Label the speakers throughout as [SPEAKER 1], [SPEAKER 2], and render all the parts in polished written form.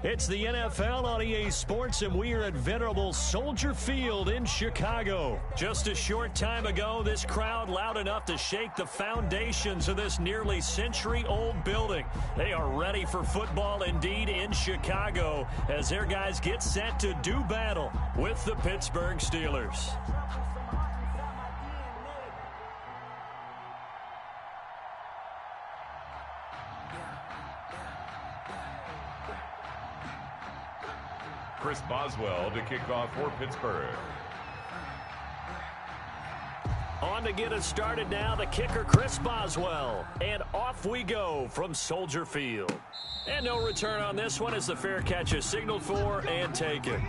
[SPEAKER 1] It's the NFL on EA Sports, and we are at venerable Soldier Field in Chicago. Just a short time ago, this crowd loud enough to shake the foundations of this nearly century-old building. They are ready for football indeed in Chicago as their guys get set to do battle with the Pittsburgh Steelers.
[SPEAKER 2] Chris Boswell to kick off for Pittsburgh.
[SPEAKER 1] On to get us started now, the kicker, Chris Boswell. And off we go from Soldier Field. And no return on this one as the fair catch is signaled for and taken.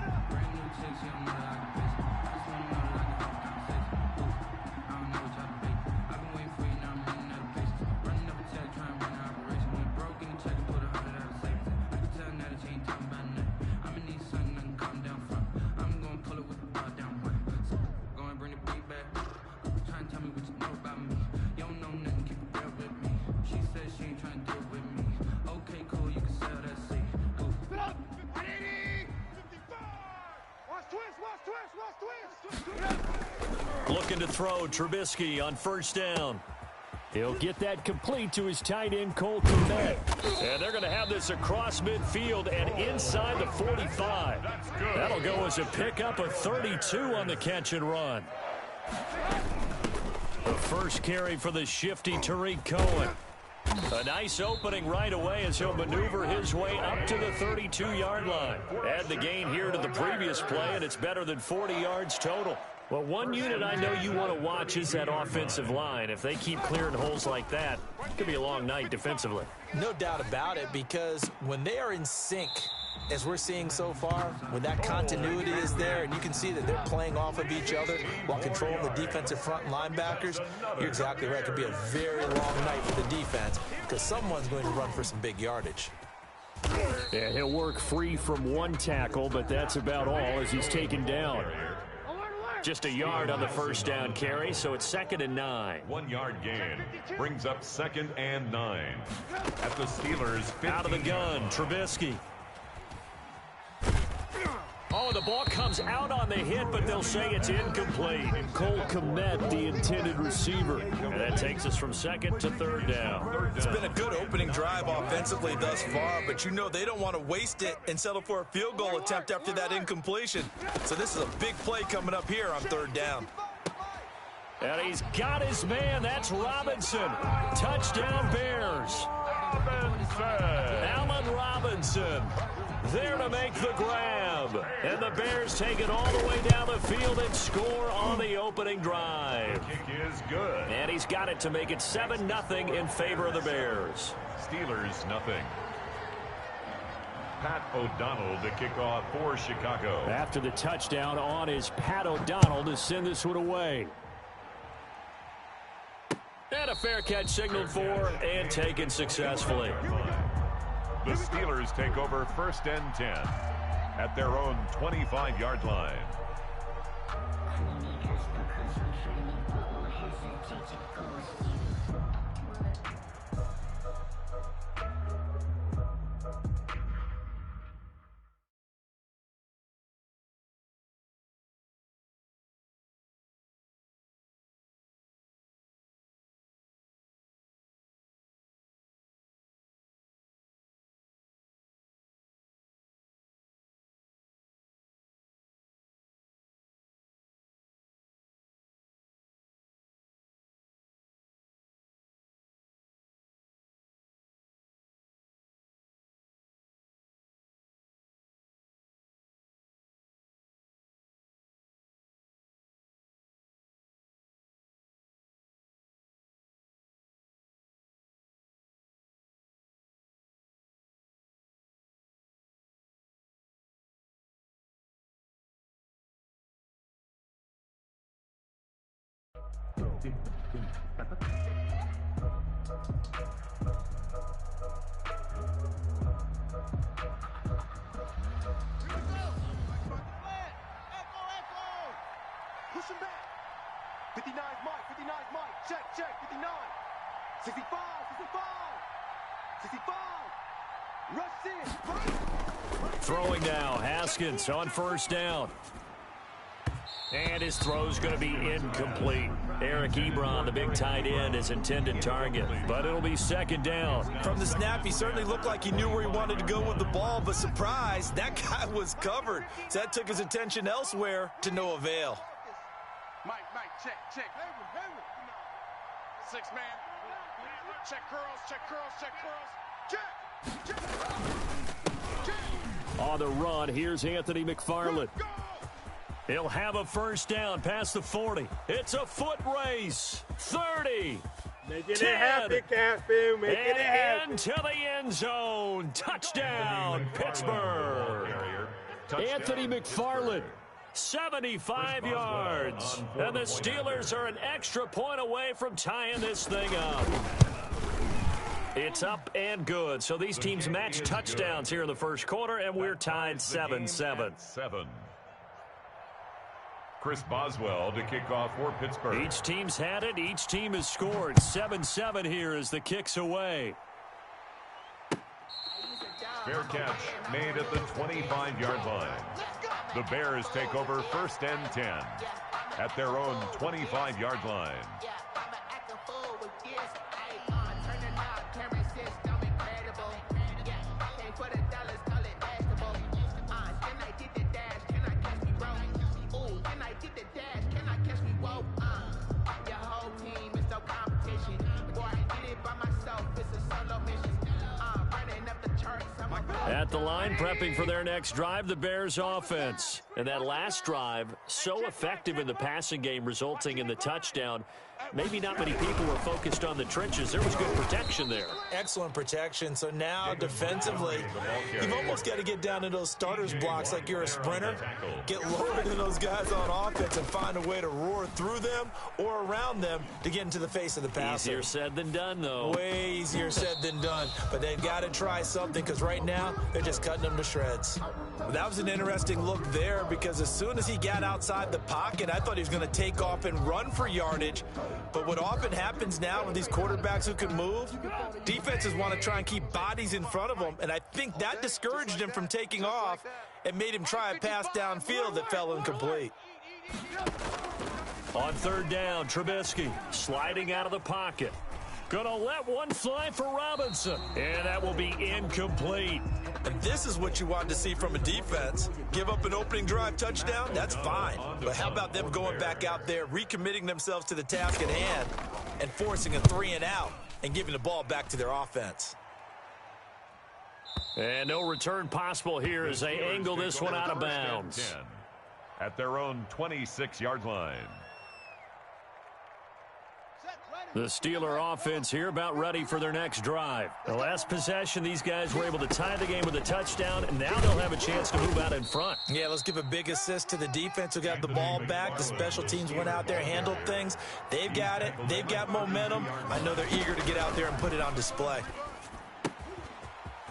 [SPEAKER 1] Looking to throw, Trubisky on first down. He'll get that complete to his tight end, Cole Kmet. And they're going to have this across midfield and inside the 45. That'll go as a pickup of 32 on the catch and run. The first carry for the shifty Tariq Cohen. A nice opening right away as he'll maneuver his way up to the 32-yard line. Add the gain here to the previous play, and it's better than 40 yards total. Well, one unit I know you want to watch is that offensive line. If they keep clearing holes like that, it could be a long night defensively.
[SPEAKER 3] No doubt about it, because when they are in sync, as we're seeing so far, when that continuity is there and you can see that they're playing off of each other while controlling the defensive front linebackers, you're exactly right. It could be a very long night for the defense because someone's going to run for some big yardage.
[SPEAKER 1] Yeah, he'll work free from one tackle, but that's about all as he's taken down. Just a yard on the first down carry, so it's 2nd and 9.
[SPEAKER 2] 1 yard gain brings up 2nd and 9 at the Steelers' 15.
[SPEAKER 1] Out of the gun, Trubisky. Oh, the ball comes out on the hit, but they'll say it's incomplete. Cole Kmet, the intended receiver. And that takes us from 2nd to 3rd down.
[SPEAKER 3] It's been a good opening drive offensively thus far, but you know they don't want to waste it and settle for a field goal attempt after that incompletion. So this is a big play coming up here on 3rd down.
[SPEAKER 1] And he's got his man. That's Robinson. Touchdown Bears. Allen Robinson there to make the grab. And the Bears take it all the way down the field and score on the opening drive.
[SPEAKER 2] Kick is good.
[SPEAKER 1] And he's got it to make it 7-0 in favor of the Bears.
[SPEAKER 2] Steelers nothing. Pat O'Donnell to kick off for Chicago.
[SPEAKER 1] After the touchdown on is Pat O'Donnell to send this one away. And a fair catch signaled for and taken successfully.
[SPEAKER 2] The Steelers take over 1st and 10 at their own 25-yard line.
[SPEAKER 4] Push him back. 59's Mike, 59's Mike. Check, 59. 65, 65. 65. Rush in.
[SPEAKER 1] Throwing now, Haskins on first down. And his throw's going to be incomplete. Eric Ebron, the big tight end, is intended target, but it'll be second down.
[SPEAKER 3] From the snap, he certainly looked like he knew where he wanted to go with the ball, but surprise, that guy was covered. So that took his attention elsewhere to no avail.
[SPEAKER 4] Mike, check. 6 man. Check curls.
[SPEAKER 1] On the run, here's Anthony McFarland. He'll have a first down past the 40. It's a foot race. 30.
[SPEAKER 5] Making it happen, Cafu. Making it happen.
[SPEAKER 1] Into the end zone. Touchdown, Pittsburgh. Anthony McFarland, 75 yards. And the Steelers are an extra point away from tying this thing up. It's up and good. So these teams match touchdowns here in the first quarter, and we're tied 7-7.
[SPEAKER 2] Chris Boswell to kick off for Pittsburgh.
[SPEAKER 1] Each team's had it. Each team has scored. 7-7 here as the kick's away.
[SPEAKER 2] Fair catch made at the 25-yard line. The Bears take over first and 10 at their own 25-yard line.
[SPEAKER 1] At the line, prepping for their next drive, the Bears offense. And that last drive, so effective in the passing game, resulting in the touchdown. Maybe not many people were focused on the trenches. There was good protection there.
[SPEAKER 3] Excellent protection. So now defensively, you've almost got to get down to those starters blocks like you're a sprinter. Get lower than those guys on offense and find a way to roar through them or around them to get into the face of the passer.
[SPEAKER 1] Easier said than done, though.
[SPEAKER 3] Way easier said than done. But they've got to try something because right now they're just cutting them to shreds. Well, that was an interesting look there because as soon as he got outside the pocket, I thought he was going to take off and run for yardage. But what often happens now with these quarterbacks who can move, defenses want to try and keep bodies in front of them, and I think that discouraged him from taking off and made him try a pass downfield that fell incomplete.
[SPEAKER 1] On third down, Trubisky sliding out of the pocket. Gonna let one fly for Robinson, and that will be incomplete.
[SPEAKER 3] And this is what you want to see from a defense. Give up an opening drive touchdown, that's fine. But how about them going back out there, recommitting themselves to the task at hand, and forcing a 3-and-out and giving the ball back to their offense.
[SPEAKER 1] And no return possible here as they angle this one out of bounds.
[SPEAKER 2] At their own 26-yard line.
[SPEAKER 1] The Steeler offense here about ready for their next drive. The last possession, these guys were able to tie the game with a touchdown, and now they'll have a chance to move out in front.
[SPEAKER 3] Yeah, let's give a big assist to the defense who got the ball back. The special teams went out there, handled things. They've got it. They've got momentum. I know they're eager to get out there and put it on display.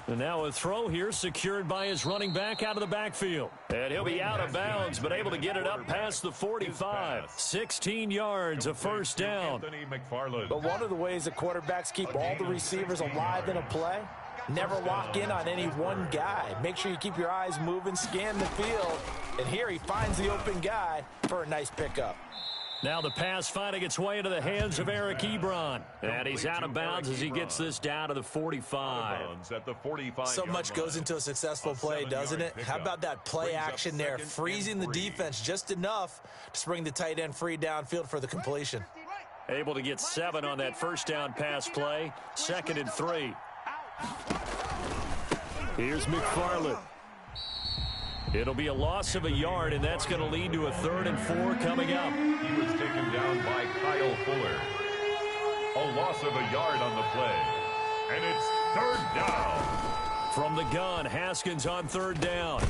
[SPEAKER 1] And now a throw here secured by his running back out of the backfield. And he'll be out of bounds, but able to get it up past the 45. 16 yards, a first down.
[SPEAKER 3] But one of the ways that quarterbacks keep all the receivers alive in a play, never lock in on any one guy. Make sure you keep your eyes moving, scan the field. And here he finds the open guy for a nice pickup.
[SPEAKER 1] Now the pass finding its way into the hands of Eric Ebron. And he's out of bounds as he gets this down to the 45.
[SPEAKER 3] So much goes into a successful play, doesn't it? How about that play action there, freezing the defense just enough to bring the tight end free downfield for the completion.
[SPEAKER 1] Able to get 7 on that first down pass play. 2nd and 3. Here's McFarland. It'll be a loss of a yard, and that's going to lead to a 3rd and 4 coming up.
[SPEAKER 2] He was taken down by Kyle Fuller. A loss of a yard on the play. And it's 3rd down.
[SPEAKER 1] From the gun, Haskins on 3rd down.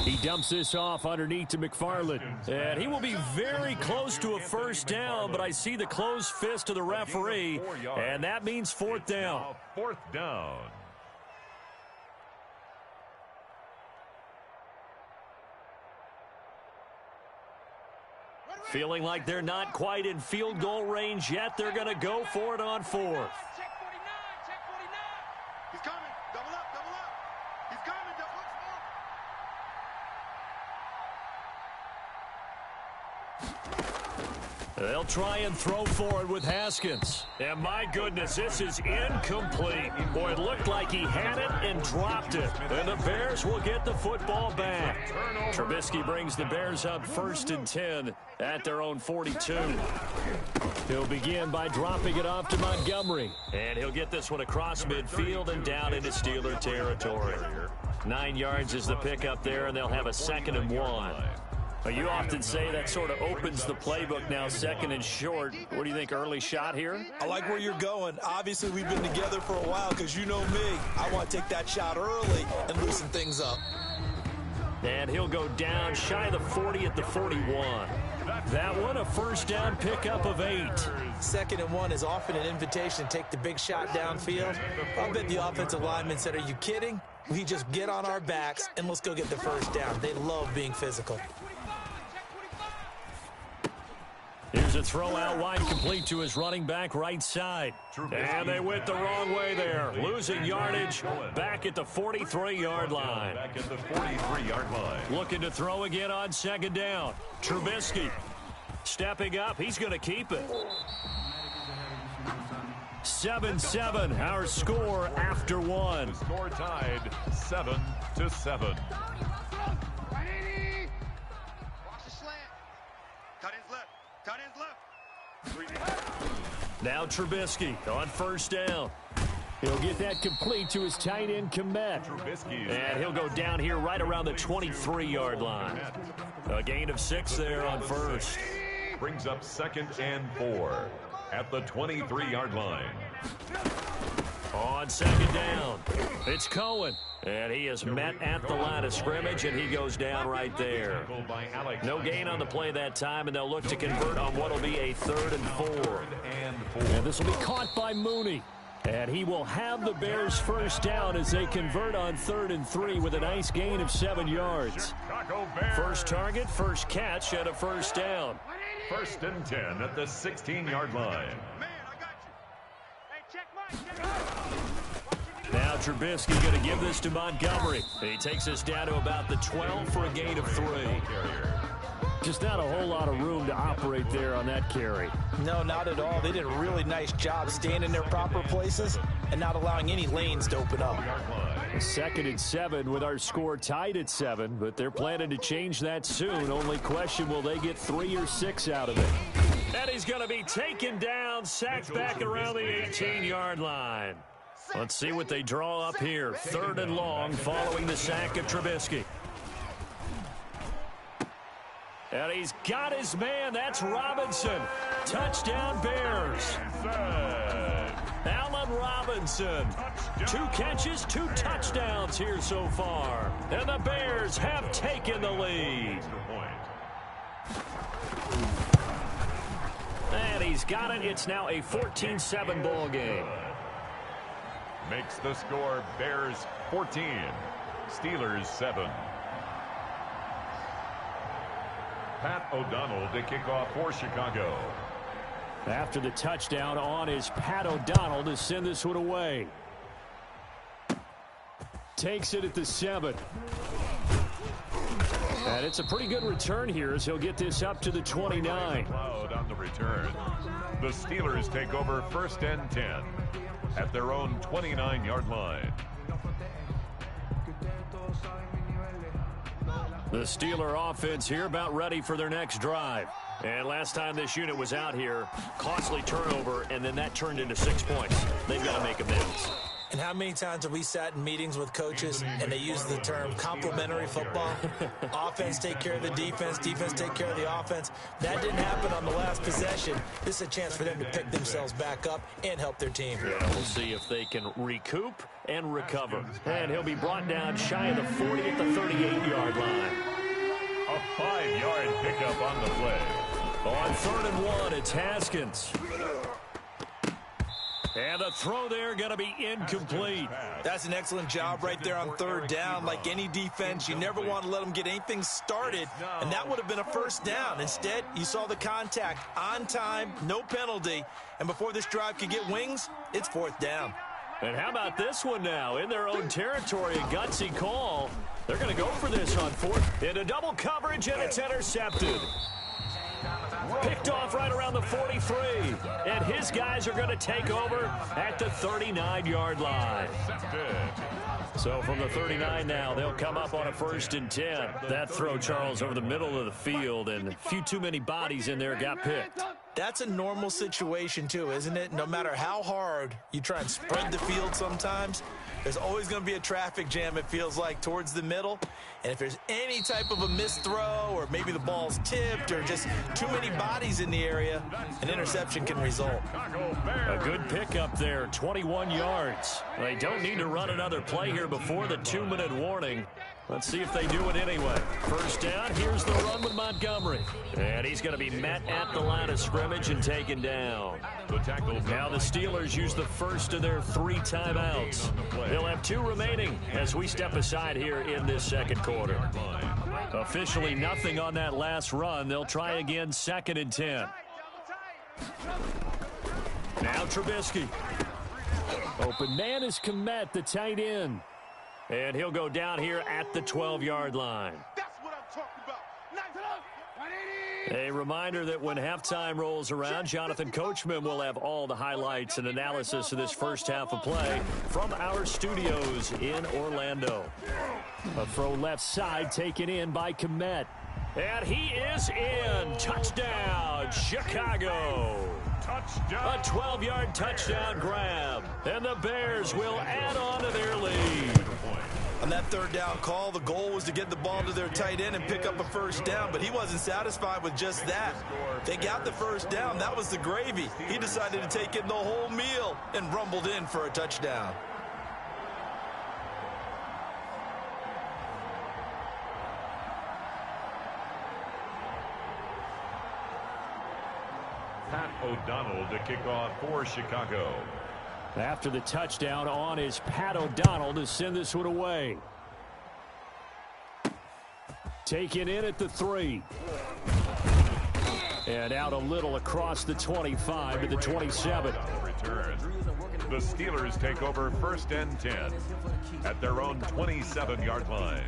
[SPEAKER 1] He dumps this off underneath to McFarland. And he will be very close to a first down, but I see the closed fist of the referee, and that means 4th down.
[SPEAKER 2] 4th down.
[SPEAKER 1] Feeling like they're not quite in field goal range yet. They're going to go for it on 4th.
[SPEAKER 4] Check 49, check 49. He's coming. Double up, double up. He's coming, double up.
[SPEAKER 1] They'll try and throw for it with Haskins. And my goodness, this is incomplete. Boy, it looked like he had it and dropped it. And the Bears will get the football back. Trubisky brings the Bears up 1st and 10 at their own 42. He'll begin by dropping it off to Montgomery. And he'll get this one across midfield and down into Steeler territory. 9 yards is the pickup there, and they'll have a 2nd and 1. You often say that sort of opens the playbook now, 2nd and short. What do you think, early shot here?
[SPEAKER 3] I like where you're going. Obviously, we've been together for a while because you know me. I want to take that shot early and loosen things up.
[SPEAKER 1] And he'll go down shy of the 40 at the 41. That one, a 1st down pickup of 8.
[SPEAKER 3] 2nd and 1 is often an invitation to take the big shot downfield. I bet the offensive lineman said, are you kidding? We just get on our backs and let's go get the 1st down. They love being physical.
[SPEAKER 1] Here's a throw out wide, complete to his running back right side. And they went the wrong way there. Losing yardage back at the 43-yard line.
[SPEAKER 2] Back at the 43-yard line.
[SPEAKER 1] Looking to throw again on 2nd down. Trubisky stepping up. He's going to keep it. 7-7, our score after 1.
[SPEAKER 2] The score tied 7-7.
[SPEAKER 4] Watch the slant. Cut his left. Cut his left.
[SPEAKER 1] Now Trubisky on 1st down. He'll get that complete to his tight end, Komet. And he'll go down here right around the 23-yard line. A gain of 6 there on 1st.
[SPEAKER 2] Brings up 2nd and 4 at the 23-yard line.
[SPEAKER 1] On 2nd down, it's Cohen. And he is met at the line of scrimmage, and he goes down right there. No gain on the play that time, and they'll look to convert on what will be a 3rd and 4. And this will be caught by Mooney. And he will have the Bears' 1st down as they convert on 3rd and 3 with a nice gain of 7 yards. First target, first catch, and a 1st down.
[SPEAKER 2] 1st and 10 at the 16-yard line.
[SPEAKER 4] Man, I got you. Hey, check Mike.
[SPEAKER 1] Now Trubisky going to give this to Montgomery. He takes us down to about the 12 for a gain of 3. Just not a whole lot of room to operate there on that carry.
[SPEAKER 3] No, not at all. They did a really nice job staying in their proper places and not allowing any lanes to open up.
[SPEAKER 1] 2nd and 7 with our score tied at 7, but they're planning to change that soon. Only question, will they get 3 or 6 out of it? And he's going to be taken down, sacked back around the 18-yard line. Let's see what they draw up here. 3rd and long following the sack of Trubisky. And he's got his man. That's Robinson. Touchdown Bears. Allen Robinson. 2 catches, 2 touchdowns here so far. And the Bears have taken the lead. And he's got it. It's now a 14-7 ball game.
[SPEAKER 2] Makes the score Bears 14, Steelers 7. Pat O'Donnell to kick off for Chicago.
[SPEAKER 1] After the touchdown on is Pat O'Donnell to send this one away. Takes it at the 7. And it's a pretty good return here as he'll get this up to the 29.
[SPEAKER 2] Cloud on the return. The Steelers take over 1st and 10 at their own 29-yard line.
[SPEAKER 1] The Steeler offense here about ready for their next drive. And last time this unit was out here, costly turnover, and then that turned into 6 points. They've got to make amends.
[SPEAKER 3] And how many times have we sat in meetings with coaches and they use the term complementary football? Offense take care of the defense, defense take care of the offense. That didn't happen on the last possession. This is a chance for them to pick themselves back up and help their team.
[SPEAKER 1] Yeah, we'll see if they can recoup and recover. And he'll be brought down shy of the 40 at the 38-yard line.
[SPEAKER 2] A 5-yard pickup on the play.
[SPEAKER 1] On 3rd and 1, it's Haskins. And the throw there going to be incomplete.
[SPEAKER 3] That's an excellent job right there on 3rd down. Like any defense, you never want to let them get anything started, and that would have been a 1st down. Instead, you saw the contact on time, no penalty, and before this drive could get wings, it's 4th down.
[SPEAKER 1] And how about this one now? In their own territory, a gutsy call. They're going to go for this on 4th. Into double coverage, and it's intercepted. Picked off right around the 43. And his guys are going to take over at the 39-yard line. So from the 39 now, they'll come up on a 1st and 10. That throw, Charles, over the middle of the field, and a few too many bodies in there got picked.
[SPEAKER 3] That's a normal situation, too, isn't it? No matter how hard you try and spread the field sometimes, there's always going to be a traffic jam, it feels like, towards the middle. And if there's any type of a missed throw or maybe the ball's tipped or just too many bodies in the area, an interception can result.
[SPEAKER 1] A good pickup there, 21 yards. They don't need to run another play here before the 2-minute warning. Let's see if they do it anyway. 1st down, here's the run with Montgomery. And he's going to be met at the line of scrimmage and taken down. Now the Steelers use the first of their 3 timeouts. They'll have 2 remaining as we step aside here in this second quarter. Officially nothing on that last run. They'll try again 2nd and 10. Now Trubisky. Open man is Kmet, the tight end. And he'll go down here at the 12-yard line.
[SPEAKER 4] That's what I'm talking about.
[SPEAKER 1] A reminder that when halftime rolls around, Jonathan Coachman will have all the highlights and analysis of this first half of play from our studios in Orlando. A throw left side taken in by Kmet. And he is in. Touchdown, Chicago.
[SPEAKER 2] Touchdown.
[SPEAKER 1] A 12-yard touchdown grab. And the Bears will add on to their lead.
[SPEAKER 3] On that 3rd down call, the goal was to get the ball to their tight end and pick up a 1st down, but he wasn't satisfied with just that. They got the 1st down. That was the gravy. He decided to take in the whole meal and rumbled in for a touchdown.
[SPEAKER 2] Pat O'Donnell to kick off for Chicago.
[SPEAKER 1] After the touchdown on is Pat O'Donnell to send this one away. Taken in at the 3. And out a little across the 25 to the 27.
[SPEAKER 2] Return. The Steelers take over 1st and 10 at their own 27-yard line.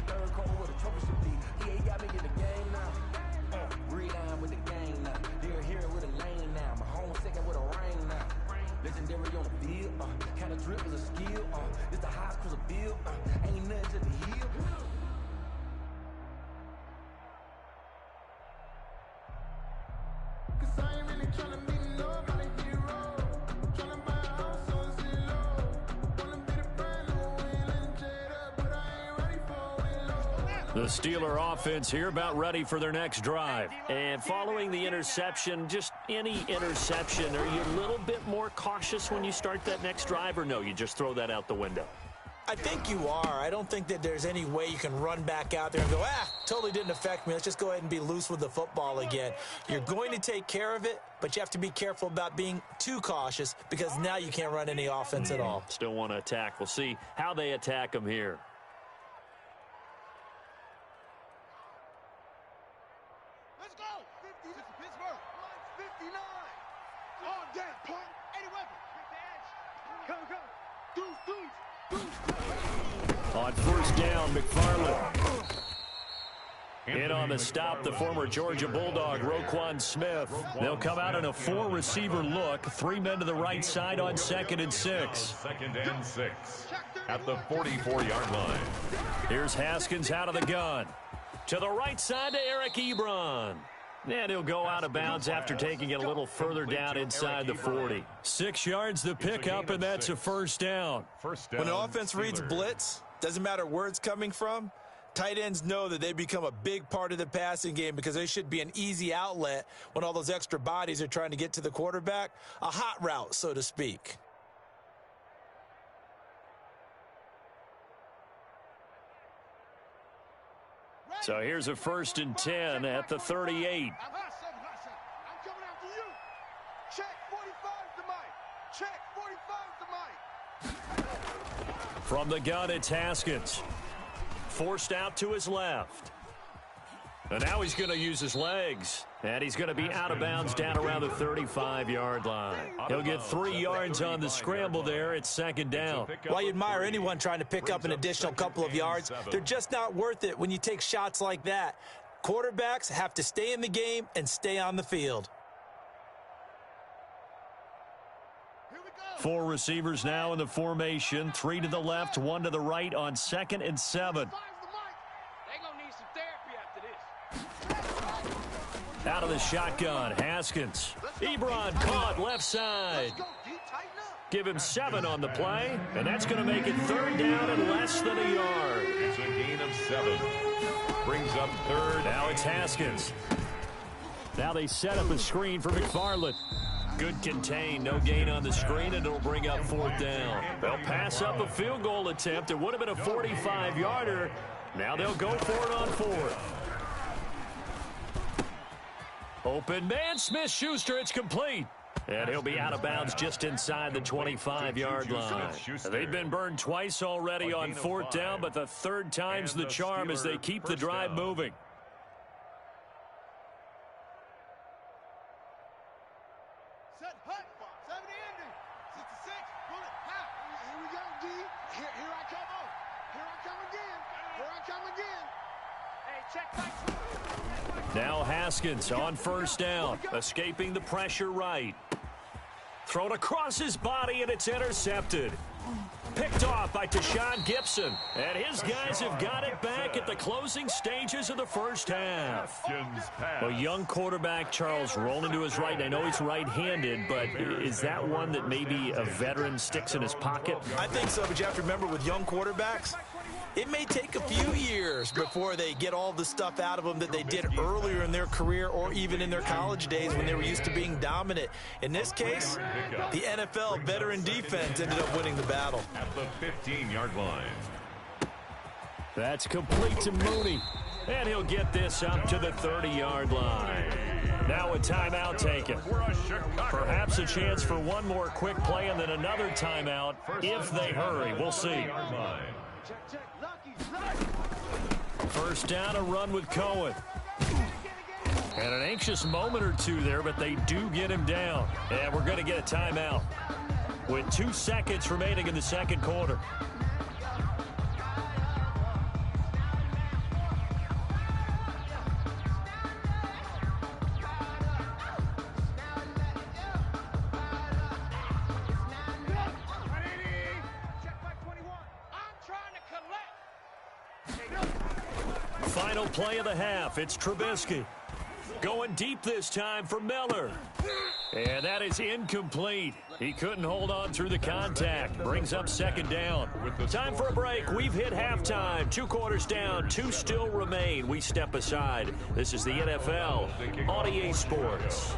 [SPEAKER 1] The Steeler offense here about ready for their next drive. And following the interception, just any interception, are you a little bit more cautious when you start that next drive, or no, you just throw that out the window?
[SPEAKER 3] I think you are. I don't think that there's any way you can run back out there and go, totally didn't affect me. Let's just go ahead and be loose with the football again. You're going to take care of it, but you have to be careful about being too cautious because now you can't run any offense at all.
[SPEAKER 1] Still want to attack. We'll see how they attack them here.
[SPEAKER 4] Let's go. 50, this is Pittsburgh. 59. On deck, point. 80 weapon. Come, come. Deuce.
[SPEAKER 1] On 1st down, McFarland. In on the stop, the former Georgia Bulldog, Roquan Smith. They'll come out in a 4-receiver look. 3 men to the right side on 2nd and 6.
[SPEAKER 2] 2nd and 6 at the 44-yard line.
[SPEAKER 1] Here's Haskins out of the gun. To the right side to Eric Ebron. And he'll go out of bounds after taking it a little further down inside the 40. 6 yards the pickup, and that's a 1st down.
[SPEAKER 3] When an offense reads blitz, doesn't matter where it's coming from, tight ends know that they become a big part of the passing game because they should be an easy outlet when all those extra bodies are trying to get to the quarterback. A hot route, so to speak.
[SPEAKER 1] So here's a 1st and 10 at the 38.
[SPEAKER 4] I'm coming after you. Check 45's the mic. Check 45's the mic.
[SPEAKER 1] From the gun, it's Haskins. Forced out to his left. And now he's going to use his legs. And he's going to be out of bounds down around the 35-yard line. He'll get 3 yards on the scramble there. It's 2nd down.
[SPEAKER 3] While you admire anyone trying to pick up an additional couple of yards, they're just not worth it when you take shots like that. Quarterbacks have to stay in the game and stay on the field.
[SPEAKER 1] 4 receivers now in the formation. 3 to the left, 1 to the right on 2nd and 7. Out of the shotgun, Haskins. Ebron caught left side. Give him 7 on the play, and that's going to make it 3rd down and less than a yard.
[SPEAKER 2] It's a gain of 7. Brings up 3rd.
[SPEAKER 1] Now it's Haskins. Now they set up a screen for McFarland. Good contain, no gain on the screen, and it'll bring up 4th down. They'll pass up a field goal attempt. It would have been a 45-yarder. Now they'll go for it on 4th. Open man, Smith-Schuster, it's complete. And he'll be out of bounds just inside the 25-yard line. They've been burned twice already on 4th down, but the 3rd time's the charm as they keep the drive moving.
[SPEAKER 4] Set hut, 7 ending. 66, bullet, pop. Here we go, D. Here I come on. Here I come again. Here I come again. Hey, check back.
[SPEAKER 1] Now Haskins on 1st down, escaping the pressure right. Thrown across his body, and it's intercepted. Picked off by Tashawn Gibson. And his guys have got it back at the closing stages of the 1st half. A young quarterback, Charles, rolling to his right. And I know he's right-handed, but is that one that maybe a veteran sticks in his pocket?
[SPEAKER 3] I think so, but you have to remember with young quarterbacks, it may take a few years before they get all the stuff out of them that they did earlier in their career or even in their college days when they were used to being dominant. In this case, the NFL veteran defense ended up winning the battle.
[SPEAKER 2] At the 15-yard line.
[SPEAKER 1] That's complete to Mooney. And he'll get this up to the 30-yard line. Now a timeout taken. Perhaps a chance for one more quick play and then another timeout if they hurry. We'll see. 1st down, a run with Cohen. And an anxious moment or two there, but they do get him down. And we're going to get a timeout with 2 seconds remaining in the 2nd quarter. Final play of the half. It's Trubisky. Going deep this time for Miller. And that is incomplete. He couldn't hold on through the contact. Brings up 2nd down. Time for a break. We've hit halftime. 2 quarters down. 2 still remain. We step aside. This is the NFL on EA Sports.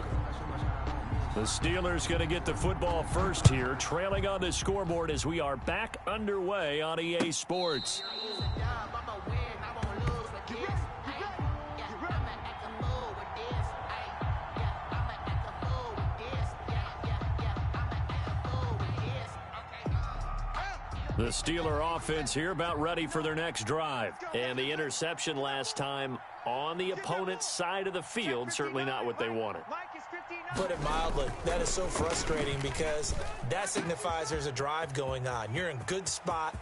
[SPEAKER 1] The Steelers going to get the football first here, trailing on the scoreboard as we are back underway on EA Sports. The Steeler offense here about ready for their next drive. And the interception last time on the opponent's side of the field, certainly not what they wanted.
[SPEAKER 3] Put it mildly, that is so frustrating because that signifies there's a drive going on. You're in good spot.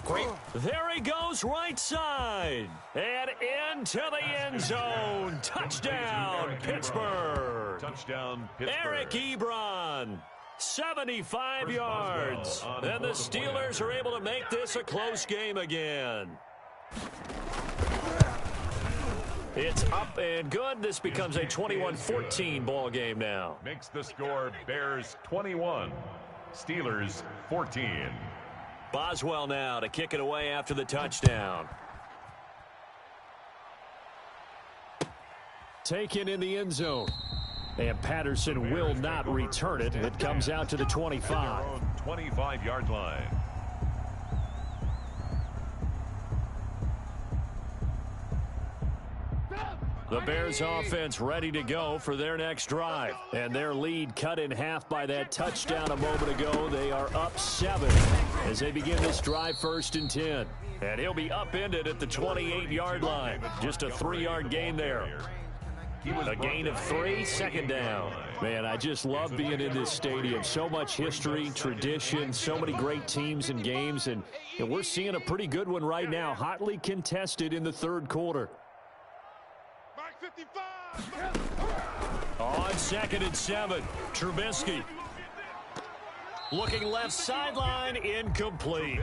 [SPEAKER 3] Great.
[SPEAKER 1] There he goes, right side. And into the end zone. Touchdown, Pittsburgh.
[SPEAKER 2] Touchdown, Pittsburgh.
[SPEAKER 1] Eric Ebron. 75 yards. And the Steelers are able to make this a close game again. It's up and good. This becomes a 21-14 ball game now.
[SPEAKER 2] Makes the score Bears 21, Steelers 14.
[SPEAKER 1] Boswell now to kick it away after the touchdown. Taken in the end zone. And Patterson will not return it. It comes out to the 25.
[SPEAKER 2] 25-yard line.
[SPEAKER 1] The Bears offense ready to go for their next drive. And their lead cut in half by that touchdown a moment ago. They are up 7 as they begin this drive 1st and 10. And he'll be upended at the 28-yard line. Just a 3-yard gain there. A gain of 3, 2nd down. Man, I just love being in this stadium. So much history, tradition, so many great teams and games. And we're seeing a pretty good one right now. Hotly contested in the 3rd quarter. On 2nd and 7, Trubisky. Looking left sideline, incomplete.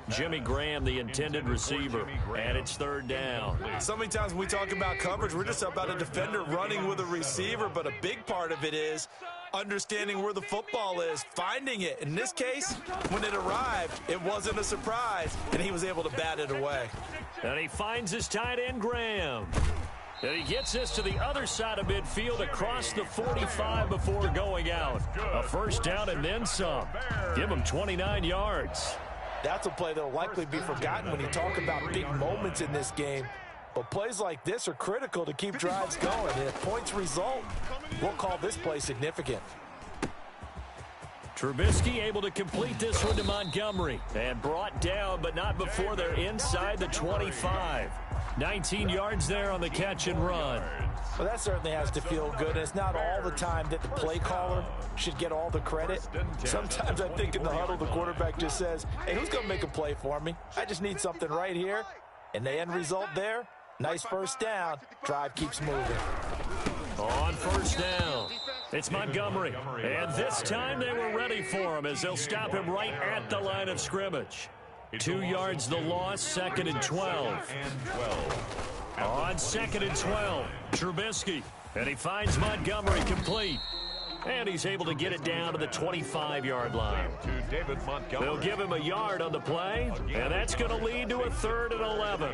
[SPEAKER 1] Jimmy Graham, the intended receiver, and it's third down.
[SPEAKER 3] So many times when we talk about coverage, we're just about a defender running with a receiver, but a big part of it is understanding where the football is, finding it. In this case, when it arrived, it wasn't a surprise, and he was able to bat it away.
[SPEAKER 1] And he finds his tight end, Graham. And he gets this to the other side of midfield across the 45 before going out. A first down and then some. Give him 29 yards.
[SPEAKER 3] That's a play that will likely be forgotten when you talk about big moments in this game. But plays like this are critical to keep drives going. And if points result, we'll call this play significant.
[SPEAKER 1] Trubisky able to complete this one to Montgomery. And brought down, but not before they're inside the 25. 19 yards there on the catch and run.
[SPEAKER 3] Well, that certainly has to feel good. And it's not all the time that the play caller should get all the credit. Sometimes I think in the huddle, the quarterback just says, hey, who's going to make a play for me? I just need something right here. And the end result there, nice first down. Drive keeps moving.
[SPEAKER 1] On first down, it's Montgomery. And this time they were ready for him as they'll stop him right at the line of scrimmage. 2 yards the loss, second and 12. On second and 12, Trubisky. And he finds Montgomery complete. And he's able to get it down to the 25-yard line. They'll give him a yard on the play, and that's going to lead to a third and 11.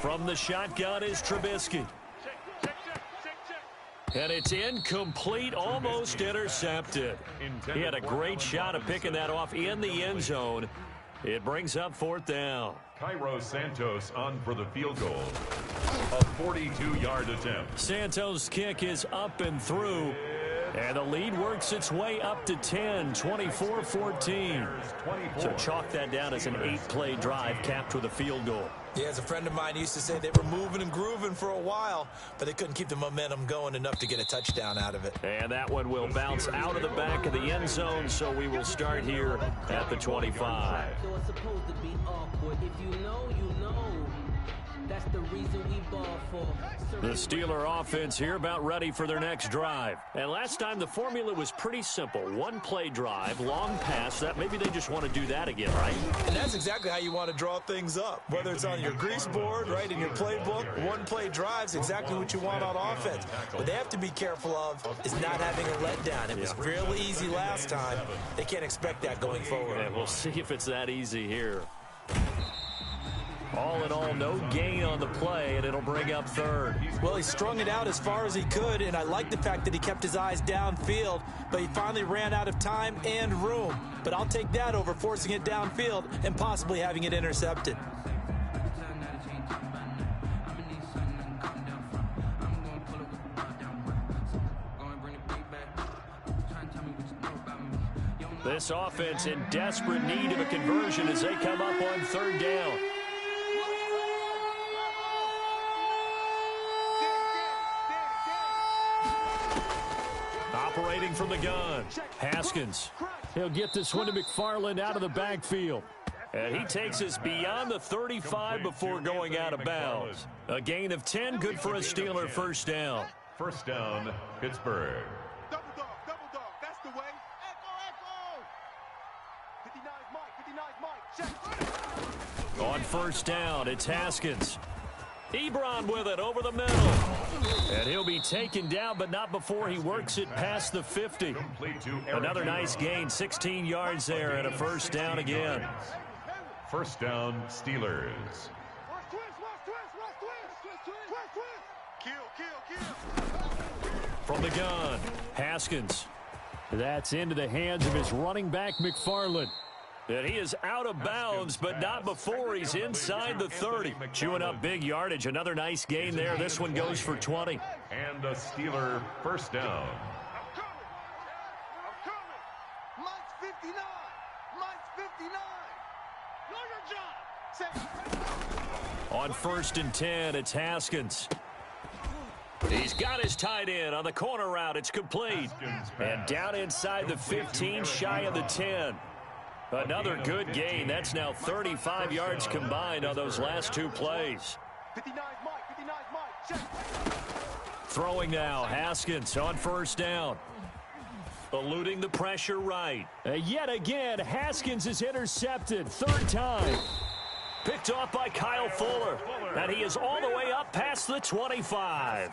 [SPEAKER 1] From the shotgun is Trubisky. And it's incomplete, almost intercepted. He had a great shot of picking that off in the end zone. It brings up fourth down.
[SPEAKER 2] Cairo Santos on for the field goal. A 42-yard attempt.
[SPEAKER 1] Santos' kick is up and through. And the lead works its way up to 10, 24-14. So chalk that down as an 8-play drive capped with a field goal.
[SPEAKER 3] Yeah, as a friend of mine used to say, they were moving and grooving for a while, but they couldn't keep the momentum going enough to get a touchdown out of it.
[SPEAKER 1] And that one will bounce out of the back of the end zone, so we will start here at the 25.
[SPEAKER 6] So it's supposed to be awkward. If you know, you know. That's the reason we ball for.
[SPEAKER 1] The Steeler offense here about ready for their next drive. And last time the formula was pretty simple. One play drive, long pass. That maybe they just want to do that again, right?
[SPEAKER 3] And that's exactly how you want to draw things up. Whether it's on your grease board, right, in your playbook, one play drive's exactly what you want on offense. What they have to be careful of is not having a letdown. It was fairly easy last time. They can't expect that going forward.
[SPEAKER 1] And we'll see if it's that easy here. All in all, no gain on the play, and it'll bring up third.
[SPEAKER 3] Well, he strung it out as far as he could, and I like the fact that he kept his eyes downfield, but he finally ran out of time and room. But I'll take that over forcing it downfield and possibly having it intercepted.
[SPEAKER 1] This offense in desperate need of a conversion as they come up on third down. Operating from the gun, Haskins. He'll get this one to McFarland out of the backfield. And he takes us beyond the 35 before going out of bounds. A gain of 10, good for a Steeler first down.
[SPEAKER 2] First down, Pittsburgh.
[SPEAKER 4] Double dog, that's the way. Echo. 59's Mike, check.
[SPEAKER 1] On first down, it's Haskins. Ebron with it over the middle. And he'll be taken down, but not before he works it past the 50. Another nice gain, 16 yards there, and a first down again.
[SPEAKER 2] First down, Steelers.
[SPEAKER 1] From the gun, Haskins. That's into the hands of his running back, McFarland. And he is out of bounds, but not before he's inside the 30. Chewing up big yardage. Another nice gain there. This one goes for 20.
[SPEAKER 2] And a Steeler first down.
[SPEAKER 4] I'm coming. Mike's 59. Know your job. Say
[SPEAKER 1] On 1st and 10, it's Haskins. He's got his tight end on the corner route. It's complete. And down inside the 15, shy of the 10. Another good gain. That's now 35 yards combined on those last two plays.
[SPEAKER 4] 59 Mike, check.
[SPEAKER 1] Throwing now, Haskins on 1st down. Eluding the pressure right. Yet again, Haskins is intercepted. 3rd time. Picked off by Kyle Fuller. And he is all the way up past the 25.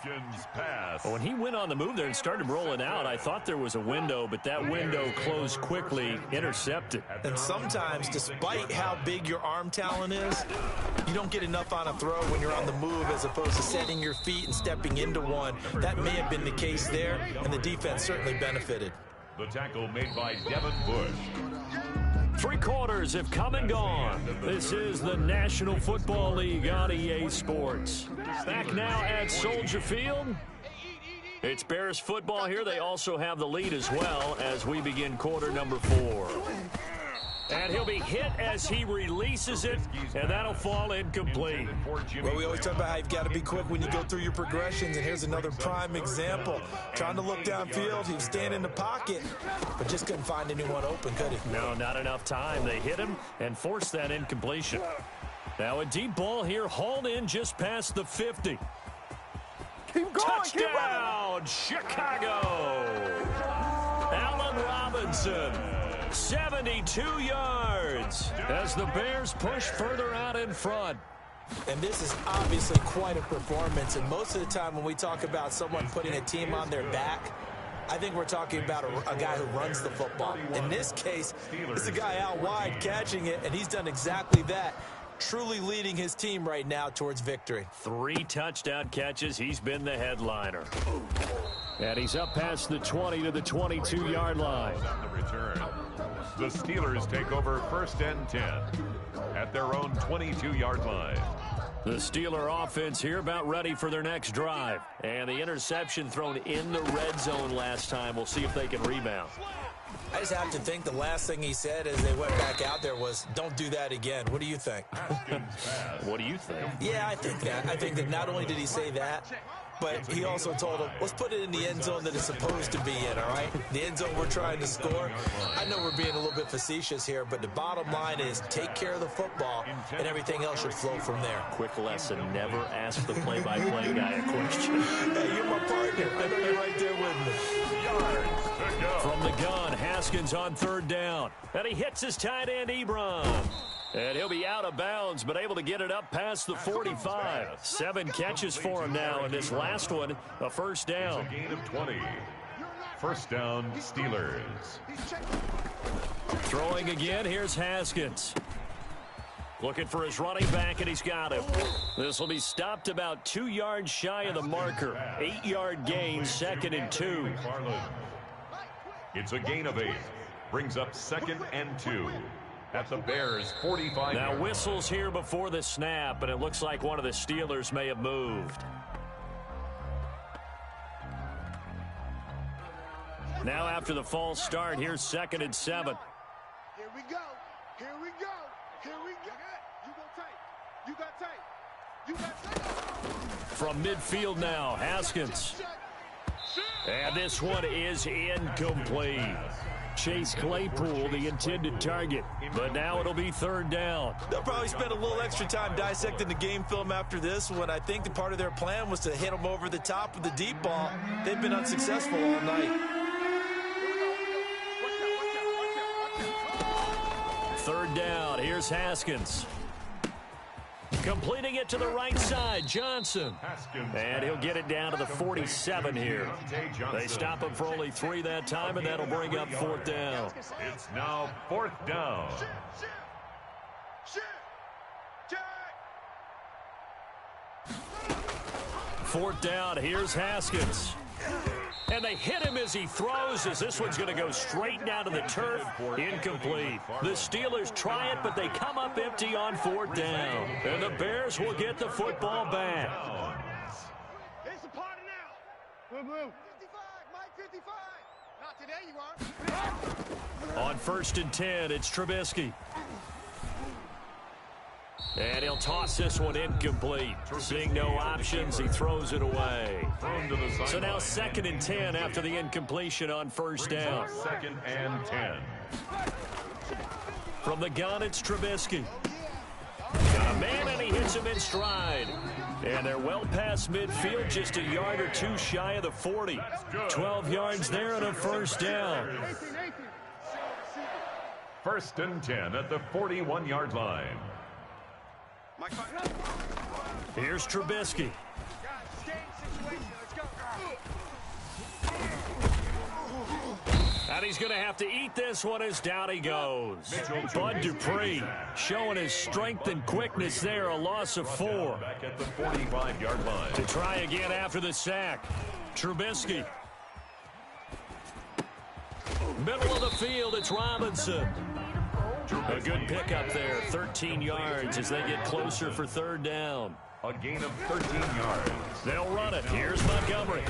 [SPEAKER 1] When he went on the move there and started rolling out, I thought there was a window, but that window closed quickly, intercepted.
[SPEAKER 3] And sometimes, despite how big your arm talent is, you don't get enough on a throw when you're on the move as opposed to setting your feet and stepping into one. That may have been the case there, and the defense certainly benefited.
[SPEAKER 2] The tackle made by Devin Bush.
[SPEAKER 1] 3 quarters have come and gone. This is the National Football League on EA Sports. Back now at Soldier Field. It's Bears football here. They also have the lead as well as we begin quarter number 4. And he'll be hit as he releases it, and that'll fall incomplete.
[SPEAKER 3] Well, we always talk about how you've got to be quick when you go through your progressions, and here's another prime example. Trying to look downfield, he was standing in the pocket, but just couldn't find anyone open, could he?
[SPEAKER 1] No, not enough time. They hit him and forced that incompletion. Now a deep ball here, hauled in just past the 50.
[SPEAKER 5] Keep going,
[SPEAKER 1] Touchdown, Chicago! Allen Robinson. 72 yards as the Bears push further out in front.
[SPEAKER 3] And this is obviously quite a performance. And most of the time when we talk about someone putting a team on their back, I think we're talking about a guy who runs the football. In this case, it's a guy out wide catching it, and he's done exactly that. Truly leading his team right now towards victory.
[SPEAKER 1] 3 touchdown catches. He's been the headliner. And he's up past the 20 to the 22-yard line.
[SPEAKER 2] On the return, the Steelers take over 1st and 10 at their own 22-yard line.
[SPEAKER 1] The Steeler offense here about ready for their next drive. And the interception thrown in the red zone last time. We'll see if they can rebound.
[SPEAKER 3] I just have to think the last thing he said as they went back out there was, don't do that again. What do you think?
[SPEAKER 1] What do you think?
[SPEAKER 3] Yeah, I think that. I think that not only did he say that, but he also told him, let's put it in the end zone that it's supposed to be in, all right? The end zone we're trying to score. I know we're being a little bit facetious here, but the bottom line is take care of the football, and everything else should flow from there.
[SPEAKER 1] Quick lesson, never ask the play-by-play guy a question.
[SPEAKER 3] Hey, you're my partner. I know you're right there with me.
[SPEAKER 1] From the gun, Haskins on 3rd down. And he hits his tight end, Ebron. And he'll be out of bounds, but able to get it up past the 45. 7 catches for him now, and this last one, a 1st down.
[SPEAKER 2] It's a gain of 20. 1st down, Steelers.
[SPEAKER 1] Throwing again, here's Haskins. Looking for his running back, and he's got him. This will be stopped about 2 yards shy of the marker. 8-yard gain, 2nd and 2.
[SPEAKER 2] It's a gain of 8. Brings up 2nd and 2. At the Bears' 45.
[SPEAKER 1] Now whistles here before the snap, and it looks like one of the Steelers may have moved. Now after the false start, here's 2nd and 7.
[SPEAKER 4] Here we go. Here we go. Here we go. You go tight. You got tight. You got tight.
[SPEAKER 1] From midfield now, Haskins. And this one is incomplete. Chase Claypool, the intended target. But now it'll be 3rd down.
[SPEAKER 3] They'll probably spend a little extra time dissecting the game film after this one. I think the part of their plan was to hit them over the top with the deep ball. They've been unsuccessful all night.
[SPEAKER 1] 3rd down. Here's Haskins. Completing it to the right side, Johnson. And he'll get it down to the 47 here. They stop him for only 3 that time, and that'll bring up 4th down.
[SPEAKER 2] It's now 4th down.
[SPEAKER 1] 4th down, here's Haskins. And they hit him as he throws, as this one's going to go straight down to the turf. Incomplete. The Steelers try it, but they come up empty on 4th down. And the Bears will get the football back.
[SPEAKER 4] It's a party now. Blue, blue. 55, Mike 55. Not today you are.
[SPEAKER 1] On 1st and 10, it's Trubisky. And he'll toss this one incomplete. Seeing no options, he throws it away. So now 2nd and 10 after the incompletion on first down.
[SPEAKER 2] 2nd and 10.
[SPEAKER 1] From the gun, it's Trubisky. Got a man, and he hits him in stride. And they're well past midfield, just a yard or two shy of the 40. 12 yards there and a first down.
[SPEAKER 2] 1st and 10 at the 41-yard line.
[SPEAKER 1] Here's Trubisky. And he's going to have to eat this one as down he goes. Bud Dupree showing his strength and quickness there, a loss of 4.
[SPEAKER 2] Back at the 45-yard line.
[SPEAKER 1] To try again after the sack. Trubisky. Middle of the field, it's Robinson. A good pickup there, 13 yards as they get closer for 3rd down.
[SPEAKER 2] A gain of 13 yards.
[SPEAKER 1] They'll run it. Here's Montgomery.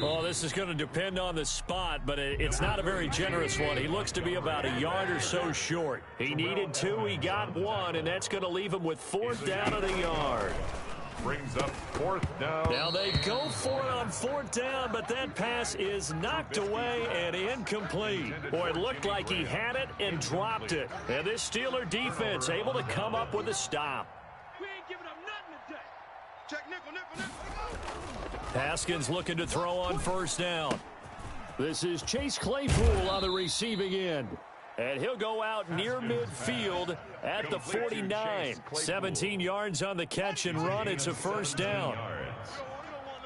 [SPEAKER 1] Oh, this is going to depend on the spot, but it's not a very generous one. He looks to be about a yard or so short. He needed 2, he got 1, and that's going to leave him with 4th down at a yard.
[SPEAKER 2] Brings up 4th down.
[SPEAKER 1] Now they go for it on 4th down, but that pass is knocked away and incomplete. Boy, it looked like he had it and dropped it. And this Steeler defense able to come up with a stop.
[SPEAKER 4] We ain't giving up nothing today. Check nickel.
[SPEAKER 1] Haskins looking to throw on 1st down. This is Chase Claypool on the receiving end. And he'll go out near midfield at the 49. 17 yards on the catch and run. It's a 1st down.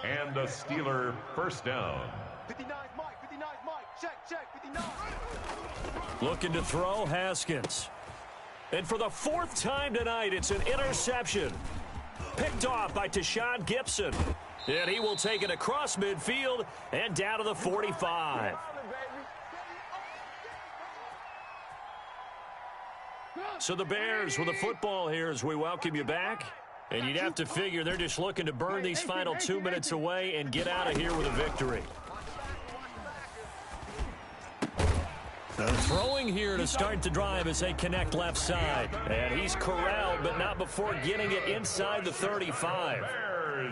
[SPEAKER 2] And a Steeler 1st down.
[SPEAKER 4] 59 Mike. Check, 59.
[SPEAKER 1] Looking to throw, Haskins. And for the 4th time tonight, it's an interception. Picked off by Tashawn Gibson. And he will take it across midfield and down to the 45. So the Bears with the football here as we welcome you back. And you'd have to figure they're just looking to burn these final 2 minutes away and get out of here with a victory. Throwing here to start the drive as they connect left side. And he's corralled, but not before getting it inside the 35.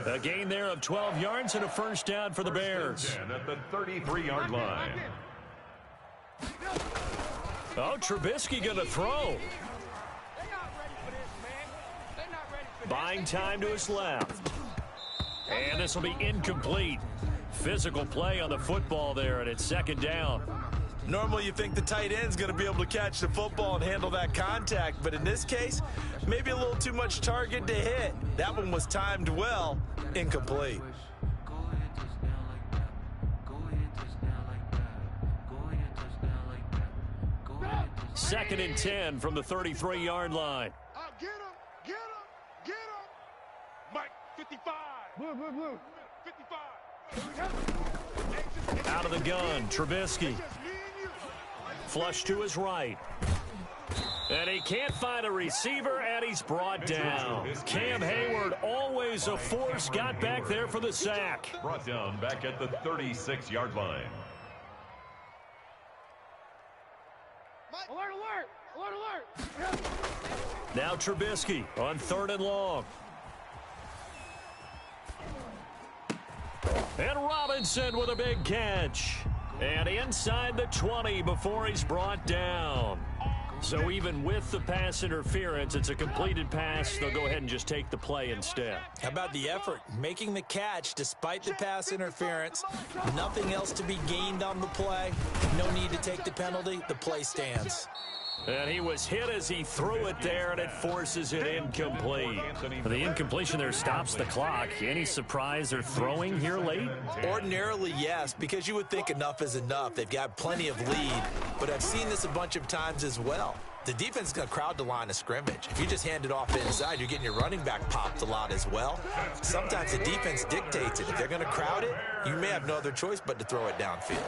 [SPEAKER 1] A gain there of 12 yards and a 1st down for the Bears.
[SPEAKER 2] At the 33-yard line.
[SPEAKER 1] Oh, Trubisky going to throw. Buying time to his left. And this will be incomplete. Physical play on the football there, and it's 2nd down.
[SPEAKER 3] Normally you think the tight end's going to be able to catch the football and handle that contact, but in this case, maybe a little too much target to hit. That one was timed well, incomplete.
[SPEAKER 1] Second and 10 from the 33-yard line.
[SPEAKER 4] Get him. Mike, 55. Blue. 55.
[SPEAKER 1] Out of the gun, Trubisky. Flush to his right. And he can't find a receiver, and he's brought down. Cam Hayward, always a force, got back there for the sack.
[SPEAKER 2] Brought down back at the 36-yard line.
[SPEAKER 4] Alert.
[SPEAKER 1] Now Trubisky on 3rd and long. And Robinson with a big catch. And inside the 20 before he's brought down. So even with the pass interference, it's a completed pass. They'll go ahead and just take the play instead.
[SPEAKER 3] How about the effort? Making the catch despite the pass interference. Nothing else to be gained on the play. No need to take the penalty. The play stands.
[SPEAKER 1] And he was hit as he threw it there, and it forces it incomplete. The incompletion there stops the clock. Any surprise they're throwing here late?
[SPEAKER 3] Ordinarily, yes, because you would think enough is enough. They've got plenty of lead, but I've seen this a bunch of times as well. The defense is going to crowd the line of scrimmage. If you just hand it off inside, you're getting your running back popped a lot as well. Sometimes the defense dictates it. If they're going to crowd it, you may have no other choice but to throw it downfield.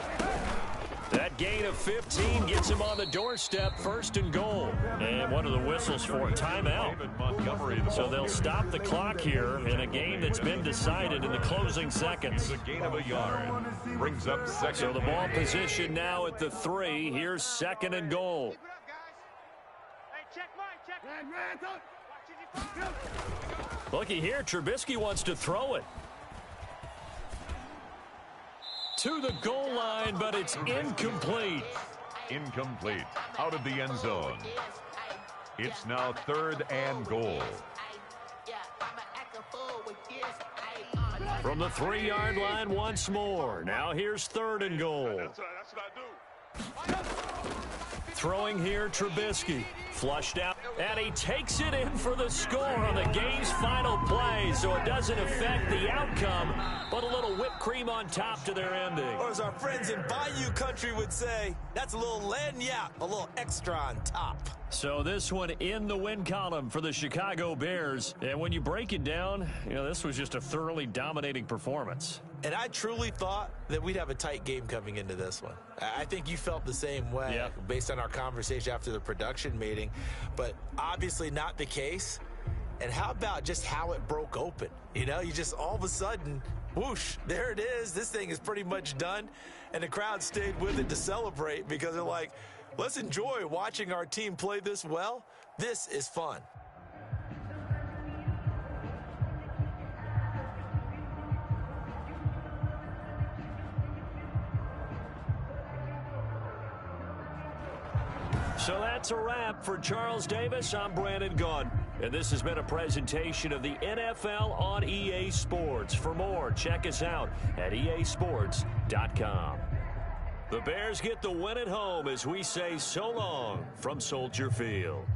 [SPEAKER 1] That gain of 15 gets him on the doorstep, 1st and goal. And one of the whistles for a timeout. So they'll stop the clock here in a game that's been decided in the closing seconds.
[SPEAKER 2] A gain of a yard. Brings up 2nd.
[SPEAKER 1] So the ball position now at the 3. Here's 2nd and goal.
[SPEAKER 4] Keep it up, guys. Hey, check Mike. Check. Man, watch it,
[SPEAKER 1] Looky here, Trubisky wants to throw it. To the goal line, but it's incomplete.
[SPEAKER 2] Incomplete. Out of the end zone. It's now 3rd and goal.
[SPEAKER 1] From the 3-yard line once more. Now here's 3rd and goal.
[SPEAKER 5] That's what I do.
[SPEAKER 1] Throwing here, Trubisky. Flushed out, and he takes it in for the score on the game's final play, so it doesn't affect the outcome, but a little whipped cream on top to their ending.
[SPEAKER 3] Or as our friends in Bayou country would say, that's a little lagniappe, a little extra on top.
[SPEAKER 1] So this one in the win column for the Chicago Bears. And when you break it down, this was just a thoroughly dominating performance.
[SPEAKER 3] And I truly thought that we'd have a tight game coming into this one. I think you felt the same way based on our conversation after the production meeting, but obviously not the case. And how about just how it broke open? You just all of a sudden, whoosh, there it is. This thing is pretty much done. And the crowd stayed with it to celebrate because they're like, let's enjoy watching our team play this well. This is fun.
[SPEAKER 1] So that's a wrap. For Charles Davis, I'm Brandon Gaudin. And this has been a presentation of the NFL on EA Sports. For more, check us out at easports.com. The Bears get the win at home as we say so long from Soldier Field.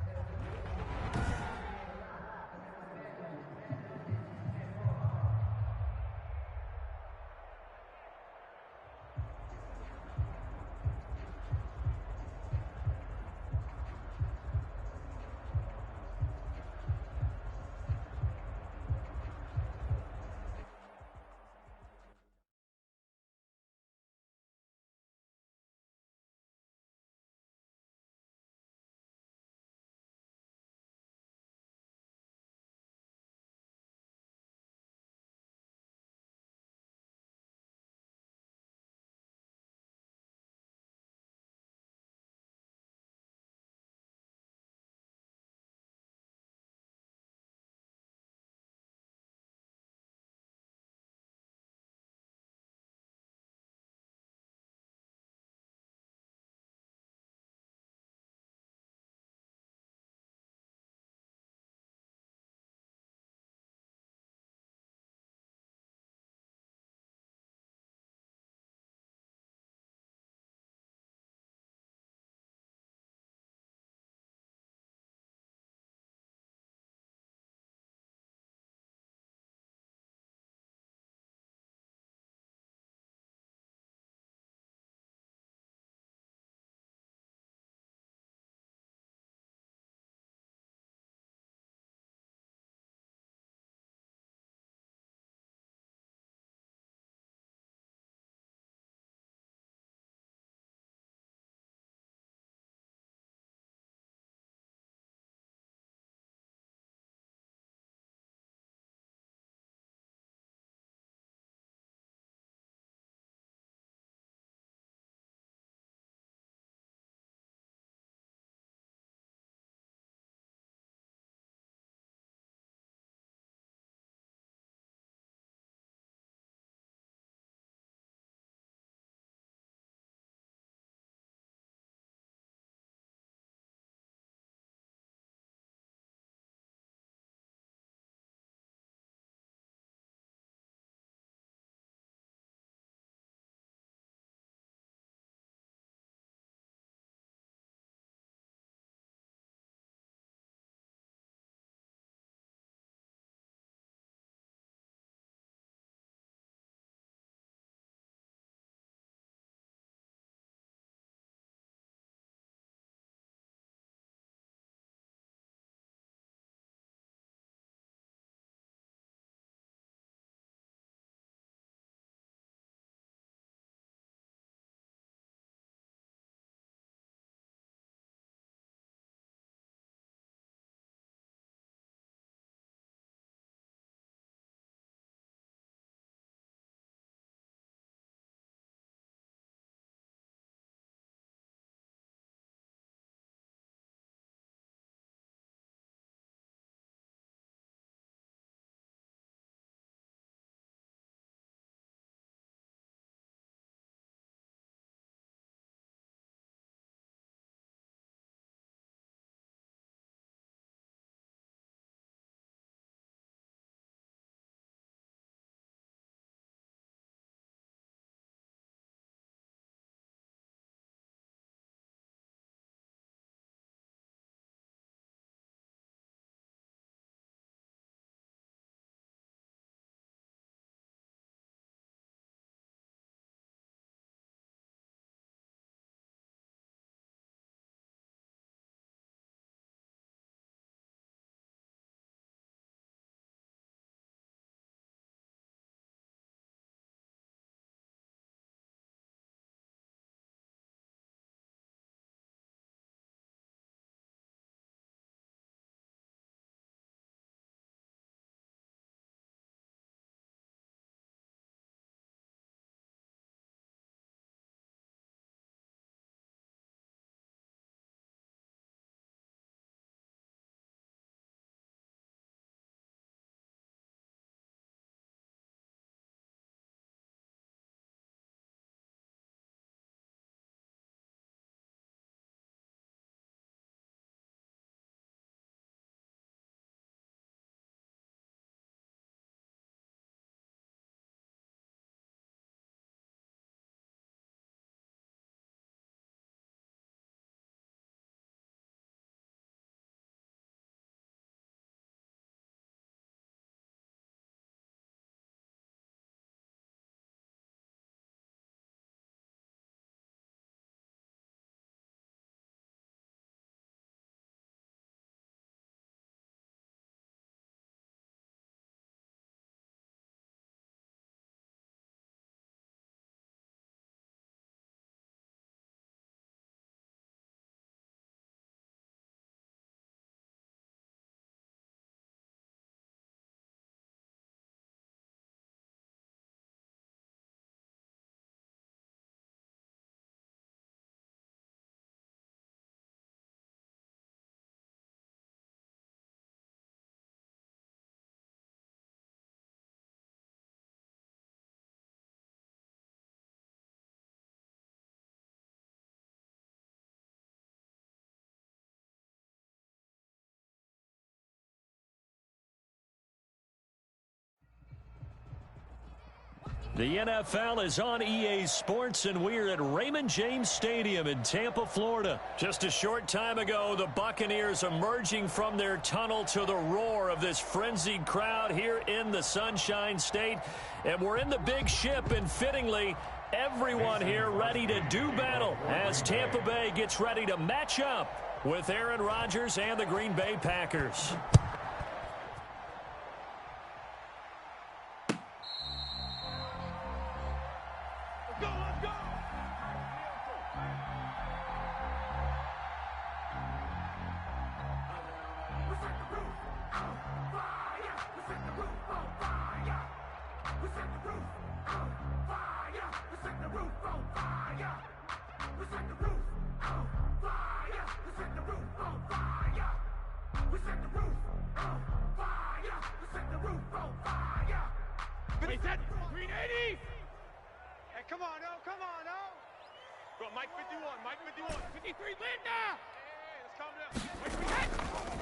[SPEAKER 1] The NFL is on EA Sports, and we're at Raymond James Stadium in Tampa, Florida. Just a short time ago, the Buccaneers emerging from their tunnel to the roar of this frenzied crowd here in the Sunshine State. And we're in the big ship, and fittingly, everyone here ready to do battle as Tampa Bay gets ready to match up with Aaron Rodgers and the Green Bay Packers.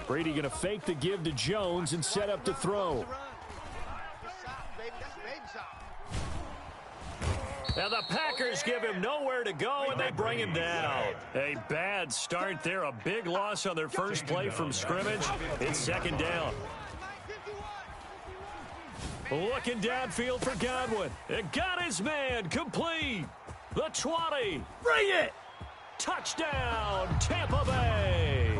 [SPEAKER 1] Brady going to fake the give to Jones and set up to throw. Now the Packers give him nowhere to go, and they bring him down. A bad start there, a big loss on their first play from scrimmage. It's second down. Looking downfield for Godwin. It got his man complete. The 20. Bring it! Touchdown, Tampa Bay.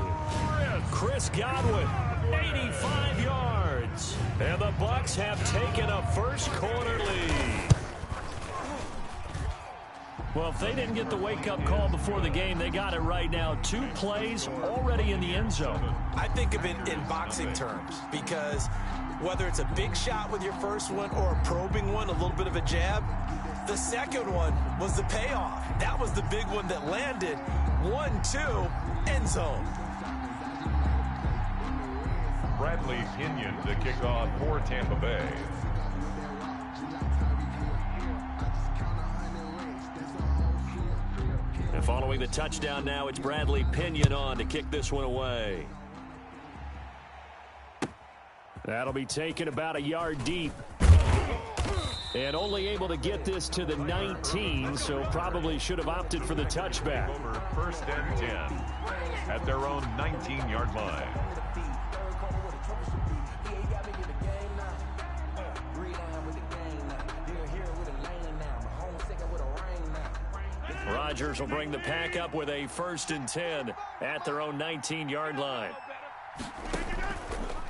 [SPEAKER 1] Chris Godwin, 85 yards. And the Bucs have taken a first quarter lead. Well, if they didn't get the wake-up call before the game, they got it right now. 2 plays already in the end zone.
[SPEAKER 3] I think of it in boxing terms, because whether it's a big shot with your first one or a probing one, a little bit of a jab, the second one was the payoff. That was the big one that landed. 1-2, end zone.
[SPEAKER 2] Bradley Pinion to kick off for Tampa Bay.
[SPEAKER 1] And following the touchdown now, it's Bradley Pinion on to kick this one away. That'll be taken about a yard deep. And only able to get this to the 19, so probably should have opted for the touchback.
[SPEAKER 2] Over first and 10 at their own 19-yard line.
[SPEAKER 1] Rodgers will bring the pack up with a first and 10 at their own 19-yard line.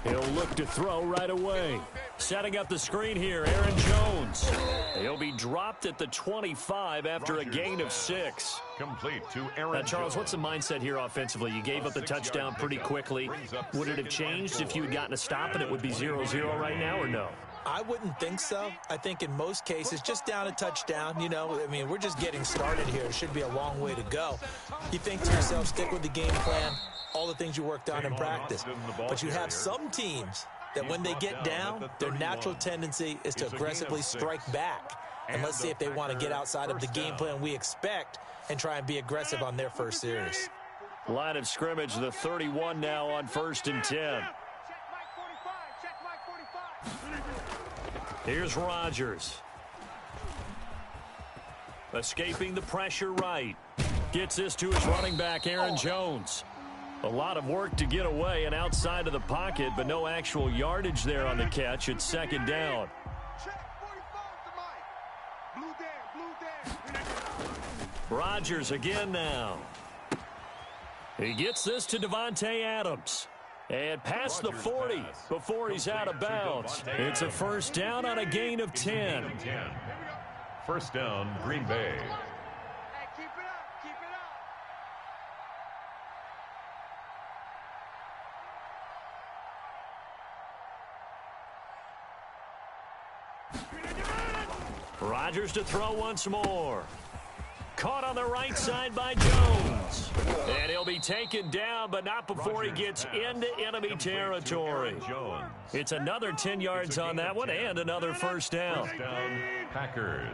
[SPEAKER 1] He'll look to throw right away. Setting up the screen here, Aaron Jones. He'll be dropped at the 25 after a gain of 6.
[SPEAKER 2] Complete to Aaron
[SPEAKER 1] Charles,
[SPEAKER 2] Jones.
[SPEAKER 1] what's the mindset here offensively? You gave up the touchdown pretty quickly. Would it have changed if you had gotten a stop and it would be 0-0 right now, or no?
[SPEAKER 3] I wouldn't think so. I think in most cases, just down a touchdown, you know, I mean, we're just getting started here. It should be a long way to go. You think to yourself, stick with the game plan, all the things you worked on in practice. But you have some teams that when they get down, their natural tendency is to aggressively strike back. And let's see if they want to get outside of the game plan we expect and try and be aggressive on their first series.
[SPEAKER 1] Line of scrimmage, the 31 now on first and 10. Here's Rodgers. Escaping the pressure right. Gets this to his running back, Aaron Jones. A lot of work to get away and outside of the pocket, but no actual yardage there on the catch. It's second down. Rodgers again now. He gets this to Devontae Adams. And past the 40 before he's out of bounds. It's a first down on a gain of 10.
[SPEAKER 2] First down, Green Bay.
[SPEAKER 4] Keep it up, keep it up.
[SPEAKER 1] Rodgers to throw once more. Caught on the right side by Jones. And he'll be taken down, but not before he gets into enemy territory. It's another 10 yards on that one and another first down.
[SPEAKER 2] First down, Packers.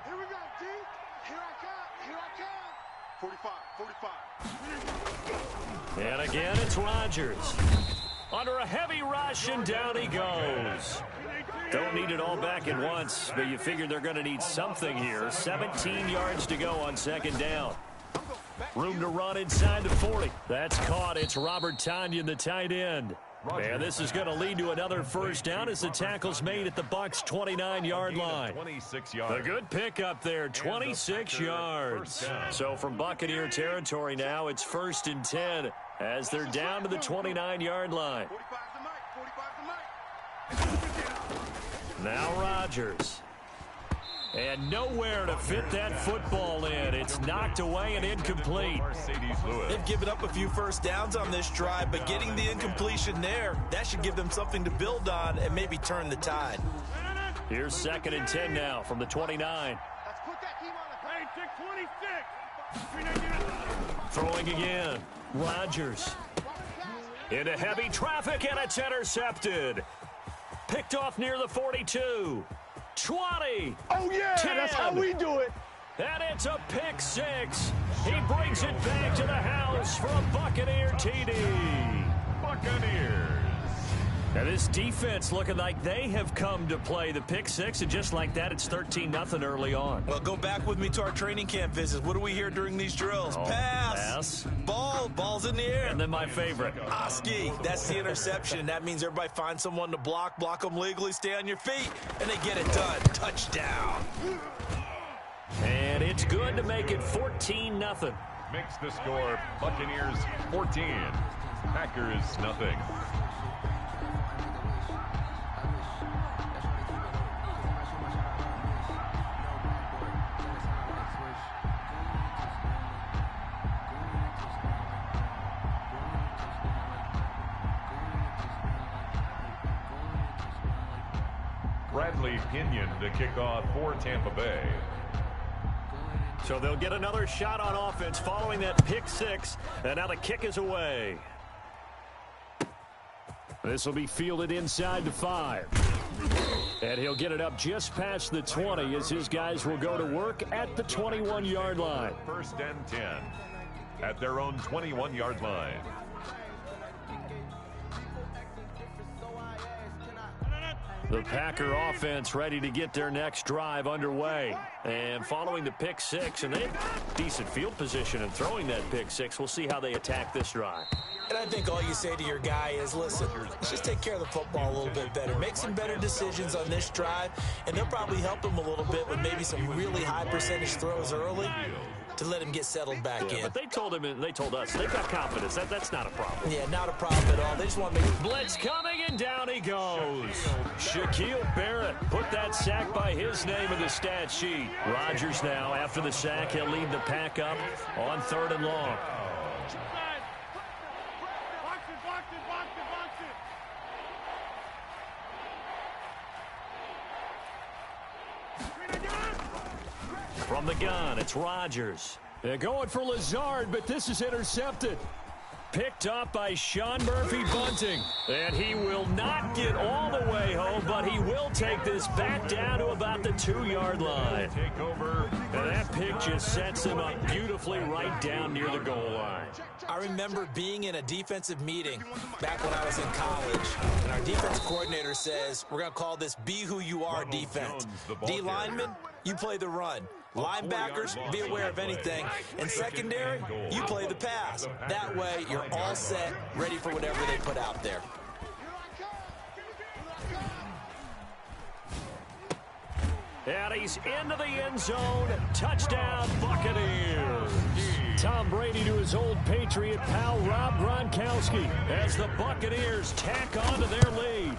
[SPEAKER 4] Here we go, D. Here I come. 45.
[SPEAKER 1] And again, it's Rodgers. under a heavy rush, and down he goes. Don't need it all back at once, but you figure they're going to need something here. 17 yards to go on second down. Room to run inside the 40. That's caught. It's Robert Tonyan, the tight end. And this is going to lead to another first down as the tackle's made at the Bucs' 29-yard line.
[SPEAKER 2] 26 yards.
[SPEAKER 1] A good pickup there, 26 yards. So from Buccaneer territory now, it's 1st and 10 as they're down to the 29-yard line. Now Rodgers. And nowhere to fit that football in. It's knocked away and incomplete.
[SPEAKER 3] They've given up a few first downs on this drive, but getting the incompletion there, that should give them something to build on and maybe turn the tide.
[SPEAKER 1] Here's 2nd and 10 now from the 29. Throwing again. Rodgers. Into heavy traffic, and it's intercepted. Picked off near the 42. 20.
[SPEAKER 5] Oh, yeah,
[SPEAKER 1] 10.
[SPEAKER 5] that's how we do it.
[SPEAKER 1] And it's a pick six. He brings it back to the house for a Buccaneer TD.
[SPEAKER 2] Buccaneers.
[SPEAKER 1] Now this defense looking like they have come to play the pick six, and just like that, it's 13-0 early on.
[SPEAKER 3] Well, go back with me to our training camp visits. What do we hear during these drills? Pass. Ball's in the air.
[SPEAKER 1] And then my favorite.
[SPEAKER 3] Oski, that's the interception. That means everybody finds someone to block them legally, stay on your feet, and they get it done. Touchdown.
[SPEAKER 1] And it's good to make it 14-0.
[SPEAKER 2] Makes the score Buccaneers 14, Packers nothing. Bradley Pinion to kick off for Tampa Bay.
[SPEAKER 1] So they'll get another shot on offense following that pick six, and now the kick is away. This will be fielded inside the 5. And he'll get it up just past the 20 as his guys will go to work at the 21-yard line.
[SPEAKER 2] 1st and 10 at their own 21-yard line.
[SPEAKER 1] The Packer offense ready to get their next drive underway. And following the pick six, and they have decent field position in throwing that pick six. We'll see how they attack this drive.
[SPEAKER 3] And I think all you say to your guy is, listen, let's just take care of the football a little bit better. Make some better decisions on this drive, and they'll probably help him a little bit with maybe some really high percentage throws early to let him get settled back in.
[SPEAKER 1] But they told him, and they told us, they've got confidence. That's not a problem.
[SPEAKER 3] Yeah, not a problem at all. They just want to make
[SPEAKER 1] blitz coming, and down he goes. Shaquille Barrett put that sack by his name in the stat sheet. Rodgers now, after the sack, he'll lead the pack up on 3rd and long. From the gun, it's Rodgers. They're going for Lazard, but this is intercepted. Picked up by Sean Murphy-Bunting. And he will not get all the way home, but he will take this back down to about the 2-yard line.
[SPEAKER 2] Take over.
[SPEAKER 1] And that pick just sets him up beautifully right down near the goal line.
[SPEAKER 3] I remember being in a defensive meeting back when I was in college, and our defense coordinator says, we're going to call this Be Who You Are defense. D linemen, you play the run. Linebackers, be aware of anything. And secondary, you play the pass. That way, you're all set, ready for whatever they put out there.
[SPEAKER 1] And he's into the end zone. Touchdown, Buccaneers. Tom Brady to his old Patriot pal, Rob Gronkowski, as the Buccaneers tack onto their lead.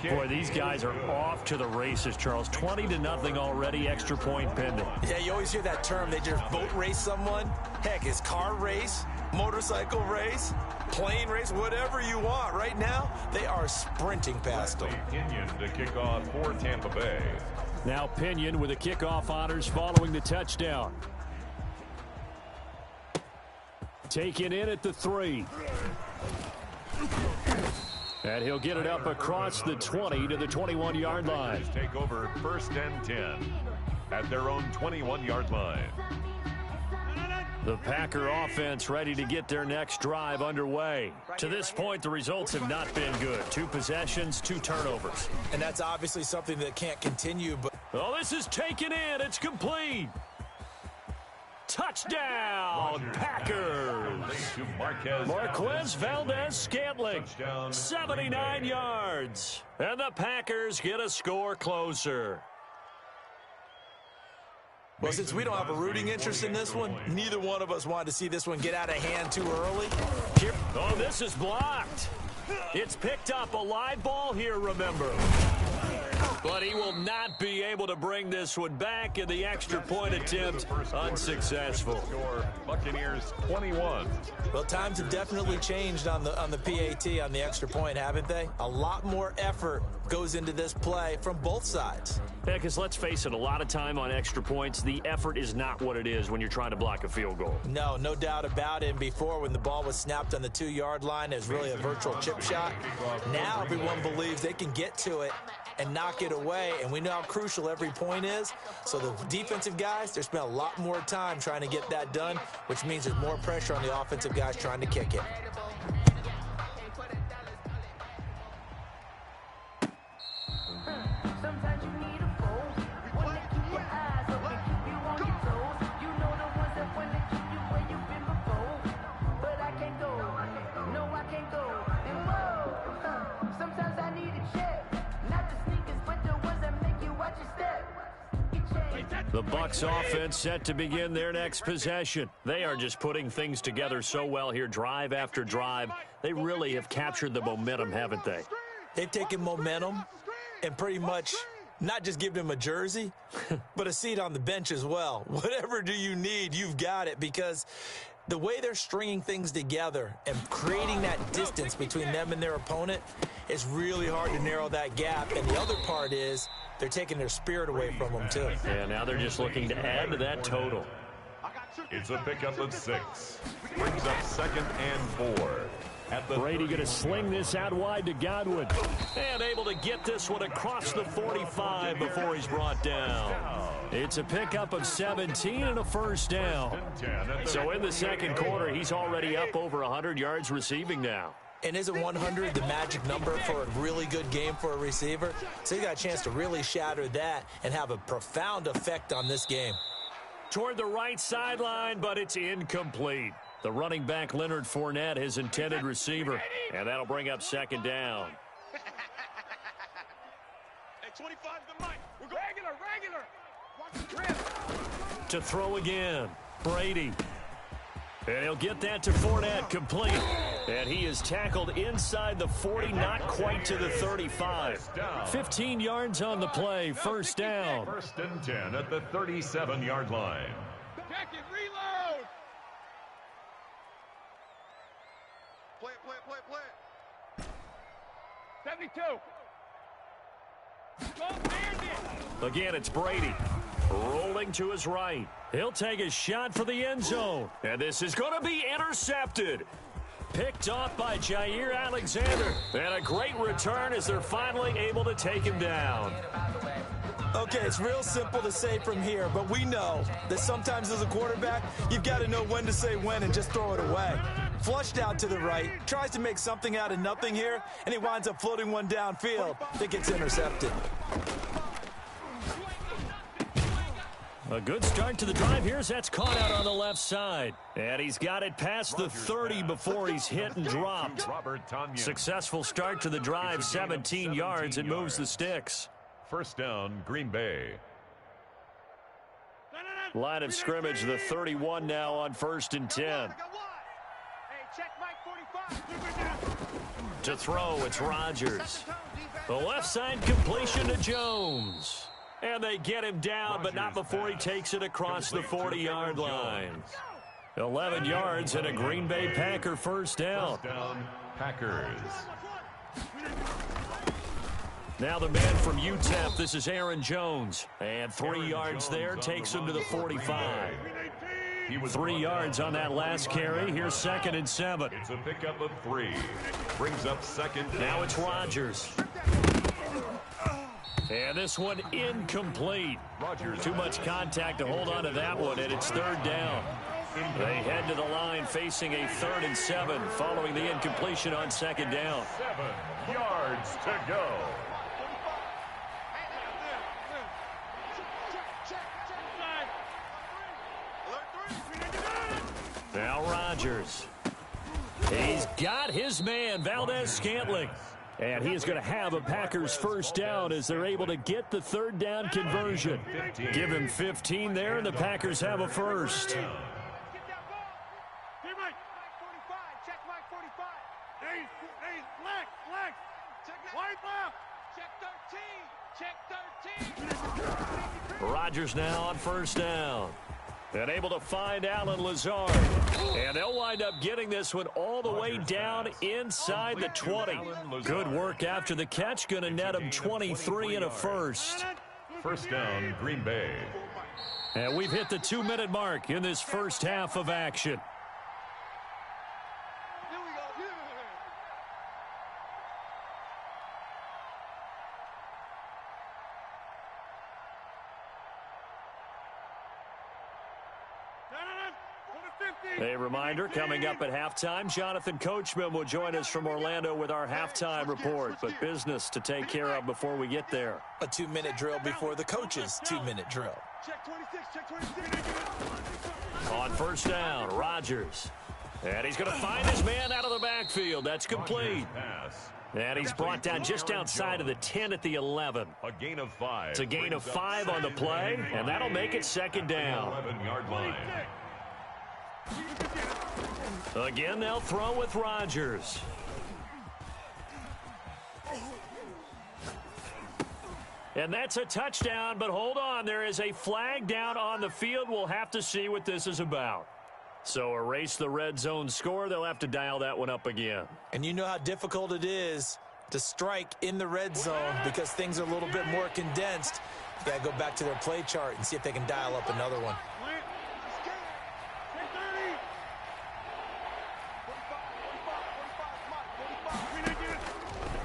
[SPEAKER 1] Boy, these guys are off to the races, Charles. 20-0 already, extra point pending.
[SPEAKER 3] Yeah, you always hear that term. They just boat race someone. Heck, it's car race, motorcycle race, plane race, whatever you want. Right now, they are sprinting past them.
[SPEAKER 2] Pinion to kick off for Tampa Bay.
[SPEAKER 1] Now Pinion with the kickoff honors following the touchdown. Taken in at the 3. And he'll get it up across the 20 to the 21-yard line.
[SPEAKER 2] Take over 1st and 10 at their own 21-yard line.
[SPEAKER 1] The Packer offense ready to get their next drive underway. To this point, the results have not been good. 2 possessions, 2 turnovers.
[SPEAKER 3] And that's obviously something that can't continue. But
[SPEAKER 1] oh, this is taken in. It's complete. Touchdown, Packers. Marquez Valdez-Scantling, 79 yards. And the Packers get a score closer.
[SPEAKER 3] Well, since we don't have a rooting interest in this one, neither one of us wanted to see this one get out of hand too early.
[SPEAKER 1] Oh, this is blocked. It's picked up. A live ball here, remember. But he will not be able to bring this one back, and the extra point attempt unsuccessful.
[SPEAKER 2] Buccaneers 21.
[SPEAKER 3] Well, times have definitely changed on the PAT, on the extra point, haven't they? A lot more effort goes into this play from both sides.
[SPEAKER 1] Yeah, because let's face it, a lot of time on extra points, the effort is not what it is when you're trying to block a field goal.
[SPEAKER 3] No doubt about it. And before, when the ball was snapped on the 2-yard line, it was really a virtual chip shot. Now everyone believes they can get to it and knock it away, and we know how crucial every point is. So the defensive guys, they spent a lot more time trying to get that done, which means there's more pressure on the offensive guys trying to kick it.
[SPEAKER 7] Sometimes you need a foe, one to keep your eyes open, keep you on your toes. You know the ones that want to keep you where you've been before. But I can't go, no I can't go. And whoa, sometimes I need a check. Not the sneakers, but the ones that make you watch your step.
[SPEAKER 1] The Bucs offense set to begin their next possession. They are just putting things together so well here, drive after drive. They really have captured the momentum, haven't they?
[SPEAKER 3] They've taken momentum and pretty much not just given him a jersey, but a seat on the bench as well. Whatever do you need, you've got it, because the way they're stringing things together and creating that distance between them and their opponent, it's really hard to narrow that gap. And the other part is they're taking their spirit away from them, too.
[SPEAKER 1] Yeah, now they're just looking to add to that total.
[SPEAKER 2] It's a pickup of 6. Brings up 2nd and 4.
[SPEAKER 1] Brady going to sling this out wide to Godwin. And able to get this one across the 45 before he's brought down. It's a pickup of 17 and a first down. So in the second quarter, he's already up over 100 yards receiving now.
[SPEAKER 3] And isn't 100 the magic number for a really good game for a receiver? So he got a chance to really shatter that and have a profound effect on this game.
[SPEAKER 1] Toward the right sideline, but it's incomplete. The running back, Leonard Fournette, his intended receiver. And that'll bring up 2nd down.
[SPEAKER 4] Hey, 25 the mic. We're going regular. Watch the grip.
[SPEAKER 1] To throw again, Brady. And he'll get that to Fournette, complete. And he is tackled inside the 40, not quite to the 35. 15 yards on the play, first down.
[SPEAKER 2] 1st and 10 at the 37-yard line.
[SPEAKER 4] Check it, reload. Play it. 72.
[SPEAKER 1] Again, it's Brady. Rolling to his right. He'll take a shot for the end zone. And this is going to be intercepted. Picked off by Jair Alexander. And a great return as they're finally able to take him down.
[SPEAKER 3] Okay, it's real simple to say from here, but we know that sometimes as a quarterback, you've got to know when to say when and just throw it away. Flushed out to the right, tries to make something out of nothing here, and he winds up floating one downfield that gets intercepted.
[SPEAKER 1] A good start to the drive here as that's caught out on the left side. And he's got it past the 30 before he's hit and dropped. Successful start to the drive, 17 yards. It moves the sticks.
[SPEAKER 2] First down, Green Bay.
[SPEAKER 1] Line of scrimmage, the 31 now on 1st and 10.
[SPEAKER 4] Hey, check Mike 45.
[SPEAKER 1] To throw, it's Rodgers. The left side completion to Jones. And they get him down, but not before he takes it across the 40-yard line. 11 yards and a Green Bay Packer first down.
[SPEAKER 2] First down, Packers.
[SPEAKER 1] Now the man from UTEP, this is Aaron Jones. And 3 yards there, takes him to the 45. 3 yards on that last carry. Here's 2nd and 7.
[SPEAKER 2] It's a pickup of 3. Brings up 2nd.
[SPEAKER 1] Now it's Rodgers. And this one incomplete. Too much contact to hold on to that one, and it's 3rd down. They head to the line facing a 3rd and 7 following the incompletion on 2nd down.
[SPEAKER 2] 7 yards to go.
[SPEAKER 1] Now Rodgers. He's got his man, Valdez-Scantling. And he is going to have a Packers first down as they're able to get the 3rd down conversion. Give him 15 there, and the Packers have a first. Rodgers now on first down. And able to find Alan Lazard. And they'll wind up getting this one all the way down inside the 20. Good work after the catch. Going to net him 23 and a first.
[SPEAKER 2] First down, Green Bay.
[SPEAKER 1] And we've hit the 2-minute mark in this first half of action. A reminder, coming up at halftime, Jonathan Coachman will join us from Orlando with our halftime report. But business to take care of before we get there.
[SPEAKER 3] A 2-minute drill before the coach's 2-minute drill.
[SPEAKER 1] On first down, Rodgers. And he's going to find his man out of the backfield. That's complete. And he's brought down just outside of the 10 at the 11.
[SPEAKER 2] A gain of 5.
[SPEAKER 1] It's a gain of 5 on the play, and that'll make it 2nd down.
[SPEAKER 2] 11-yard line.
[SPEAKER 1] Again, they'll throw with Rodgers. And that's a touchdown, but hold on. There is a flag down on the field. We'll have to see what this is about. So erase the red zone score. They'll have to dial that one up again.
[SPEAKER 3] And you know how difficult it is to strike in the red zone because things are a little bit more condensed. You got to go back to their play chart and see if they can dial up another one.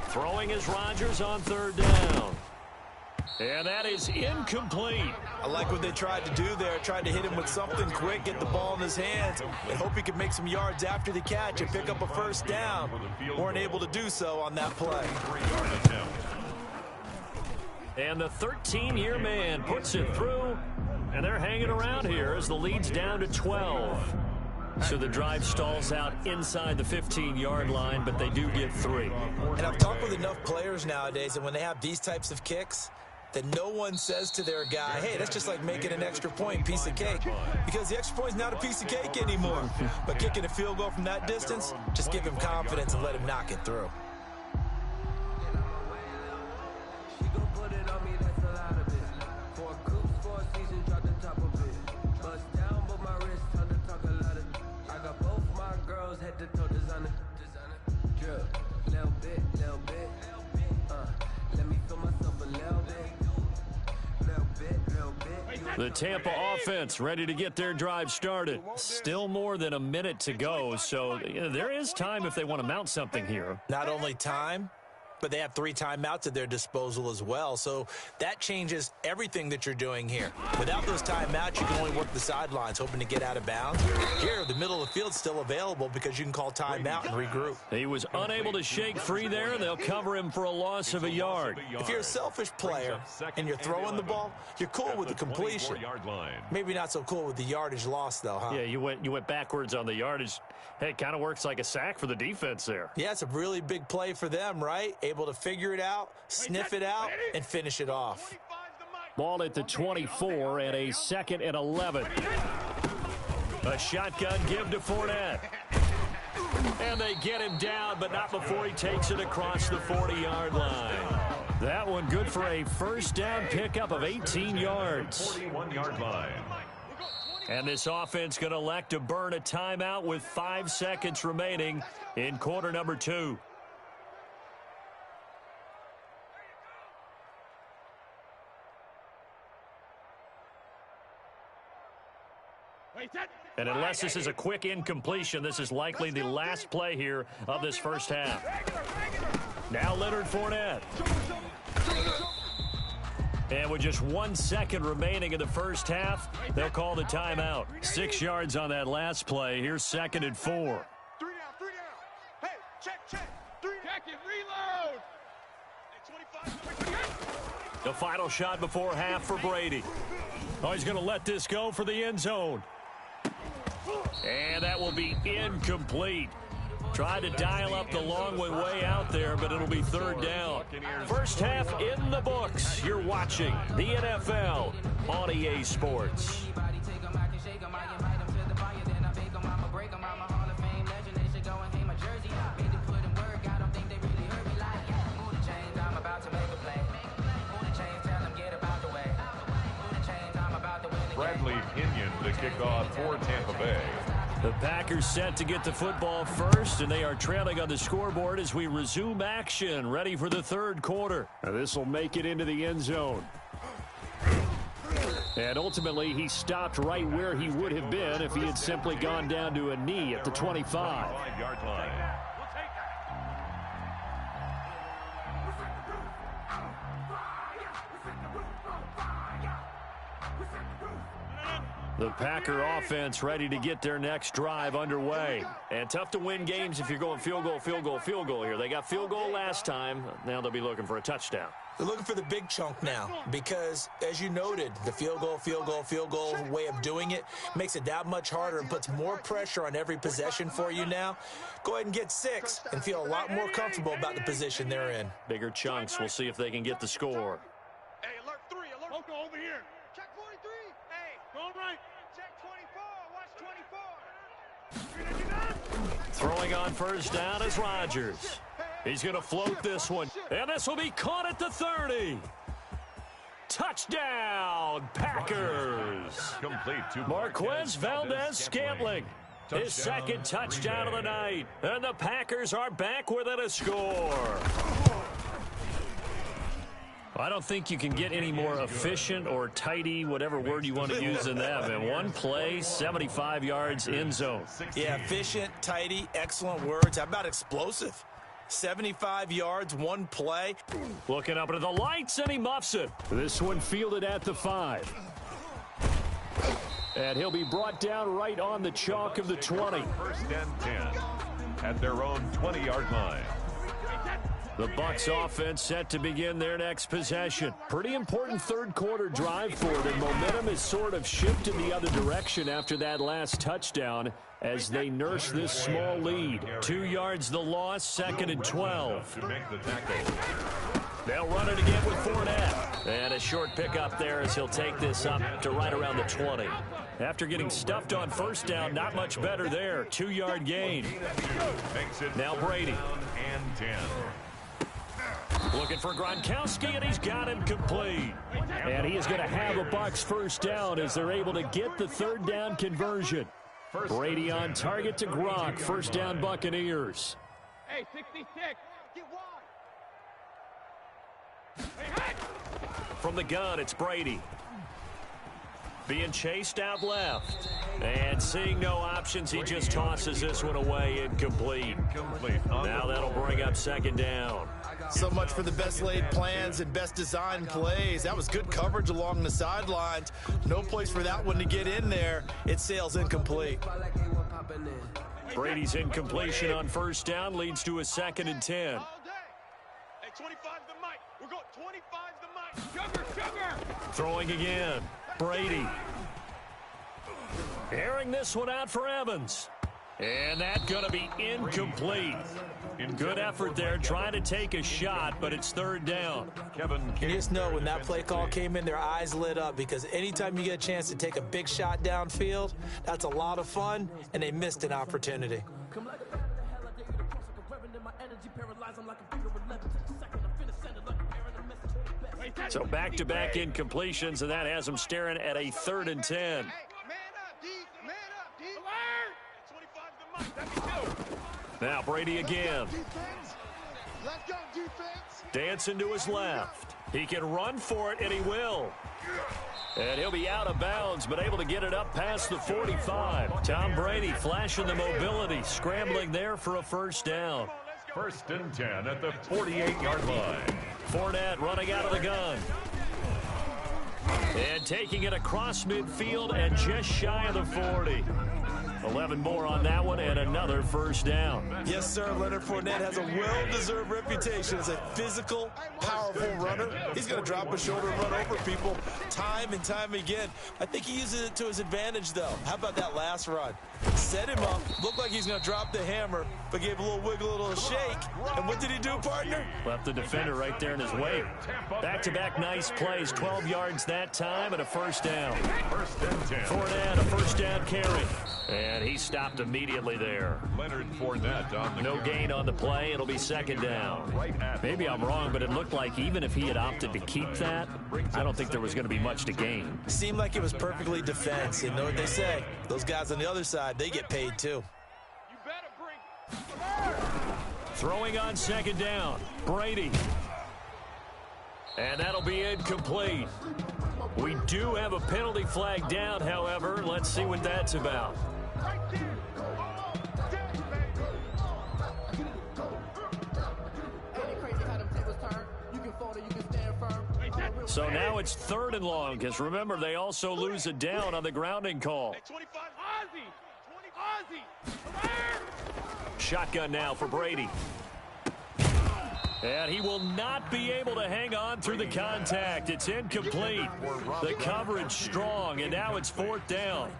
[SPEAKER 1] Throwing is Rodgers on 3rd down. And that is incomplete.
[SPEAKER 3] I like what they tried to do there. Tried to hit him with something quick, get the ball in his hands, and hope he could make some yards after the catch and pick up a first down. Weren't able to do so on that play.
[SPEAKER 1] And the 13-year man puts it through, and they're hanging around here as the lead's down to 12. So the drive stalls out inside the 15-yard line, but they do get 3.
[SPEAKER 3] And I've talked with enough players nowadays, and when they have these types of kicks, that no one says to their guy, hey, that's just like making an extra point, piece of cake. Because the extra point is not a piece of cake anymore. But kicking a field goal from that distance, just give him confidence and let him knock it through.
[SPEAKER 1] The Tampa offense ready to get their drive started. Still more than a minute to go, so there is time if they want to mount something here.
[SPEAKER 3] Not only time, but they have 3 timeouts at their disposal as well. So that changes everything that you're doing here. Without those timeouts, you can only work the sidelines, hoping to get out of bounds. Here, the middle of the field's still available because you can call timeout and regroup.
[SPEAKER 1] He was unable to shake free there. They'll cover him for a loss of a yard.
[SPEAKER 3] If you're a selfish player and you're throwing the ball, you're cool with the completion. Maybe not so cool with the yardage loss, though, huh?
[SPEAKER 1] Yeah, you went backwards on the yardage. Hey, it kind of works like a sack for the defense there.
[SPEAKER 3] Yeah, it's a really big play for them, right? Able to figure it out, sniff it out, and finish it off.
[SPEAKER 1] Ball at the 24 and a 2nd and 11. A shotgun give to Fournette. And they get him down, but not before he takes it across the 40-yard line. That one good for a first down pickup of 18 yards.
[SPEAKER 2] 41-yard line.
[SPEAKER 1] And this offense going to elect to burn a timeout with 5 seconds remaining in quarter number 2. And unless this is a quick incompletion, this is likely the last play here of this first half. Now Leonard Fournette. And with just 1 second remaining in the first half, they'll call the timeout. 6 yards on that last play. Here's 2nd and 4.
[SPEAKER 4] 3 down, 3 down. Hey, check. 3 down. Check it, reload. Hey, 25.
[SPEAKER 1] The final shot before half for Brady. Oh, he's going to let this go for the end zone. And that will be incomplete. Tried to dial up the long way out there, but it'll be 3rd down. First half in the books. You're watching the NFL on EA Sports.
[SPEAKER 2] Bradley Pinion to kick off for Tampa Bay.
[SPEAKER 1] The Packers set to get the football first, and they are trailing on the scoreboard as we resume action, ready for the 3rd quarter. Now this will make it into the end zone. And ultimately, he stopped right where he would have been if he had simply gone down to a knee at the 25.
[SPEAKER 2] 25-yard line.
[SPEAKER 1] The Packer offense ready to get their next drive underway. And tough to win games if you're going field goal here. They got field goal last time. Now they'll be looking for a touchdown.
[SPEAKER 3] They're looking for the big chunk now because, as you noted, the field goal way of doing it makes it that much harder and puts more pressure on every possession for you now. Go ahead and get 6 and feel a lot more comfortable about the position they're in.
[SPEAKER 1] Bigger chunks. We'll see if they can get the score.
[SPEAKER 4] Hey, alert 3, alert. Loco over here. Check 43. Hey, going right. Check 24. Watch 24.
[SPEAKER 1] Throwing on first down is Rodgers. He's going to float this one. And this will be caught at the 30. Touchdown, Packers.
[SPEAKER 2] Complete to
[SPEAKER 1] Marquez Valdez-Scantling. His 2nd touchdown of the night. And the Packers are back within a score. I don't think you can get any more efficient or tidy, whatever word you want to use in that. And 1 play, 75 yards, end zone.
[SPEAKER 3] Yeah, efficient, tidy, excellent words. How about explosive? 75 yards, 1 play.
[SPEAKER 1] Looking up into the lights, and he muffs it. This one fielded at the 5. And he'll be brought down right on the chalk of the 20.
[SPEAKER 2] 1st and 10 at their own 20-yard line.
[SPEAKER 1] The Bucs offense set to begin their next possession. Pretty important 3rd quarter drive for them. Momentum has sort of shifted the other direction after that last touchdown as they nurse this small lead. 2 yards the loss, 2nd and 12.
[SPEAKER 2] To make the tackle.
[SPEAKER 1] They'll run it again with Fournette. And a short pickup there as he'll take this up to right around the 20. After getting stuffed on first down, not much better there. 2-yard gain. Now Brady.
[SPEAKER 2] And 10.
[SPEAKER 1] Looking for Gronkowski, and he's got him complete. And he is going to have a Bucs first down as they're able to get the 3rd down conversion. Brady on target to Gronk. First down, Buccaneers.
[SPEAKER 4] Hey, 66. Get wide. Hey.
[SPEAKER 1] From the gun, it's Brady. Being chased out left. And seeing no options, he just tosses this one away, incomplete. Now that'll bring up 2nd down.
[SPEAKER 3] So much for the best laid plans and best designed plays. That was good coverage along the sidelines. No place for that one to get in there. It sails incomplete.
[SPEAKER 1] Brady's incompletion on first down leads to a 2nd and 10.
[SPEAKER 4] Hey, 25 the mic. We're going 25 the mic. Sugar.
[SPEAKER 1] Throwing again. Brady. Airing this one out for Evans. And that's going to be incomplete. Good effort there, trying to take a shot, but it's 3rd down.
[SPEAKER 3] You just know when that play call came in, their eyes lit up because anytime you get a chance to take a big shot downfield, that's a lot of fun, and they missed an opportunity.
[SPEAKER 1] So back-to-back incompletions, and that has them staring at a 3rd and 10.
[SPEAKER 4] Man up, D. Man up, D. Alert. 25 the mic.
[SPEAKER 1] Now Brady again.
[SPEAKER 4] Let's go, defense.
[SPEAKER 1] Dancing to his left. He can run for it, and he will. And he'll be out of bounds, but able to get it up past the 45. Tom Brady flashing the mobility, scrambling there for a first down.
[SPEAKER 2] 1st and 10 at the 48-yard line.
[SPEAKER 1] Fournette running out of the gun. And taking it across midfield and just shy of the 40. 11 more on that one and another first down.
[SPEAKER 3] Yes, sir. Leonard Fournette has a well-deserved reputation as a physical, powerful runner. He's going to drop his shoulder and run over people time and time again. I think he uses it to his advantage, though. How about that last run? Set him up, looked like he's going to drop the hammer, but gave a little wiggle, a little shake. And what did he do, partner?
[SPEAKER 1] Left the defender right there in his wake. Back-to-back nice plays, 12 yards that time and a first down.
[SPEAKER 2] First and 10.
[SPEAKER 1] Fournette, a first down carry. And he stopped immediately there.
[SPEAKER 2] Leonard Fournette on the
[SPEAKER 1] No
[SPEAKER 2] carry.
[SPEAKER 1] gain on the play. It'll be second down. Maybe I'm wrong, but it looked like even if he had opted to keep that, I don't think there was going to be much to gain.
[SPEAKER 3] Seemed like it was perfectly defense. And know what they say? Those guys on the other side, they get paid too.
[SPEAKER 4] You better bring.
[SPEAKER 1] Throwing on second down. Brady. And that'll be incomplete. We do have a penalty flag down, however. Let's see what that's about. So now it's 3rd and long, because remember, they also lose it down on the grounding call.
[SPEAKER 4] 25 Ozzy.
[SPEAKER 1] Shotgun now for Brady. And he will not be able to hang on through the contact. It's incomplete. The coverage strong, and now it's 4th down.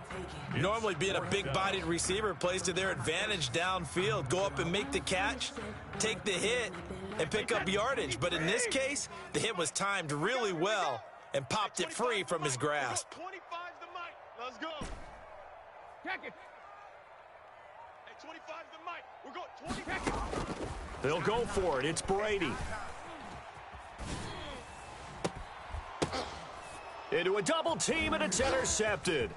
[SPEAKER 3] Normally being a big-bodied receiver plays to their advantage downfield. Go up and make the catch, take the hit, and pick up yardage. But in this case, the hit was timed really well and popped it free from his grasp.
[SPEAKER 4] 25 the mic. Let's go. Check it. Hey, 25 the mic. We're going 20 seconds.
[SPEAKER 1] They'll go for it. It's Brady. Into a double team, and it's intercepted.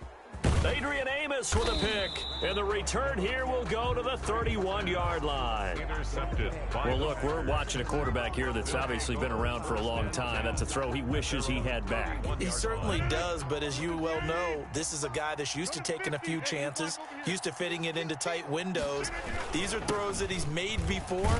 [SPEAKER 1] Adrian Amos with a pick, and the return here will go to the 31-yard line.
[SPEAKER 2] Intercepted.
[SPEAKER 1] Well, look, we're watching a quarterback here that's obviously been around for a long time. That's a throw he wishes he had back.
[SPEAKER 3] He certainly does, but as you well know, this is a guy that's used to taking a few chances, used to fitting it into tight windows. These are throws that he's made before.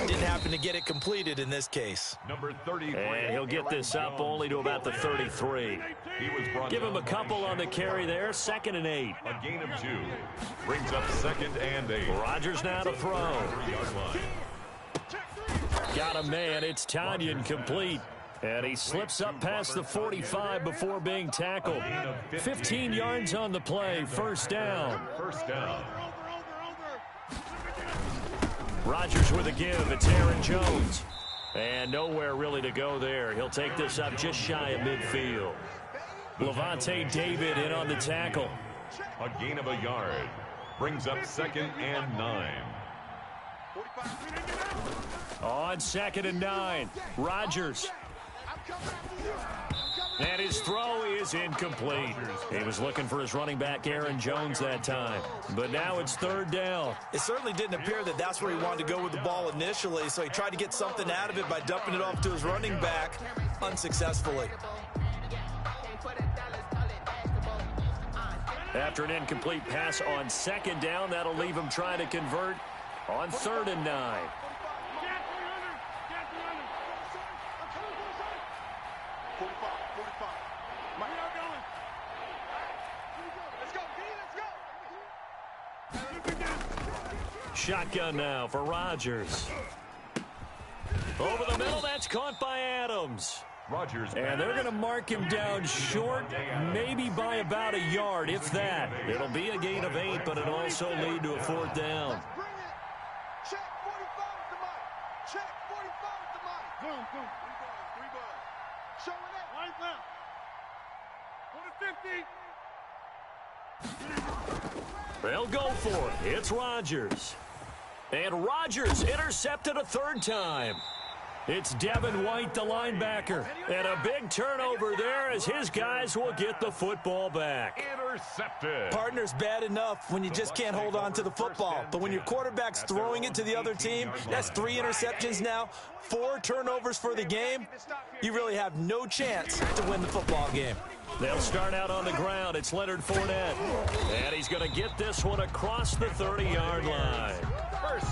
[SPEAKER 3] Didn't happen to get it completed in this case.
[SPEAKER 2] Number 33.
[SPEAKER 1] And he'll get this up only to about the 33.
[SPEAKER 2] He was brought
[SPEAKER 1] Give him a
[SPEAKER 2] down by
[SPEAKER 1] couple on the carry there. 2nd and 8.
[SPEAKER 2] a gain of 2. Brings up 2nd and 8.
[SPEAKER 1] Rodgers now to throw.
[SPEAKER 2] 3-yard line.
[SPEAKER 1] Got a man. It's Tanyan complete. And he slips up past the 45 before being tackled. 15 yards on the play. First down.
[SPEAKER 2] First down.
[SPEAKER 1] Rodgers with a give. It's Aaron Jones. And nowhere really to go there. He'll take this up just shy of midfield. Levante David in on the tackle.
[SPEAKER 2] A gain of a yard. Brings up 2nd and 9.
[SPEAKER 1] On 2nd and 9. Rodgers. And his throw is incomplete. He was looking for his running back, Aaron Jones, that time. But now it's 3rd down.
[SPEAKER 3] It certainly didn't appear that that's where he wanted to go with the ball initially, so he tried to get something out of it by dumping it off to his running back unsuccessfully.
[SPEAKER 1] After an incomplete pass on 2nd down, that'll leave him trying to convert on 3rd and 9. Shotgun now for Rodgers. Over the middle, that's caught by Adams.
[SPEAKER 2] Rodgers.
[SPEAKER 1] And they're going to mark him down short, maybe by about a yard, if that. It'll be a gain of 8, but it'll also lead to a 4th down.
[SPEAKER 4] Check 45 the mic. Check 45 the mic. Boom, boom. 3 balls. Showing that. Line left. Go to 50.
[SPEAKER 1] They'll go for it. It's Rodgers. And Rodgers intercepted a 3rd time. It's Devin White, the linebacker. And a big turnover there as his guys will get the football back.
[SPEAKER 2] Intercepted.
[SPEAKER 3] Partner's bad enough when you just can't hold on to the football. But when your quarterback's throwing it to the other team, that's 3 interceptions now, 4 turnovers for the game. You really have no chance to win the football game.
[SPEAKER 1] They'll start out on the ground. It's Leonard Fournette. And he's going to get this one across the 30-yard line.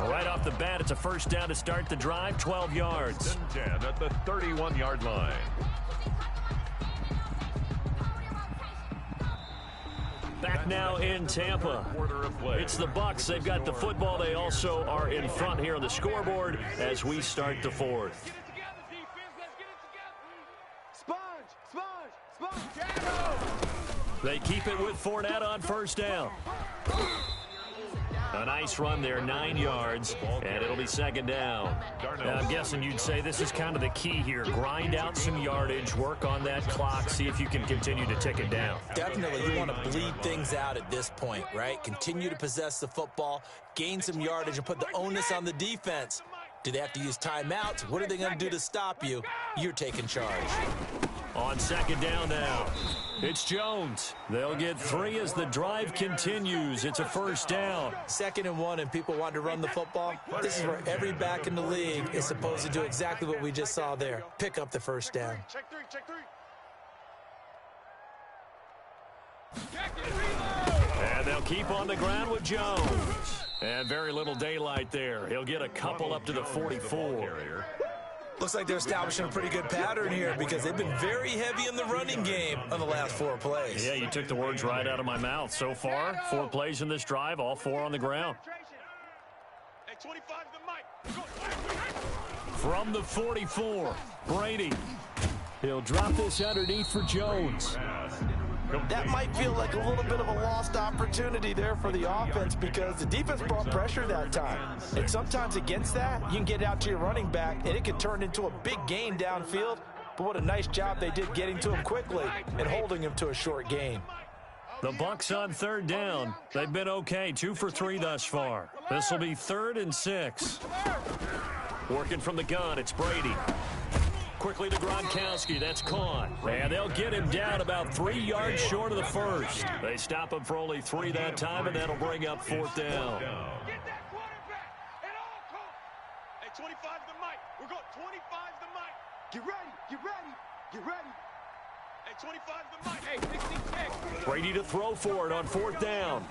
[SPEAKER 1] Right off the bat, it's a first down to start the drive, 12 yards.
[SPEAKER 2] 10 at the 31-yard line.
[SPEAKER 1] now in Tampa. It's the Bucs. They've got the football. They also are in front here on the scoreboard as we start the fourth. They keep it with Fournette on first down. A nice run there, 9 yards, and it'll be second down. Now, I'm guessing you'd say this is kind of the key here. Grind out some yardage, work on that clock, see if you can continue to tick it down.
[SPEAKER 3] Definitely, you want to bleed things out at this point, right? Continue to possess the football, gain some yardage, and put the onus on the defense. Do they have to use timeouts? What are they going to do to stop you? You're taking charge.
[SPEAKER 1] On second down now, it's Jones. They'll get 3 as the drive continues. It's a first down.
[SPEAKER 3] 2nd and 1, and people want to run the football. This is where every back in the league is supposed to do exactly what we just saw there. Pick up the first down.
[SPEAKER 4] Check three.
[SPEAKER 1] And they'll keep on the ground with Jones. And very little daylight there. He'll get a couple up to the 44.
[SPEAKER 3] Looks like they're establishing a pretty good pattern here because they've been very heavy in the running game on the last 4 plays.
[SPEAKER 1] Yeah, you took the words right out of my mouth. So far, 4 plays in this drive, all 4 on the ground. From the 44, Brady. He'll drop this underneath for Jones.
[SPEAKER 3] That might feel like a little bit of a lost opportunity there for the offense because the defense brought pressure that time. And sometimes against that, you can get out to your running back, and it can turn into a big gain downfield. But what a nice job they did getting to him quickly and holding him to a short gain.
[SPEAKER 1] The Bucs on third down. They've been okay, 2 for 3 thus far. This will be 3rd and 6. Working from the gun, it's Brady. Quickly to Gronkowski. That's caught. And they'll get him down about 3 yards short of the first. They stop him for only 3 that time, and that'll bring up 4th down.
[SPEAKER 4] Get that quarterback at all costs. Hey, 25 the mic. We're going 25 the mic. Get ready. Hey, 25 the mic. Hey, 66.
[SPEAKER 1] Brady to throw for it on 4th down.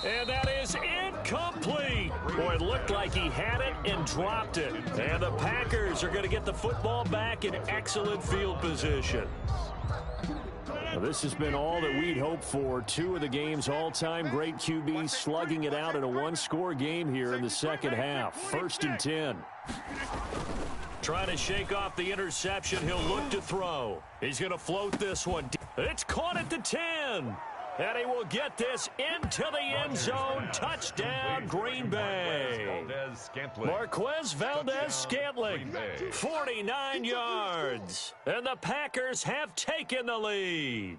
[SPEAKER 1] And that is incomplete. Boy, it looked like he had it and dropped it. And the Packers are going to get the football back in excellent field position. Now, this has been all that we'd hoped for. 2 of the game's all-time great QBs slugging it out in a 1-score game here in the second half. 1st and 10. Trying to shake off the interception. He'll look to throw. He's going to float this one. It's caught at the 10. And he will get this into the end zone. Touchdown, Green Bay. Marquez Valdez-Scantling, 49 yards. And the Packers have taken the lead.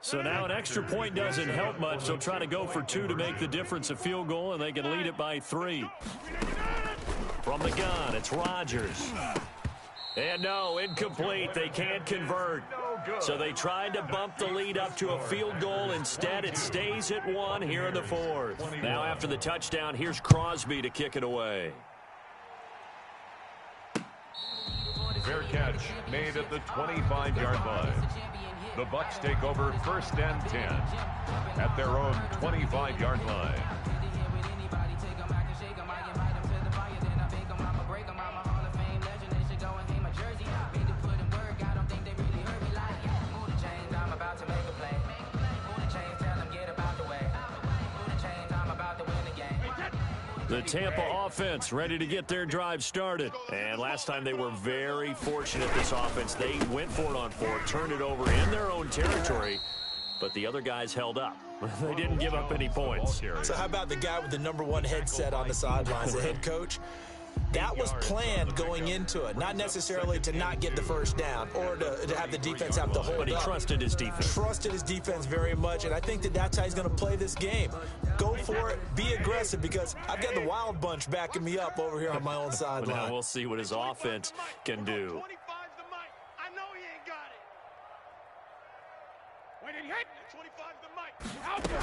[SPEAKER 1] So now an extra point doesn't help much. They'll try to go for 2 to make the difference a field goal, and they can lead it by 3. From the gun, it's Rodgers. And no, incomplete. They can't convert. So they tried to bump the lead up to a field goal. Instead, it stays at 1 here in the 4th. Now after the touchdown, here's Crosby to kick it away.
[SPEAKER 2] Fair catch made at the 25-yard line. The Bucs take over 1st and 10 at their own 25-yard line.
[SPEAKER 1] The Tampa offense ready to get their drive started. And last time they were very fortunate, this offense. They went for it on 4, turned it over in their own territory, but the other guys held up. They didn't give up any points.
[SPEAKER 3] So how about the guy with the #1 headset on the sidelines, the head coach? That was planned going into it, not necessarily to not get the first down or to have the defense have to hold up.
[SPEAKER 1] But he trusted his defense.
[SPEAKER 3] Trusted his defense very much, and I think that's how he's going to play this game. Go for it, be aggressive, because I've got the Wild Bunch backing me up over here on my own sideline.
[SPEAKER 1] Now we'll see what his offense can do.
[SPEAKER 4] 25 the mic. I know he ain't got it. When it hit, 25 the mic. Out there.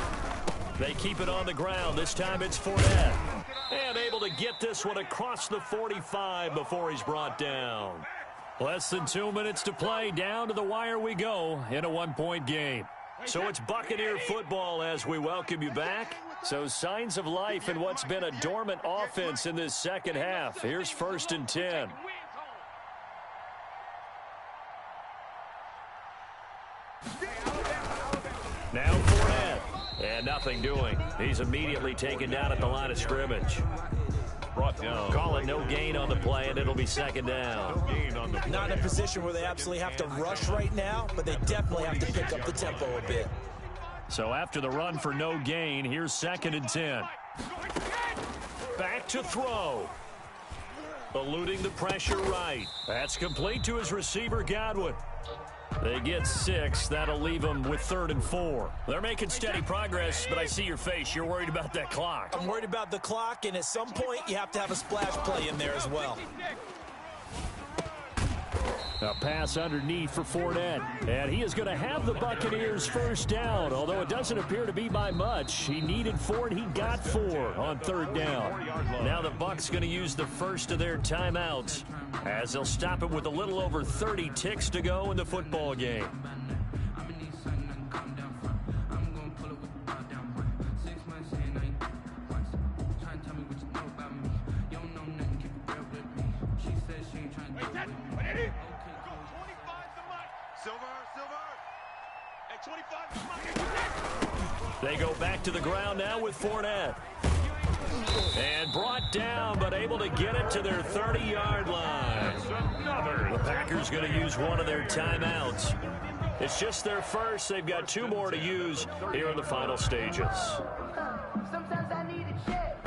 [SPEAKER 1] They keep it on the ground. This time it's Fournette. And able to get this one across the 45 before he's brought down. Less than 2 minutes to play. Down to the wire we go in a 1-point game. So it's Buccaneer football as we welcome you back. So signs of life in what's been a dormant offense in this second half. Here's 1st and 10. Now Fournette. And nothing doing. He's immediately taken down at the line of scrimmage.
[SPEAKER 2] Brought down.
[SPEAKER 1] Call it no gain on the play, and it'll be 2nd down.
[SPEAKER 2] No gain on the play.
[SPEAKER 3] Not in a position where they absolutely have to rush right now, but they definitely have to pick up the tempo a bit.
[SPEAKER 1] So after the run for no gain, here's 2nd and 10. Back to throw. Eluding the pressure right. That's complete to his receiver, Godwin. They get 6. That'll leave them with 3rd and 4. They're making steady progress, but I see your face. You're worried about that clock.
[SPEAKER 3] I'm worried about the clock, and at some point, you have to have a splash play in there as well.
[SPEAKER 1] A pass underneath for Fournette. And he is going to have the Buccaneers 1st down, although it doesn't appear to be by much. He needed 4, and he got 4 on 3rd down. Now the Bucs going to use the first of their timeouts as they'll stop it with a little over 30 ticks to go in the football game. They go back to the ground now with Fournette. And brought down, but able to get it to their 30-yard line. The Packers going to use one of their timeouts. It's just their first. They've got 2 more to use here in the final stages.
[SPEAKER 7] Sometimes I need a check.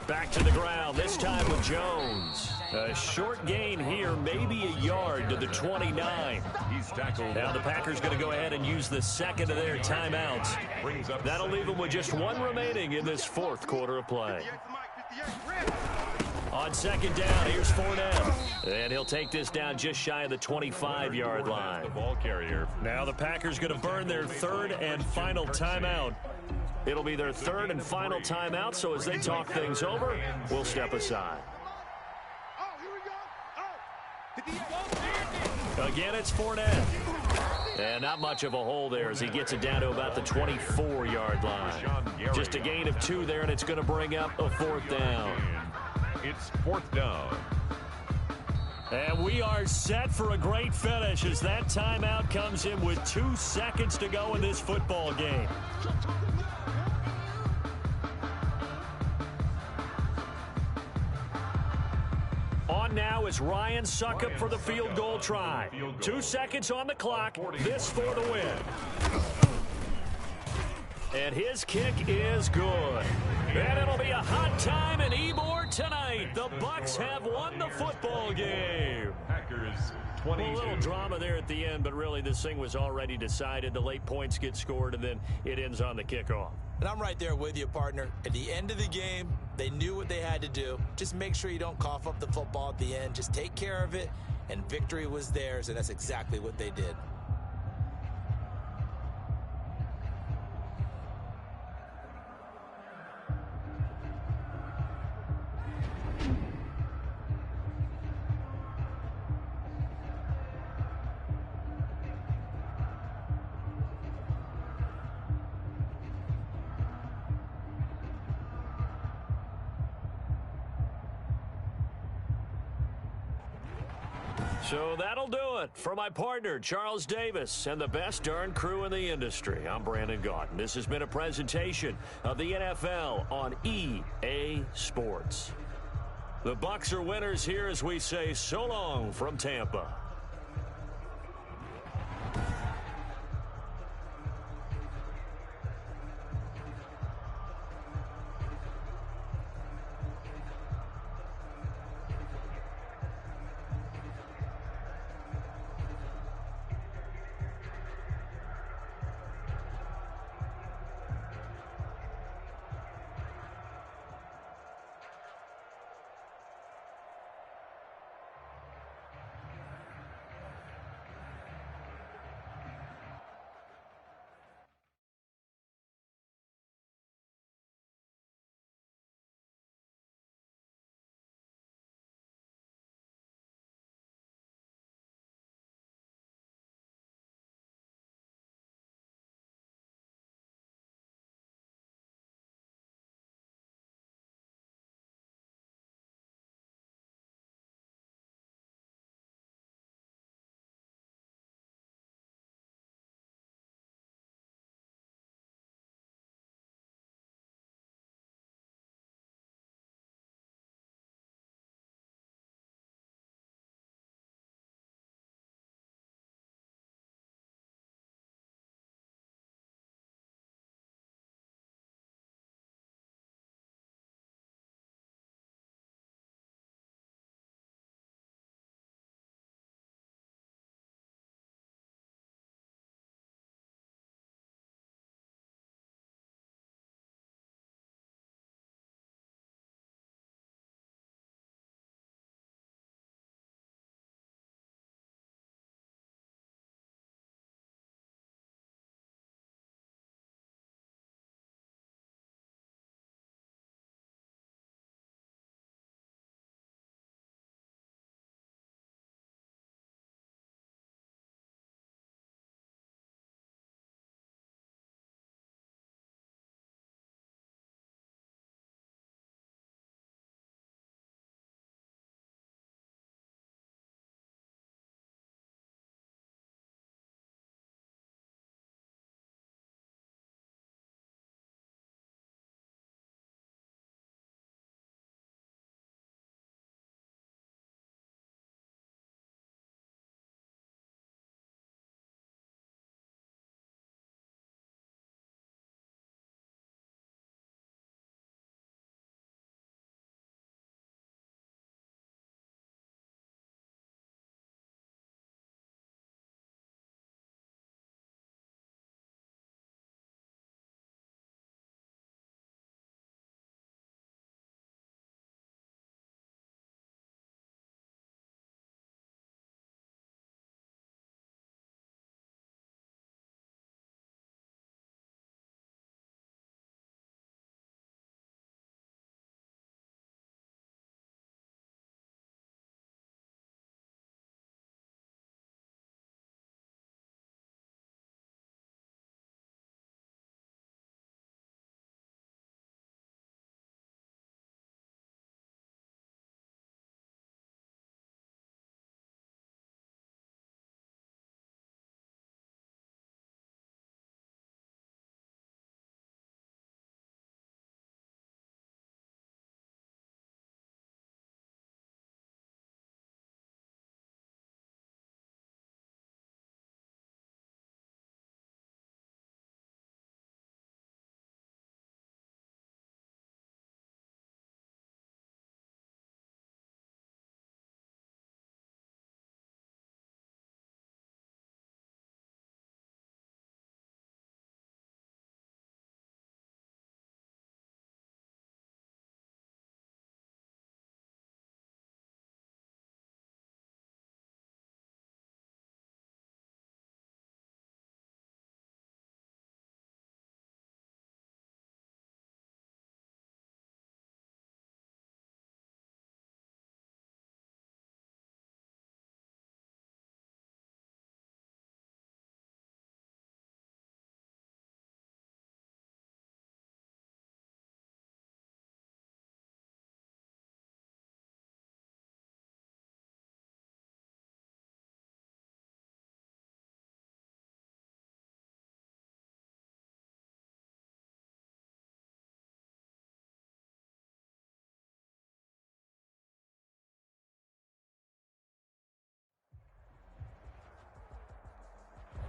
[SPEAKER 1] Back to the ground, this time with Jones. A short gain here, maybe a yard to the 29.
[SPEAKER 2] He's tackled.
[SPEAKER 1] Now the Packers going to go ahead and use the 2nd of their timeouts. That'll leave them with just 1 remaining in this 4th quarter of play. On 2nd down, here's Fournette. And he'll take this down just shy of the 25-yard line.
[SPEAKER 2] The ball carrier.
[SPEAKER 1] Now the Packers going to burn their 3rd and final timeout. It'll be their 3rd and final timeout, so as they talk things over, we'll step aside. Again, it's Fournette. And not much of a hole there as he gets it down to about the 24-yard line. Just a gain of 2 there, and it's going to bring up a 4th down.
[SPEAKER 2] It's 4th down.
[SPEAKER 1] And we are set for a great finish as that timeout comes in with 2 seconds to go in this football game. On now is Ryan Suckup for the field goal try. 2 seconds on the clock. This for the win. And his kick is good. And it'll be a hot time in Ybor tonight. The Bucs have won the football game.
[SPEAKER 2] Packers 22.
[SPEAKER 1] A little drama there at the end, but really this thing was already decided. The late points get scored, and then it ends on the kickoff.
[SPEAKER 3] And I'm right there with you, partner. At the end of the game, they knew what they had to do. Just make sure you don't cough up the football at the end. Just take care of it, and victory was theirs, and that's exactly what they did.
[SPEAKER 1] So that'll do it for my partner, Charles Davis, and the best darn crew in the industry. I'm Brandon Gaudin. This has been a presentation of the NFL on EA Sports. The Bucs are winners here as we say so long from Tampa.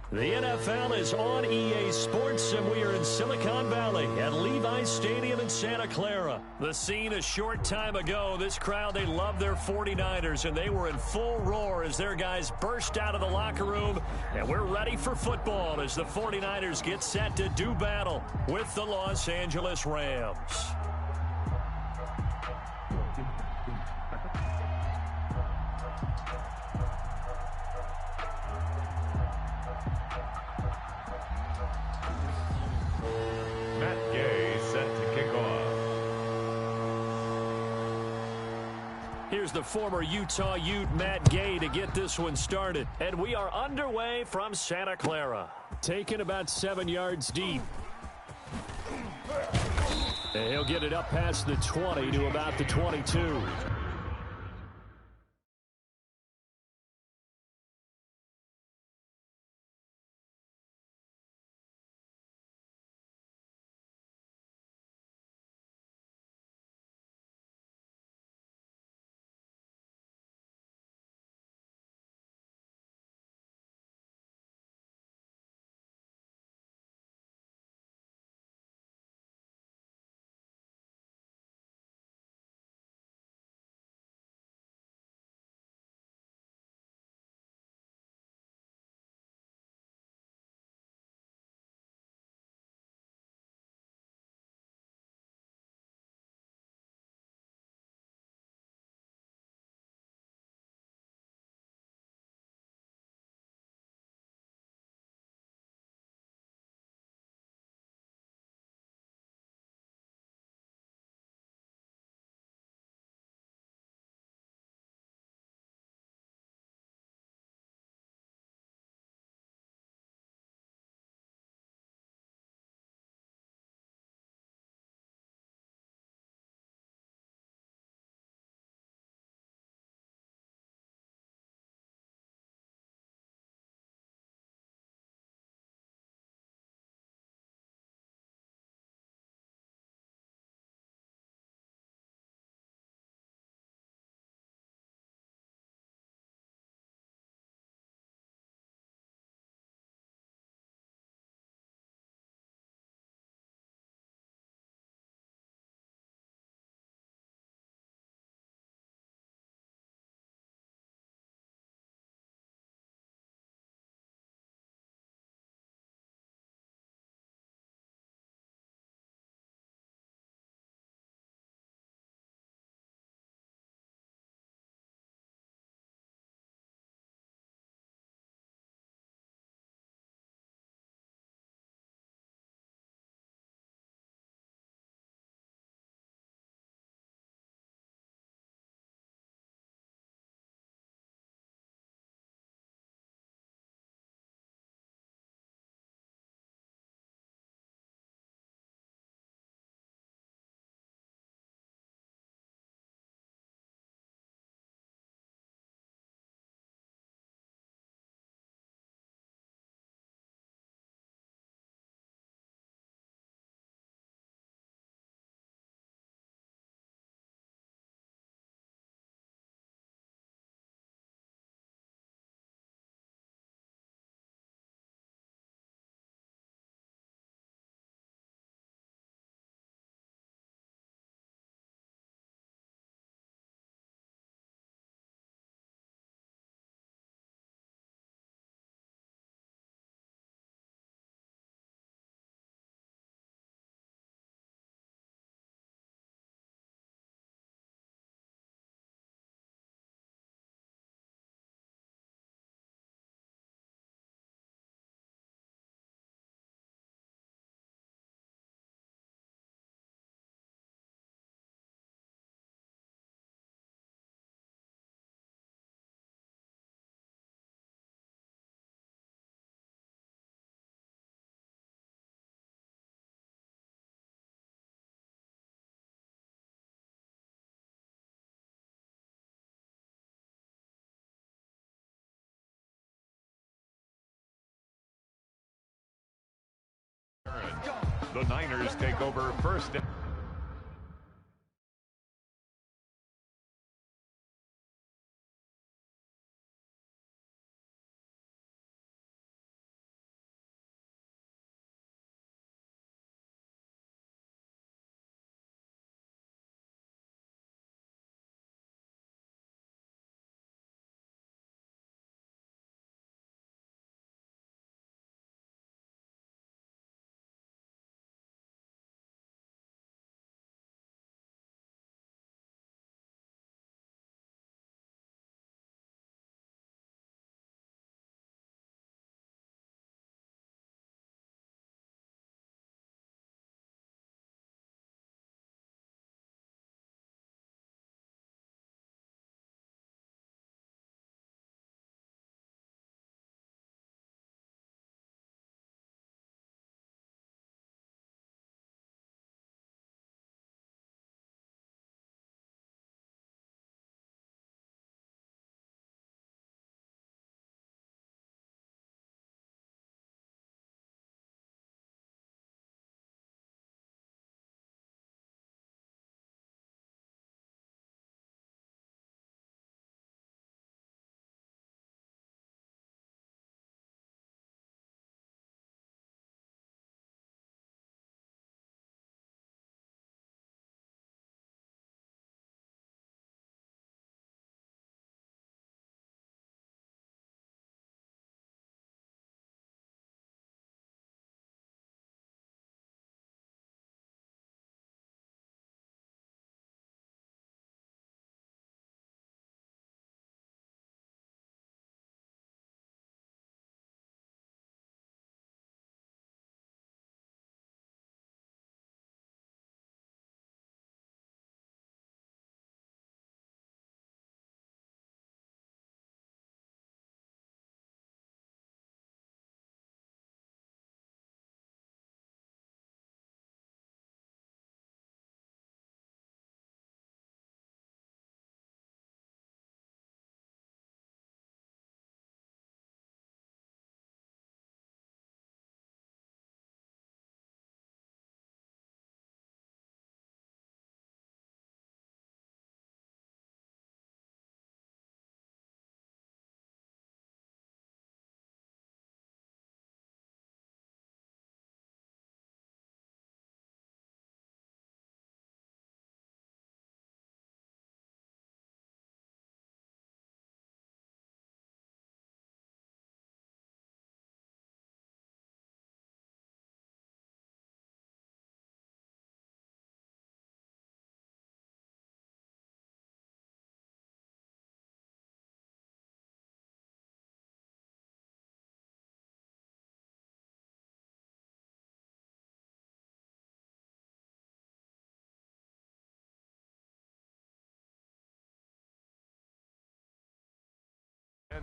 [SPEAKER 1] The NFL is on EA Sports, and we are in Silicon Valley at Levi's Stadium in Santa Clara. The scene a short time ago, this crowd, they love their 49ers, and they were in full roar as their guys burst out of the locker room. And we're ready for football as the 49ers get set to do battle with the Los Angeles Rams. Here's the former Utah Ute, Matt Gay, to get this one started. And we are underway from Santa Clara. Taken about 7 yards deep. And he'll get it up past the 20 to about the 22.
[SPEAKER 2] The Niners take over first.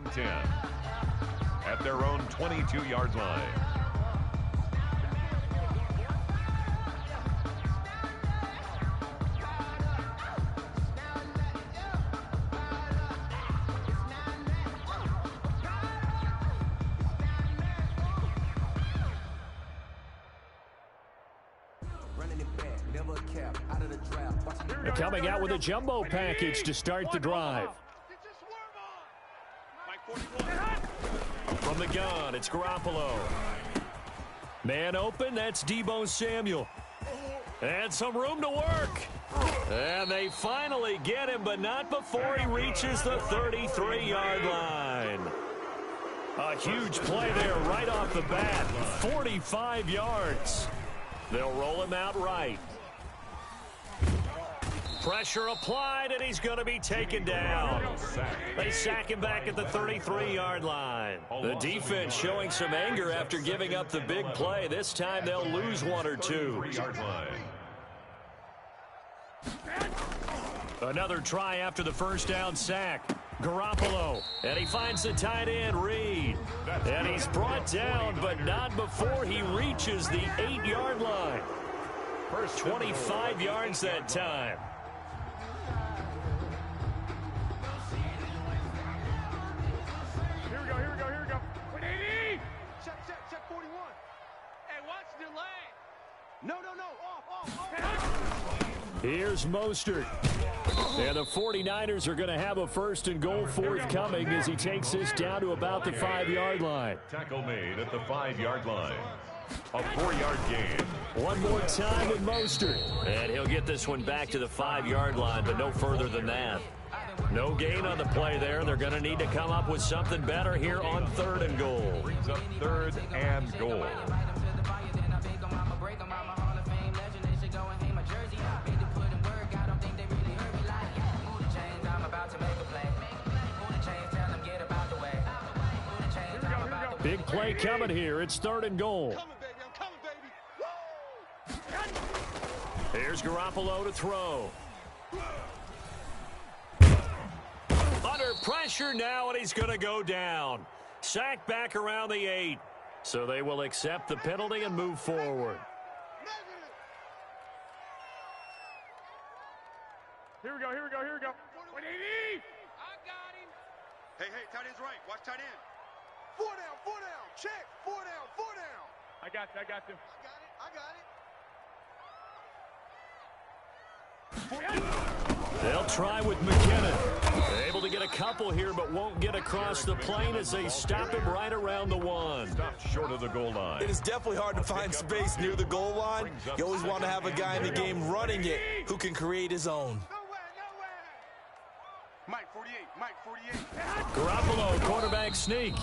[SPEAKER 2] and 10 at their own 22-yard line.
[SPEAKER 1] They're coming out with a jumbo package to start the drive. From the gun, it's Garoppolo. Man open, that's Deebo Samuel. And some room to work. And they finally get him, but not before he reaches the 33-yard line. A huge play there right off the bat. 45 yards. They'll roll him out right. Pressure applied, and he's going to be taken down. They sack him back at the 33-yard line. The defense showing some anger after giving up the big play. This time they'll lose one or two. Another try after the first down sack. Garoppolo, and he finds the tight end, Reed. And he's brought down, but not before he reaches the 8-yard line. 25 yards that time.
[SPEAKER 5] Here we go. 180! Check 41. Hey, watch the lane. No. Off.
[SPEAKER 1] Here's Mostert. And the 49ers are going to have a first and goal forthcoming as he takes this down to about the 5-yard line.
[SPEAKER 2] Tackle made at the 5-yard line. A 4-yard gain.
[SPEAKER 1] One more time with Mostert. And he'll get this one back to the 5-yard line, but no further than that. No gain on the play there. They're going to need to come up with something better here on 3rd and goal.
[SPEAKER 2] Brings up 3rd and goal.
[SPEAKER 1] Big play coming here. It's 3rd and goal. Here's Garoppolo to throw. Under pressure now, and he's going to go down. Sacked back around the 8. So they will accept the penalty and move forward.
[SPEAKER 5] Here we go. 180! I got him.
[SPEAKER 4] Hey, tight end's right. Watch tight end. 4 down. Check. 4 down.
[SPEAKER 5] I got you.
[SPEAKER 4] I got it.
[SPEAKER 1] They'll try with McKinnon. Able to get a couple here, but won't get across the plane as they stop him right around the 1.
[SPEAKER 2] Stopped short of the goal line.
[SPEAKER 3] It is definitely hard to find space near the goal line. You always want to have a guy in the game running it who can create his own.
[SPEAKER 4] Mike 48.
[SPEAKER 1] Garoppolo, quarterback sneak.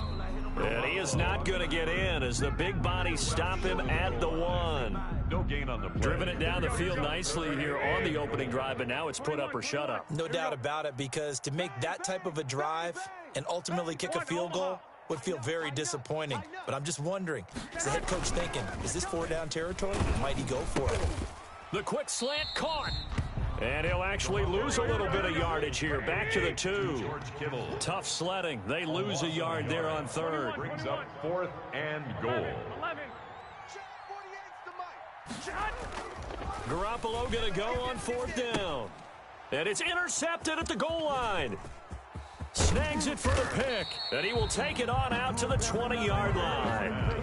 [SPEAKER 1] And he is not going to get in as the big bodies stop him at the 1.
[SPEAKER 2] No gain on the play.
[SPEAKER 1] Driven it down the field nicely here on the opening drive, but now it's put up or shut up.
[SPEAKER 3] No doubt about it, because to make that type of a drive and ultimately kick a field goal would feel very disappointing. But I'm just wondering, is the head coach thinking, is this 4-down territory? Might he go for it?
[SPEAKER 1] The quick slant caught. And he'll actually lose a little bit of yardage here. Back to the 2. Tough sledding. They lose a yard there on 3rd.
[SPEAKER 2] Brings up 4th and goal.
[SPEAKER 5] 11.
[SPEAKER 1] Garoppolo going to go on 4th down. And it's intercepted at the goal line. Snags it for the pick. And he will take it on out to the 20-yard line.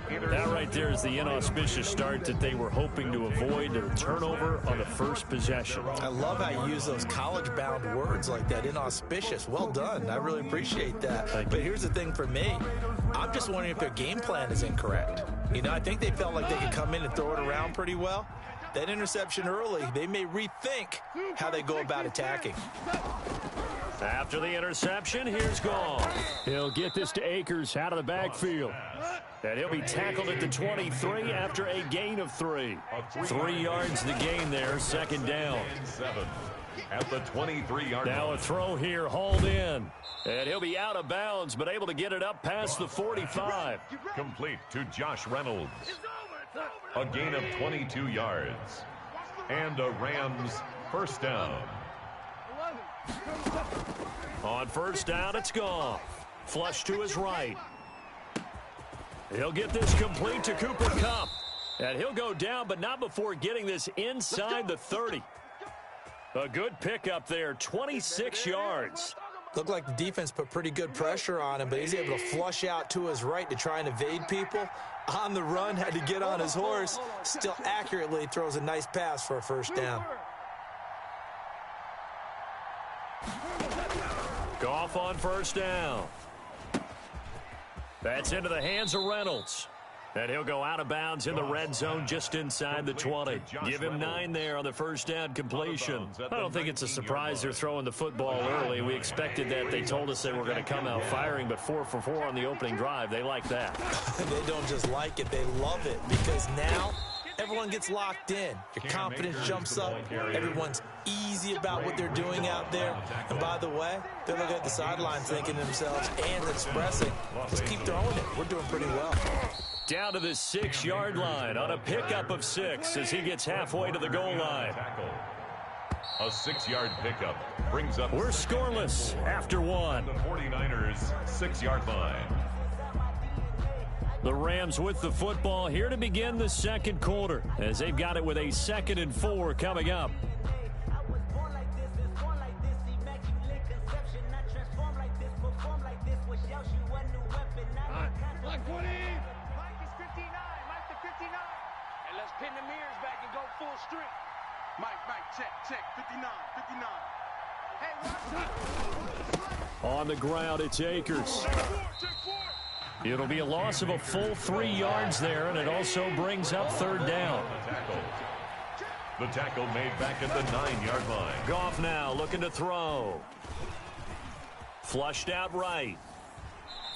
[SPEAKER 1] That right there is the inauspicious start that they were hoping to avoid, a turnover on the first possession.
[SPEAKER 3] I love how you use those college-bound words like that, inauspicious. Well done. I really appreciate that. But here's the thing for me. I'm just wondering if their game plan is incorrect. You know, I think they felt like they could come in and throw it around pretty well. That interception early, they may rethink how they go about attacking.
[SPEAKER 1] After the interception, here's Gall. He'll get this to Akers out of the backfield. And he'll be tackled at the 23 after a gain of 3. 3 yards the gain there, 2nd down.
[SPEAKER 2] 7 at the 23-yard line.
[SPEAKER 1] Now a throw here, hauled in. And he'll be out of bounds, but able to get it up past the 45.
[SPEAKER 2] Complete to Josh Reynolds. A gain of 22 yards. And a Rams first down.
[SPEAKER 1] On 1st down, it's Goff. Flush to his right. He'll get this complete to Cooper Kupp. And he'll go down, but not before getting this inside the 30. A good pickup there, 26 yards.
[SPEAKER 3] Looked like the defense put pretty good pressure on him, but he's able to flush out to his right to try and evade people. On the run, had to get on his horse. Still accurately throws a nice pass for a first down.
[SPEAKER 1] Goff on first down. That's into the hands of Reynolds. And he'll go out of bounds in the red zone just inside the 20. Give him 9 there on the first down completion. I don't think it's a surprise they're throwing the football early. We expected that. They told us they were going to come out firing, but 4 for 4 on the opening drive. They like that.
[SPEAKER 3] They don't just like it, they love it, because now everyone gets locked in. Your confidence jumps up. Everyone's easy about what they're doing out there. And by the way, they're looking at the sideline thinking to themselves and expressing, just keep throwing it. We're doing pretty well.
[SPEAKER 1] Down to the 6-yard line on a pickup of 6 as he gets halfway to the goal line.
[SPEAKER 2] A 6-yard pickup brings up.
[SPEAKER 1] We're scoreless after 1.
[SPEAKER 2] The 49ers 6-yard line.
[SPEAKER 1] The Rams with the football here to begin the second quarter as they've got it with a 2nd and 4 coming up.
[SPEAKER 4] Like 20. Mike is 59. Mike to 59. And let's pin the mirrors back and go full strength. Mike, check. 59. Hey,
[SPEAKER 1] On the ground, it's Akers. It'll be a loss of a full 3 yards there, and it also brings up 3rd down.
[SPEAKER 2] The tackle made back at the 9-yard line.
[SPEAKER 1] Goff now looking to throw. Flushed out right.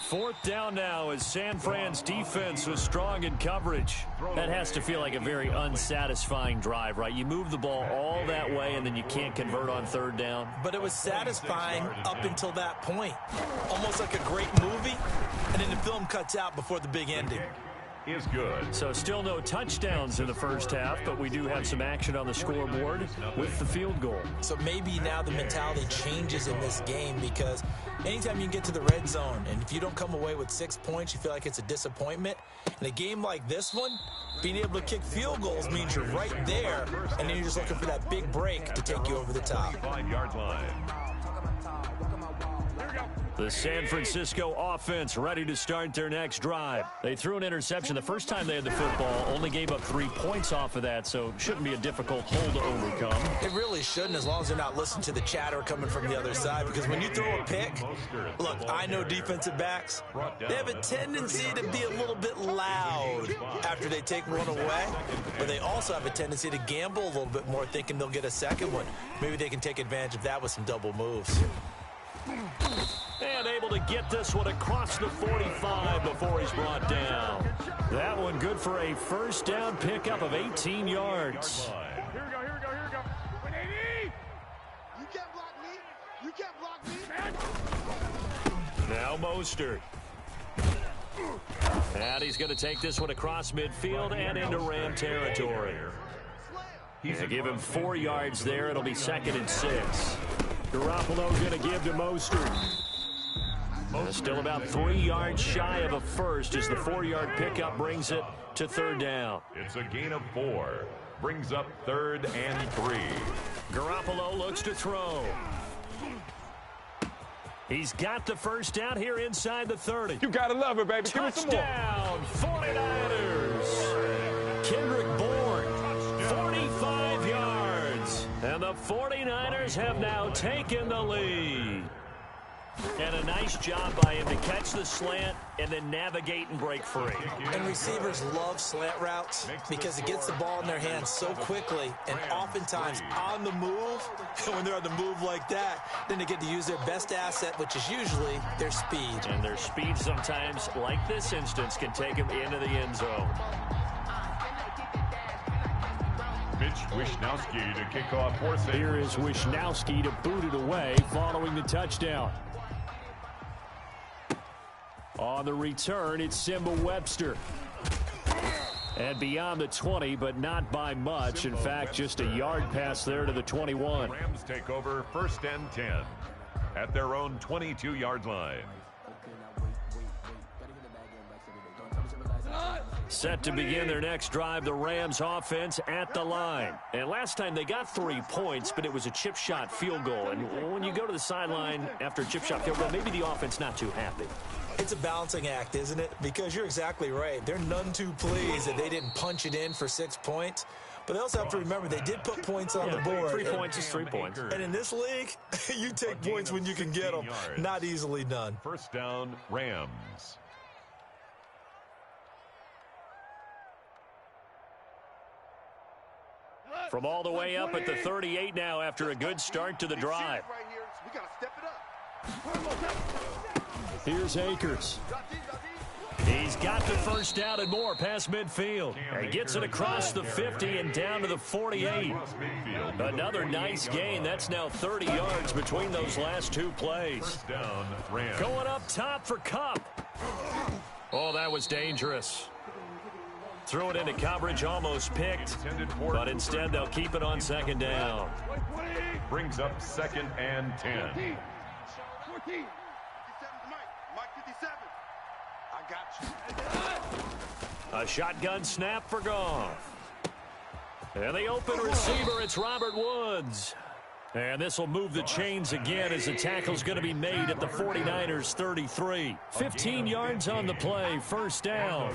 [SPEAKER 1] 4th down now as San Fran's defense was strong in coverage. That has to feel like a very unsatisfying drive, right? You move the ball all that way, and then you can't convert on 3rd down.
[SPEAKER 3] But it was satisfying up until that point. Almost like a great movie, and then the film cuts out before the big ending.
[SPEAKER 2] Is good.
[SPEAKER 1] So still no touchdowns in the first half, but we do have some action on the scoreboard with the field goal. So
[SPEAKER 3] maybe now the mentality changes in this game, because anytime you can get to the red zone, and if you don't come away with 6 points, you feel like it's a disappointment. In a game like this one, being able to kick field goals means you're right there, and then you're just looking for that big break to take you over the top.
[SPEAKER 2] 5-yard line.
[SPEAKER 1] The San Francisco offense ready to start their next drive. They threw an interception the first time they had the football, only gave up 3 points off of that, so shouldn't be a difficult hole to overcome.
[SPEAKER 3] It really shouldn't, as long as they're not listening to the chatter coming from the other side, because when you throw a pick, look, I know defensive backs, they have a tendency to be a little bit loud after they take one away, but they also have a tendency to gamble a little bit more, thinking they'll get a second one. Maybe they can take advantage of that with some double moves.
[SPEAKER 1] And able to get this one across the 45 before he's brought down. That one good for a first down pickup of 18 yards.
[SPEAKER 5] Here we go. 180.
[SPEAKER 4] You can't block me.
[SPEAKER 1] Now Mostert. And he's going to take this one across midfield and into Ram territory. They give him 4 yards there. It'll be 2nd and 6. Garoppolo going to give to Mostert. Still about 3 yards shy of a first as the 4-yard pickup brings it to 3rd down.
[SPEAKER 2] It's a gain of 4. Brings up 3rd and 3.
[SPEAKER 1] Garoppolo looks to throw. He's got the first down here inside the 30.
[SPEAKER 5] You gotta love it, baby. Give me some more.
[SPEAKER 1] Touchdown, 49ers. Kendrick Bourne, 45 yards. And the 49ers have now taken the lead. And a nice job by him to catch the slant and then navigate and break free.
[SPEAKER 3] And receivers love slant routes because it gets the ball in their hands so quickly and oftentimes on the move. And when they're on the move like that, then they get to use their best asset, which is usually their speed.
[SPEAKER 1] And their speed sometimes, like this instance, can take them into the end zone.
[SPEAKER 2] Mitch Wishnowsky to kick off for San
[SPEAKER 1] Here is Wishnowsky to boot it away following the touchdown. On the return, it's Simba Webster. And beyond the 20, but not by much. In fact, just a yard pass there to the 21.
[SPEAKER 2] Rams take over 1st and 10 at their own 22-yard line.
[SPEAKER 1] Set to begin their next drive, the Rams offense at the line. And last time they got 3 points, but it was a chip shot field goal. And when you go to the sideline after a chip shot field goal, maybe the offense not too happy.
[SPEAKER 3] It's a balancing act, isn't it? Because you're exactly right. They're none too pleased that they didn't punch it in for 6 points. But they also have to remember they did put points on the board.
[SPEAKER 1] 3 points is 3 points.
[SPEAKER 3] And in this league, you take points when you can get them. Not easily done.
[SPEAKER 2] First down, Rams.
[SPEAKER 1] From all the way up at the 38 now after a good start to the drive. Here's Akers. He's got the first down and more past midfield. And gets it across the 50 and down to the 48. Another nice gain. That's now 30 yards between those last 2 plays. Going up top for Kupp. Oh, that was dangerous. Threw it into coverage, almost picked, but instead they'll keep it on second down.
[SPEAKER 2] Brings up 2nd and 10.
[SPEAKER 1] A shotgun snap for Goff. And the open receiver, it's Robert Woods. And this will move the chains again as the tackle's going to be made at the 49ers 33. 15 yards on the play, first down.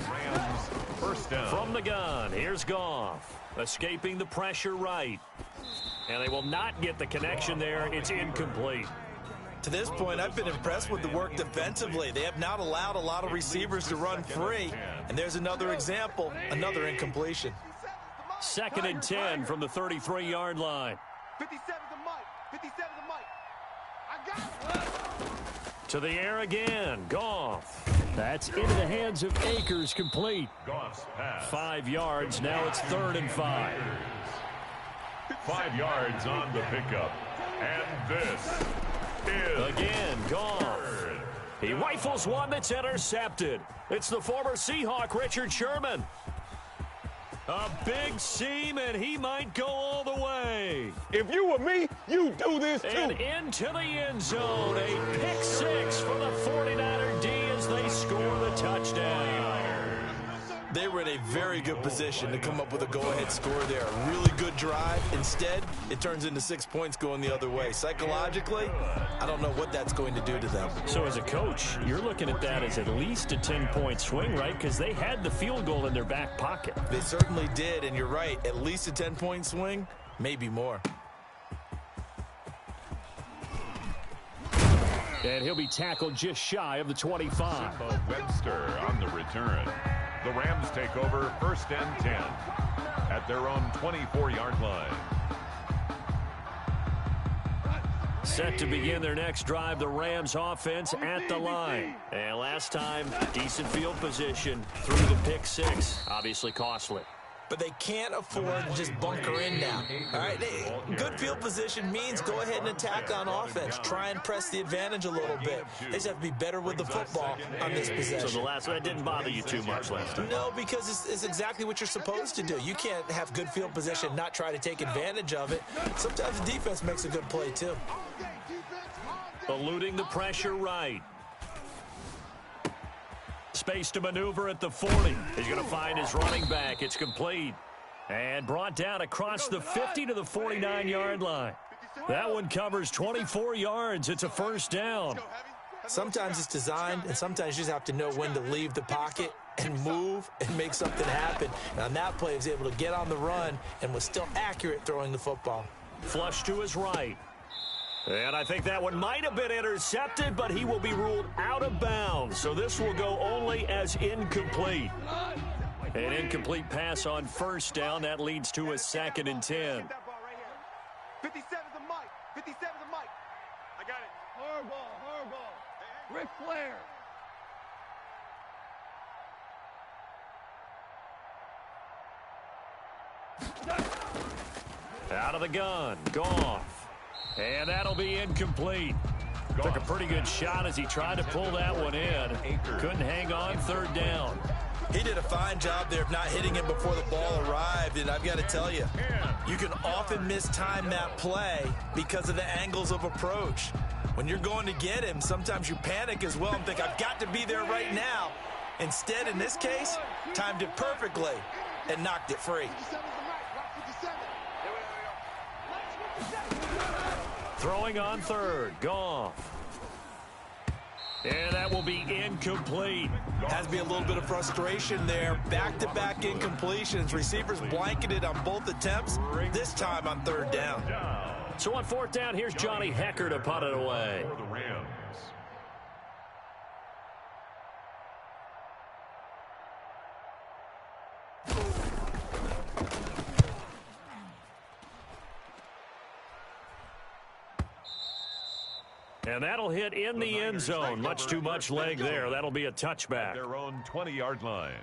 [SPEAKER 1] From the gun, here's Goff. Escaping the pressure right. And they will not get the connection there. It's incomplete.
[SPEAKER 3] To this point, I've been impressed with the work defensively. They have not allowed a lot of receivers to run free. And there's another example, another incompletion.
[SPEAKER 1] 2nd and 10 from the 33-yard line.
[SPEAKER 4] 57 to Mike. 57 to Mike. I got it.
[SPEAKER 1] To the air again. Goff. That's into the hands of Akers, complete.
[SPEAKER 2] Goff's pass.
[SPEAKER 1] 5 yards. Now it's 3rd and 5.
[SPEAKER 2] 5 yards on the pickup. And this is
[SPEAKER 1] again Goff. He rifles one that's intercepted. It's the former Seahawk, Richard Sherman. A big seam, and he might go all the way.
[SPEAKER 5] If you were me, you do this too.
[SPEAKER 1] And into the end zone. A pick 6 for the 49er D as they score the touchdown.
[SPEAKER 3] They were in a very good position to come up with a go-ahead score there. A really good drive. Instead, it turns into 6 points going the other way. Psychologically, I don't know what that's going to do to them.
[SPEAKER 1] So as a coach, you're looking at that as at least a 10-point swing, right? Because they had the field goal in their back pocket.
[SPEAKER 3] They certainly did, and you're right. At least a 10-point swing, maybe more.
[SPEAKER 1] And he'll be tackled just shy of the 25.
[SPEAKER 2] Webster on the return. The Rams take over 1st and 10 at their own 24-yard line.
[SPEAKER 1] Set to begin their next drive, the Rams offense at the line. And last time, decent field position through the pick 6. Obviously costly.
[SPEAKER 3] But they can't afford to just bunker in now. All right, good field position means go ahead and attack on offense. Try and press the advantage a little bit. They just have to be better with the football on this possession.
[SPEAKER 1] So the last one didn't bother you too much last time?
[SPEAKER 3] No, because it's exactly what you're supposed to do. You can't have good field position and not try to take advantage of it. Sometimes the defense makes a good play, too.
[SPEAKER 1] Eluding the pressure right. Space to maneuver at the 40. He's going to find his running back. It's complete. And brought down across the 50 to the 49-yard line. That one covers 24 yards. It's a first down.
[SPEAKER 3] Sometimes it's designed, and sometimes you just have to know when to leave the pocket and move and make something happen. And on that play, he was able to get on the run and was still accurate throwing the football.
[SPEAKER 1] Flush to his right. And I think that one might have been intercepted, but he will be ruled out of bounds. So this will go only as incomplete. An incomplete pass on first down. That leads to a 2nd and 10.
[SPEAKER 4] 57 to Mike. 57 to Mike. I got it. Hardball. Ric Flair.
[SPEAKER 1] Out of the gun. Goff. And that'll be incomplete. Took a pretty good shot as he tried to pull that one in. Couldn't hang on, 3rd down.
[SPEAKER 3] He did a fine job there of not hitting him before the ball arrived, and I've got to tell you, you can often mistime that play because of the angles of approach. When you're going to get him, sometimes you panic as well and think, I've got to be there right now. Instead, in this case, timed it perfectly and knocked it free.
[SPEAKER 1] Throwing on third, Goff. And that will be incomplete.
[SPEAKER 3] Has to be a little bit of frustration there. Back-to-back incompletions. Receivers blanketed on both attempts, this time on third down.
[SPEAKER 1] So on fourth down, here's Johnny Hecker to punt it away.
[SPEAKER 2] For the Rams.
[SPEAKER 1] And that'll hit in the end zone. Much too much leg there. That'll be a touchback.
[SPEAKER 2] Their own 20-yard line.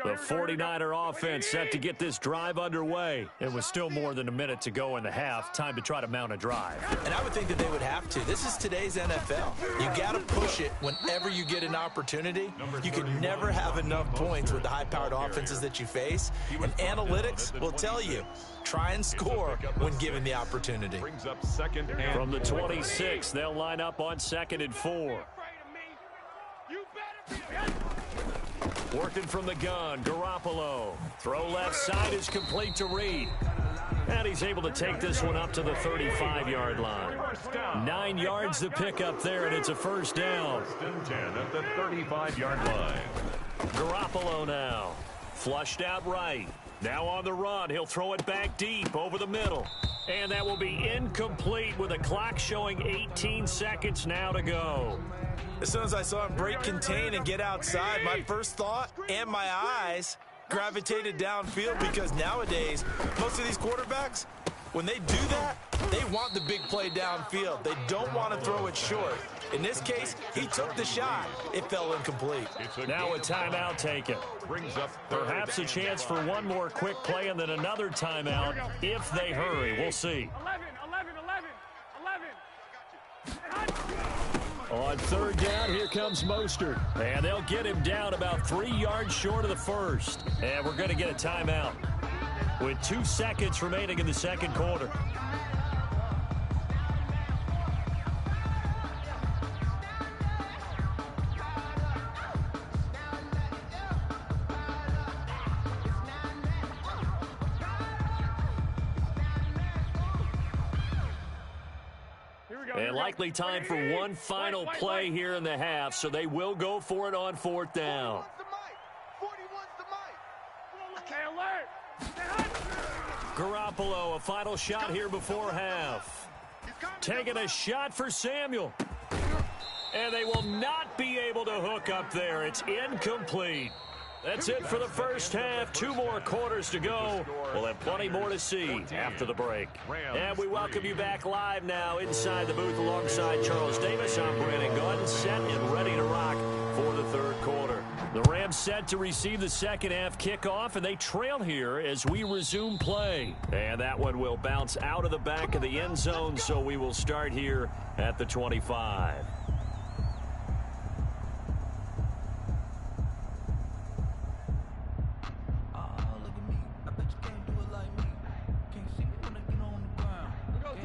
[SPEAKER 1] The 49er offense set to get this drive underway. It was still more than a minute to go in the half. Time to try to mount a drive.
[SPEAKER 3] And I would think that they would have to. This is today's NFL. You got to push it whenever you get an opportunity. You can never have enough points with the high-powered offenses that you face. And analytics will tell you, try and score when given the opportunity.
[SPEAKER 2] Brings up second and
[SPEAKER 1] from the 26, they'll line up on 2nd and 4. Working from the gun, Garoppolo. Throw left side is complete to Reed. And he's able to take this one up to the 35-yard line. 9 yards to pick up there, and it's a first down.
[SPEAKER 2] 10 at the 35-yard line.
[SPEAKER 1] Garoppolo now. Flushed out right. Now on the run. He'll throw it back deep over the middle. And that will be incomplete with a clock showing 18 seconds now to go.
[SPEAKER 3] As soon as I saw him break contain and get outside, my first thought and my eyes gravitated downfield, because nowadays, most of these quarterbacks, when they do that, they want the big play downfield. They don't want to throw it short. In this case, he took the shot. It fell incomplete.
[SPEAKER 1] Now a timeout taken.
[SPEAKER 2] Brings up
[SPEAKER 1] perhaps a chance for one more quick play and then another timeout if they hurry. We'll see.
[SPEAKER 5] 11.
[SPEAKER 1] On third down, here comes Mostert. And they'll get him down about 3 yards short of the first. And we're going to get a timeout with 2 seconds remaining in the second quarter. And likely time for one final play here in the half, so they will go for it on fourth down. Garoppolo, a final shot here before half. Taking a shot for Samuel. And they will not be able to hook up there. It's incomplete. That's it for the first half. 2 more quarters to go. We'll have plenty more to see after the break. And we welcome you back live now inside the booth alongside Charles Davis. I'm Brandon Gordon, set and ready to rock for the third quarter. The Rams set to receive the second half kickoff, and they trail here as we resume play. And that one will bounce out of the back of the end zone, so we will start here at the 25.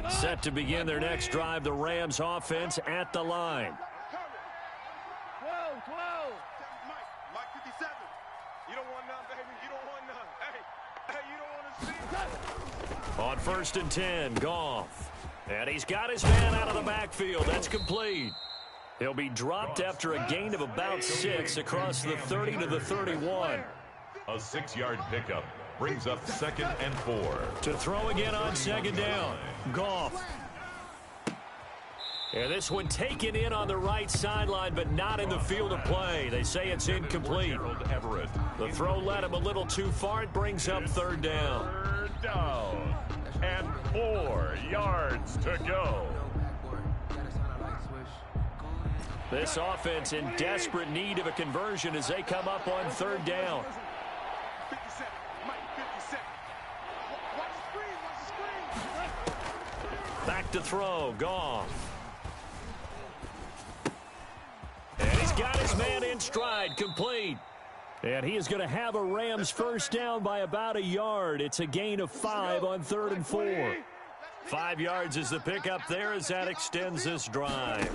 [SPEAKER 1] Set to begin their next drive, the Rams offense at the line.
[SPEAKER 5] 12.
[SPEAKER 4] Mike 57. You don't want none, baby. You don't want none. Hey, you don't want to see.
[SPEAKER 1] On first and 10, Goff. And he's got his man out of the backfield. That's complete. He'll be dropped after a gain of about 6 across the 30 to the 31.
[SPEAKER 2] A 6-yard pickup. Brings up 2nd and 4.
[SPEAKER 1] To throw again on second down. Goff. And this one taken in on the right sideline, but not in the field of play. They say it's incomplete. The throw led him a little too far. It brings up third down.
[SPEAKER 2] Third down. And 4 yards to go.
[SPEAKER 1] This offense in desperate need of a conversion as they come up on third down. Back to throw, Goff. And he's got his man in stride, complete. And he is going to have a Rams first down by about a yard. It's a gain of 5 on 3rd and 4. 5 yards is the pickup there as that extends this drive.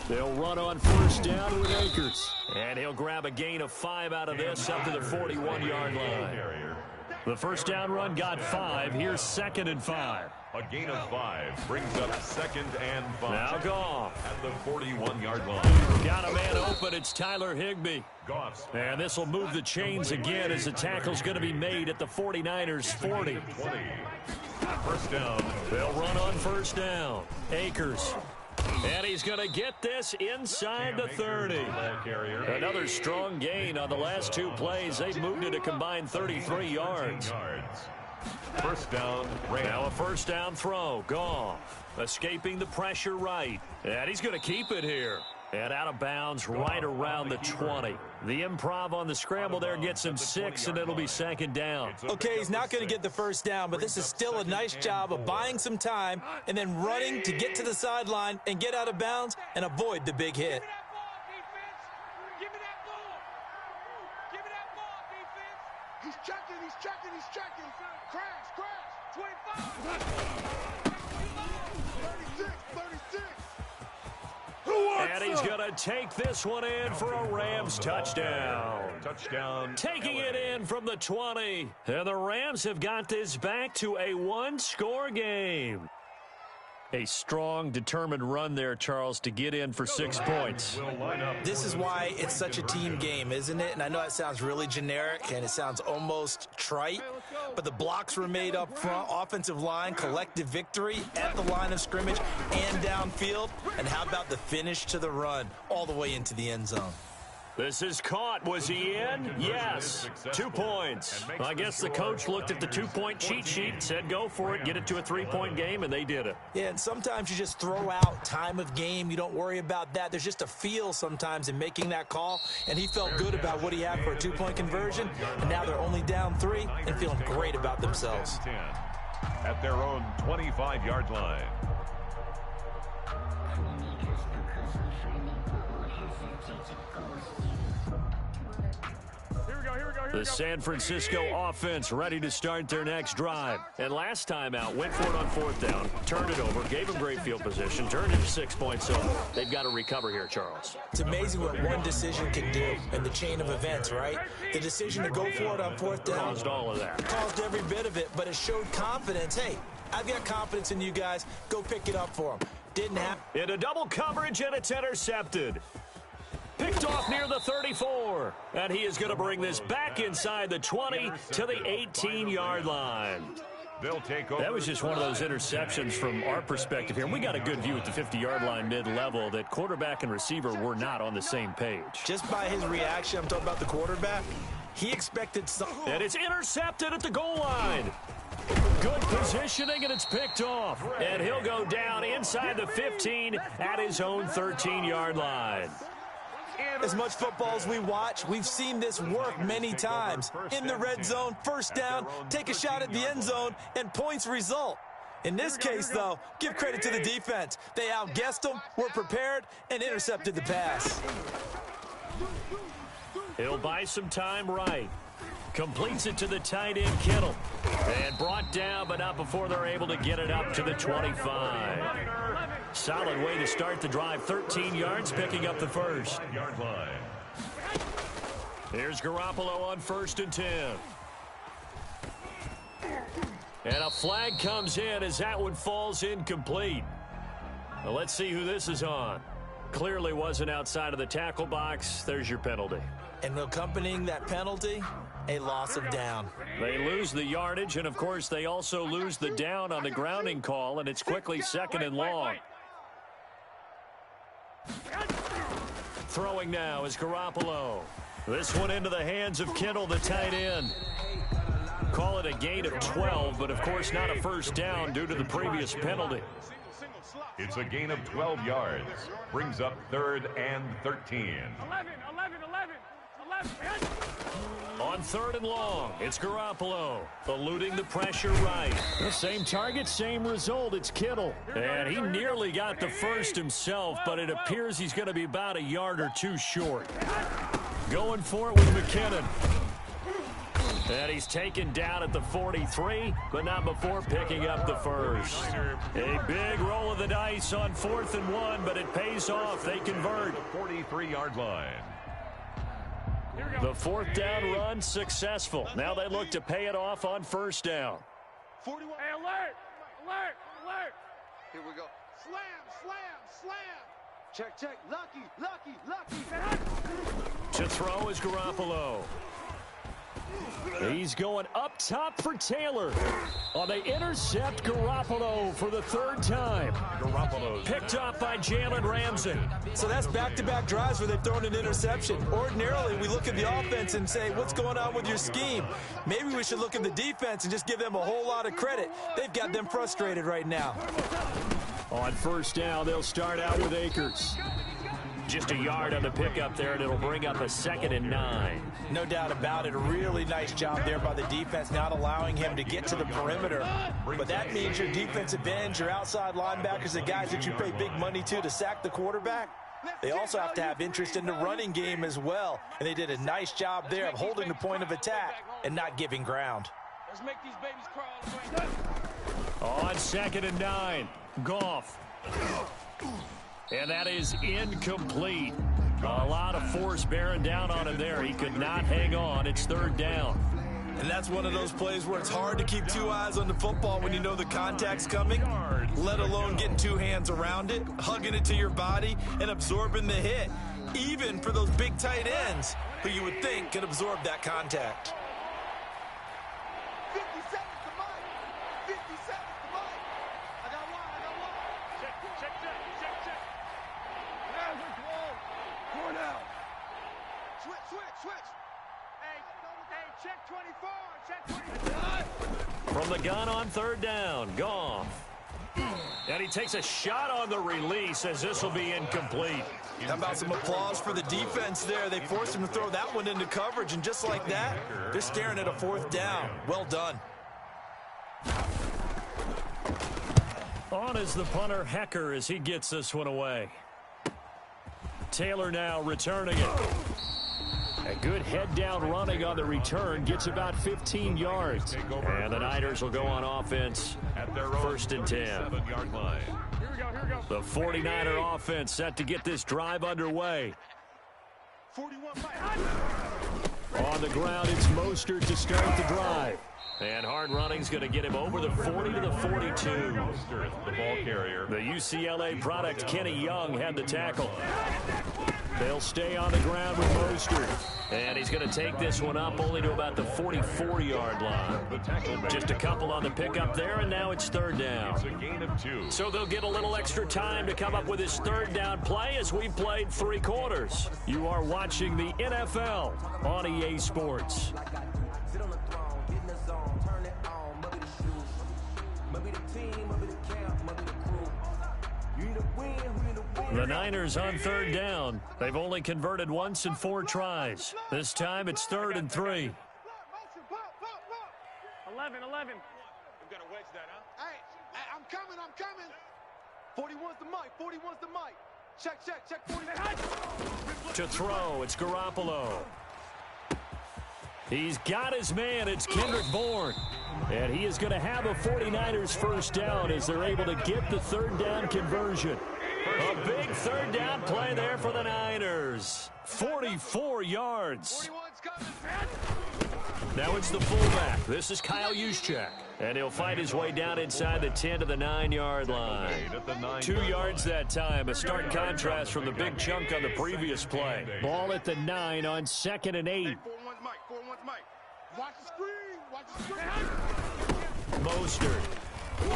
[SPEAKER 1] They'll run on first down with Akers. And he'll grab a gain of 5 out of this up to the 41-yard line. The first down run got 5. Here's 2nd and 5.
[SPEAKER 2] A gain of 5 brings up 2nd and 5.
[SPEAKER 1] Now Goff
[SPEAKER 2] at the 41-yard line.
[SPEAKER 1] Got a man open. It's Tyler Higbee.
[SPEAKER 2] Goff's.
[SPEAKER 1] And this will move the chains again as the tackle's going to be made at the 49ers 40.
[SPEAKER 2] First down.
[SPEAKER 1] They'll run on first down. Akers. And he's going to get this inside the 30. Another strong gain on the last 2 plays. They've moved it a combined 33 yards.
[SPEAKER 2] First down.
[SPEAKER 1] Now a first down throw. Goff escaping the pressure right. And he's going to keep it here. And out of bounds right around the 20. The improv on the scramble there gets him 6, and it'll be 2nd down.
[SPEAKER 3] Okay, he's not going to get the first down, but this is still a nice job of buying some time and then running to get to the sideline and get out of bounds and avoid the big hit.
[SPEAKER 4] Give me that ball. Give me that ball, defense. He's checking, he's checking, he's checking. Crash, crash. 25. 36, 36.
[SPEAKER 1] And he's going to take this one in for a Rams touchdown.
[SPEAKER 2] Touchdown.
[SPEAKER 1] Taking it in from the 20. And the Rams have got this back to a 1-score game. A strong, determined run there, Charles, to get in for 6 points.
[SPEAKER 3] This is why it's such a team game, isn't it? And I know it sounds really generic and it sounds almost trite, but the blocks were made up front, offensive line, collective victory at the line of scrimmage and downfield. And how about the finish to the run all the way into the end zone?
[SPEAKER 1] This is caught. Was he in? Yes. 2 points. I guess the coach looked at the 2-point cheat sheet, said go for it, get it to a 3-point game, and they did it.
[SPEAKER 3] Yeah, and sometimes you just throw out time of game. You don't worry about that. There's just a feel sometimes in making that call, and he felt good about what he had for a 2-point conversion, and now they're only down 3 and feeling great about themselves.
[SPEAKER 2] At their own 25-yard line.
[SPEAKER 1] The San Francisco offense ready to start their next drive. And last time out, went for it on 4th down, turned it over, gave them great field position, turned it to 6 points, so they've got to recover here, Charles.
[SPEAKER 3] It's amazing what one decision can do in the chain of events, right? The decision to go for it on 4th down
[SPEAKER 1] caused all of that.
[SPEAKER 3] Caused every bit of it, but it showed confidence. Hey, I've got confidence in you guys. Go pick it up for them. Didn't happen.
[SPEAKER 1] Into double coverage, and it's intercepted. Picked off near the 34. And he is going to bring this back inside the 20 to the 18-yard line.
[SPEAKER 2] They'll take over.
[SPEAKER 1] That was just one of those interceptions from our perspective here. We got a good view at the 50-yard line mid-level that quarterback and receiver were not on the same page.
[SPEAKER 3] Just by his reaction, I'm talking about the quarterback, he expected something.
[SPEAKER 1] And it's intercepted at the goal line. Good positioning, and it's picked off. And he'll go down inside the 15 at his own 13-yard line.
[SPEAKER 3] As much football as we watch, we've seen this work many times. In the red zone, first down, take a shot at the end zone, and points result. In this case, though, give credit to the defense. They outguessed them, were prepared, and intercepted the pass.
[SPEAKER 1] He'll buy some time right. Completes it to the tight end, Kittle. And brought down, but not before they're able to get it up to the 25. Solid way to start the drive. 13 yards, picking up the first. Here's Garoppolo on 1st and 10. And a flag comes in as that one falls incomplete. Well, let's see who this is on. Clearly wasn't outside of the tackle box. There's your penalty.
[SPEAKER 3] And accompanying that penalty, a loss of down.
[SPEAKER 1] They lose the yardage, and, of course, they also lose the down on the grounding call, and it's quickly 2nd and long. Throwing now is Garoppolo. This one into the hands of Kittle, the tight end. Call it a gain of 12, but, of course, not a first down due to the previous penalty.
[SPEAKER 2] It's a gain of 12 yards. Brings up 3rd and 13.
[SPEAKER 5] 11.
[SPEAKER 1] On 3rd and long, it's Garoppolo, eluding the pressure right. The same target, same result. It's Kittle. And he nearly got the first himself, but it appears he's going to be about a yard or two short. Going for it with McKinnon. And he's taken down at the 43, but not before picking up the first. A big roll of the dice on 4th and 1, but it pays off. They convert.
[SPEAKER 2] The 43-yard line.
[SPEAKER 1] The 4th down run successful. Now they look to pay it off on 1st down.
[SPEAKER 5] 41. Hey, alert! Alert! Alert!
[SPEAKER 4] Here we go. Slam, slam, slam. Check, check. Lucky, lucky, lucky.
[SPEAKER 1] To throw is Garoppolo. He's going up top for Taylor. They intercept Garoppolo for the 3rd time.
[SPEAKER 2] Garoppolo's
[SPEAKER 1] picked up by Jalen Ramsey.
[SPEAKER 3] So that's back-to-back drives where they've thrown an interception. Ordinarily, we look at the offense and say, what's going on with your scheme? Maybe we should look at the defense and just give them a whole lot of credit. They've got them frustrated right now.
[SPEAKER 1] On 1st down, they'll start out with Akers. Just a yard on the pickup there, and it'll bring up a 2nd and 9.
[SPEAKER 3] No doubt about it. A really nice job there by the defense, not allowing him to get to the perimeter. But that means your defensive ends, your outside linebackers, the guys that you pay big money to sack the quarterback, they also have to have interest in the running game as well. And they did a nice job there of holding the point of attack and not giving ground.
[SPEAKER 5] Let's make these babies crawl.
[SPEAKER 1] On 2nd and 9, Goff. And that is incomplete. A lot of force bearing down on him there. He could not hang on. It's 3rd down.
[SPEAKER 3] And that's one of those plays where it's hard to keep 2 eyes on the football when you know the contact's coming, let alone getting 2 hands around it, hugging it to your body, and absorbing the hit, even for those big tight ends who you would think can absorb that contact.
[SPEAKER 4] 50 seconds to Mike. 50 seconds to Mike. I got one.
[SPEAKER 5] Check, check, check, check, check.
[SPEAKER 4] Four down. Switch. Hey, check 24. Check 24.
[SPEAKER 1] From the gun on 3rd down, Goff. And he takes a shot on the release as this will be incomplete.
[SPEAKER 3] How about some applause for the defense there? They forced him to throw that one into coverage, and just like that, they're staring at a 4th down. Well done.
[SPEAKER 1] On is the punter, Hecker, as he gets this one away. Taylor now returning it. A good head-down running on the return. Gets about 15 yards. And the Niners will go on offense
[SPEAKER 2] at their
[SPEAKER 1] 1st and 10.
[SPEAKER 2] 7-yard line.
[SPEAKER 5] Here we go.
[SPEAKER 1] The 49er offense set to get this drive underway.
[SPEAKER 4] 41 Mike.
[SPEAKER 1] On the ground, it's Mostert to start the drive. And hard running's going to get him over the 40 to the 42.
[SPEAKER 2] Mostert, the ball carrier.
[SPEAKER 1] The UCLA product, Kenny Young, had the tackle. They'll stay on the ground with Mostert. And he's going to take this one up only to about the 44-yard line. Just a couple on the pickup there, and now it's 3rd down.
[SPEAKER 2] It's a gain of 2.
[SPEAKER 1] So they'll get a little extra time to come up with his 3rd down play as we played 3 quarters. You are watching the NFL on EA Sports. The Niners on 3rd down. They've only converted once in 4 tries. This time it's 3rd and 3.
[SPEAKER 5] 11.
[SPEAKER 4] We've got to wedge that, huh? Hey, I'm coming. 41's the Mike. Check. 40.
[SPEAKER 1] To throw, it's Garoppolo. He's got his man. It's Kendrick Bourne. And he is going to have a 49ers 1st down as they're able to get the 3rd down conversion. A big 3rd down play there for the Niners. 44 yards. Now it's the fullback. This is Kyle Juszczyk. And he'll fight his way down inside the 10 to the 9-yard line. 2 yards that time. A stark contrast from the big chunk on the previous play. Ball at the 9 on 2nd and 8.
[SPEAKER 4] 4-1's Mike. Watch the screen.
[SPEAKER 1] Mostert.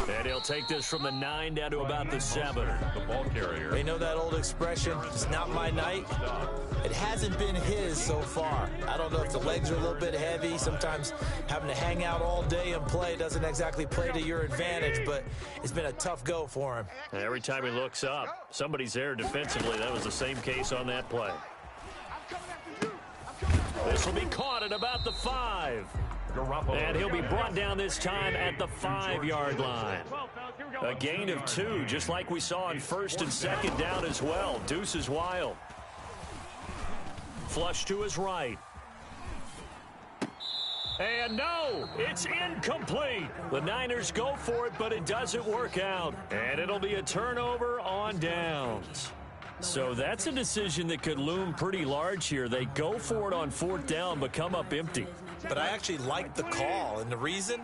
[SPEAKER 1] And he'll take this from the 9 down to about the 7.
[SPEAKER 2] The ball carrier.
[SPEAKER 3] They know that old expression, it's not my night. It hasn't been his so far. I don't know if the legs are a little bit heavy. Sometimes having to hang out all day and play doesn't exactly play to your advantage, but it's been a tough go for him.
[SPEAKER 1] Every time he looks up, somebody's there defensively. That was the same case on that play. This will be caught at about the 5. And he'll be brought down this time at the 5-yard line. A gain of 2, just like we saw on 1st and 2nd down as well. Deuce is wild. Flush to his right. And no, it's incomplete. The Niners go for it, but it doesn't work out. And it'll be a turnover on downs. So that's a decision that could loom pretty large here. They go for it on 4th down, but come up empty.
[SPEAKER 3] But I actually like the call, and the reason?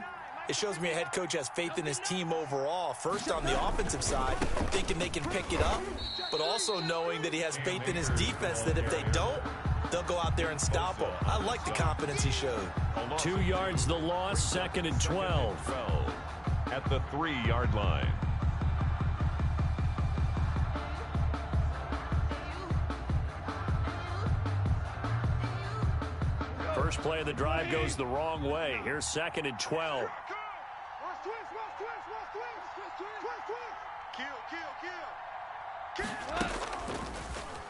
[SPEAKER 3] It shows me a head coach has faith in his team overall. First, on the offensive side, thinking they can pick it up, but also knowing that he has faith in his defense that if they don't, they'll go out there and stop him. I like the confidence he showed.
[SPEAKER 1] 2 yards the loss, 2nd and 12.
[SPEAKER 2] At the 3-yard line.
[SPEAKER 1] First play of the drive goes the wrong way. Here's 2nd and 12.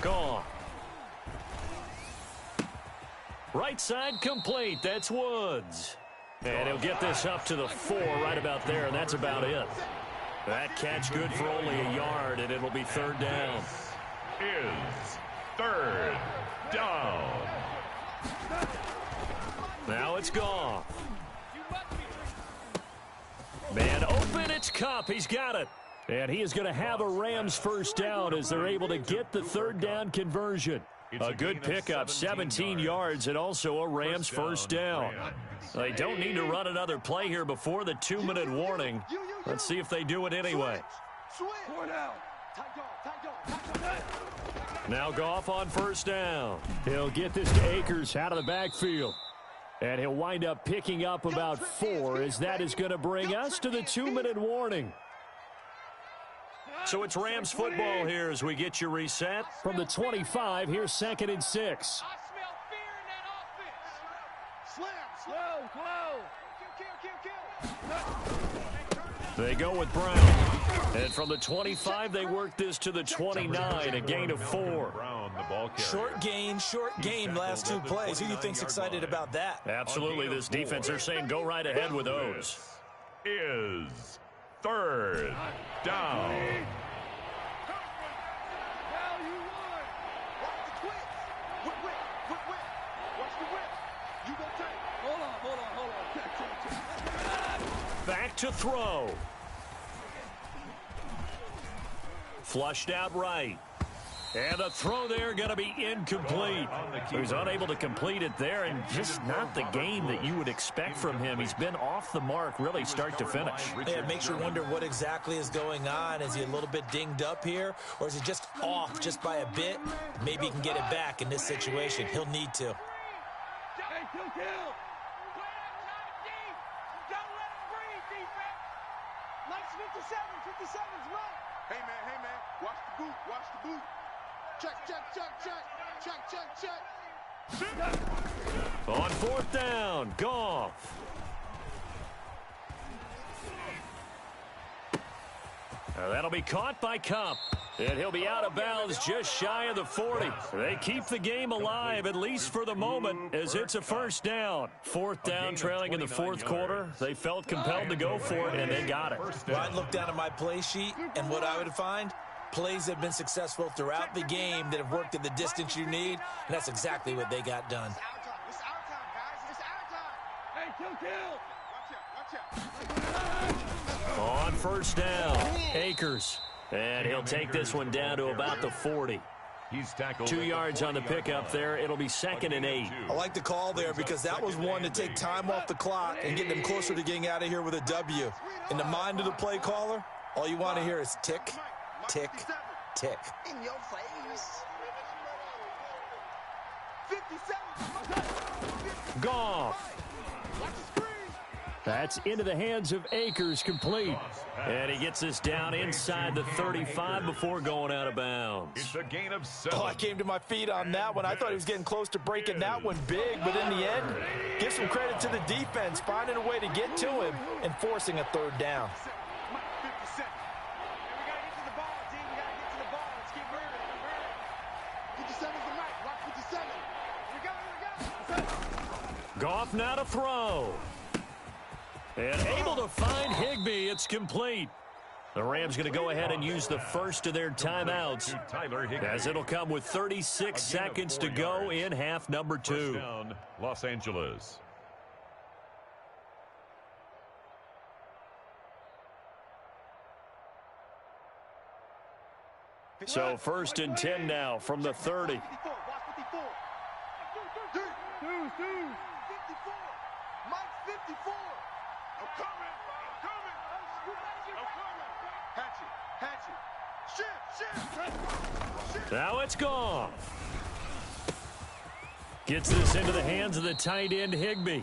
[SPEAKER 1] Gone. Right side complete. That's Woods. And he'll get this up to the 4 right about there, and that's about it. That catch good for only a yard, and it'll be 3rd down.
[SPEAKER 2] Is 3rd down.
[SPEAKER 1] Now it's gone. Man open, it's Kupp. He's got it. And he is going to have a Rams 1st down as they're able to get the 3rd down conversion. A good pickup, 17 yards, and also a Rams 1st down. They don't need to run another play here before the 2-minute warning. Let's see if they do it anyway. Now Goff on 1st down. He'll get this to Akers out of the backfield. And he'll wind up picking up about 4 as that is going to bring us to the 2-minute warning. So it's Rams football here as we get you reset. From the 25, here's 2nd and 6.
[SPEAKER 4] I smell fear in that offense. Slam.
[SPEAKER 1] They go with Brown. And from the 25, they work this to the 29, a gain of 4.
[SPEAKER 3] Short gain, last 2 plays. Who do you think's excited about that?
[SPEAKER 1] Absolutely, this defense, they're saying go right ahead with those.
[SPEAKER 2] Is 3rd down.
[SPEAKER 1] Back to throw. Flushed out right. And the throw there going to be incomplete. He's unable to complete it there, and just not the game that you would expect from him. He's been off the mark really start to finish.
[SPEAKER 3] Yeah, it makes you wonder what exactly is going on. Is he a little bit dinged up here, or is he just off just by a bit? Maybe he can get it back in this situation. He'll need to.
[SPEAKER 4] Hey man, watch the boot. Check.
[SPEAKER 1] On 4th down, Goff. That'll be caught by Kupp. And he'll be out of bounds just shy of the 40. They keep the game alive, at least for the moment, as it's a 1st down. 4th down, trailing in the 4th quarter. They felt compelled to go for it, and they got it.
[SPEAKER 3] Well, I'd look down at my play sheet, and what I would find, plays that have been successful throughout the game that have worked at the distance you need, and that's exactly what they got done.
[SPEAKER 4] It's our time, guys. It's our time. Hey, kill.
[SPEAKER 1] On 1st down, Akers. And he'll take this one down to about the 40.
[SPEAKER 2] He's tackled
[SPEAKER 1] 2 yards on the pickup there. It'll be 2nd and 8.
[SPEAKER 3] I like the call there because that was one to take time off the clock and get them closer to getting out of here with a W. In the mind of the play caller, all you want to hear is tick, tick, tick.
[SPEAKER 4] In your face. 57.
[SPEAKER 1] Goff. That's into the hands of Akers, complete. And he gets this down inside the 35 before going out of bounds.
[SPEAKER 2] It's a gain of 7.
[SPEAKER 3] Oh, I came to my feet on that one. I thought he was getting close to breaking that one big, but in the end, give some credit to the defense, finding a way to get to him and forcing a 3rd down.
[SPEAKER 1] Goff now to throw. And able to find Higbee. It's complete. The Rams going to go ahead and use the first of their timeouts, as it'll come with 36 seconds to go in half number 2.
[SPEAKER 2] First down, Los Angeles.
[SPEAKER 1] So 1st and 10 now from the 30.
[SPEAKER 4] Watch 54. Dude. 54. Mike 54. I'm coming. Hatchet. Shift.
[SPEAKER 1] Now it's gone. Gets this into the hands of the tight end, Higbee.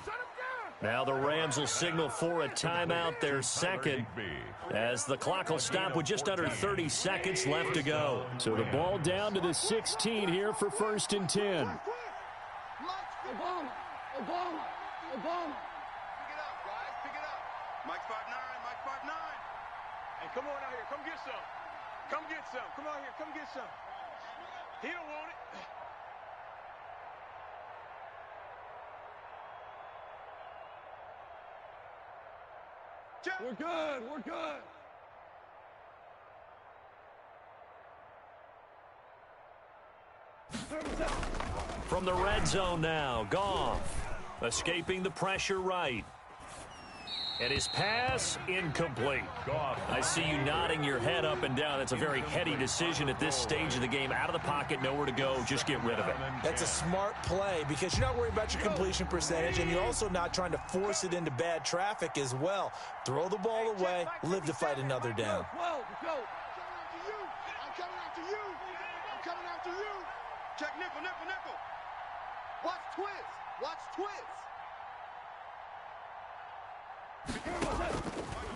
[SPEAKER 1] Now the Rams will signal for a timeout, their second, as the clock will stop with just under 30 seconds left to go. So the ball down to the 16 here for 1st and 10.
[SPEAKER 4] Obama. Pick it up, guys. Pick it up. Mike 5'9".
[SPEAKER 5] Hey, come on out here. Come get some. Come out here. Come get some. He don't want it.
[SPEAKER 4] We're good.
[SPEAKER 1] From the red zone now, Goff escaping the pressure right. And his pass incomplete. I see you nodding your head up and down. That's a very heady decision at this stage of the game. Out of the pocket, nowhere to go. Just get rid of it.
[SPEAKER 3] That's a smart play because you're not worried about your completion percentage, and you're also not trying to force it into bad traffic as well. Throw the ball away, live to fight another down.
[SPEAKER 4] I'm coming after you. Check nickel. Watch twist.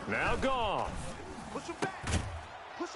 [SPEAKER 1] Now Goff.
[SPEAKER 4] Push him back.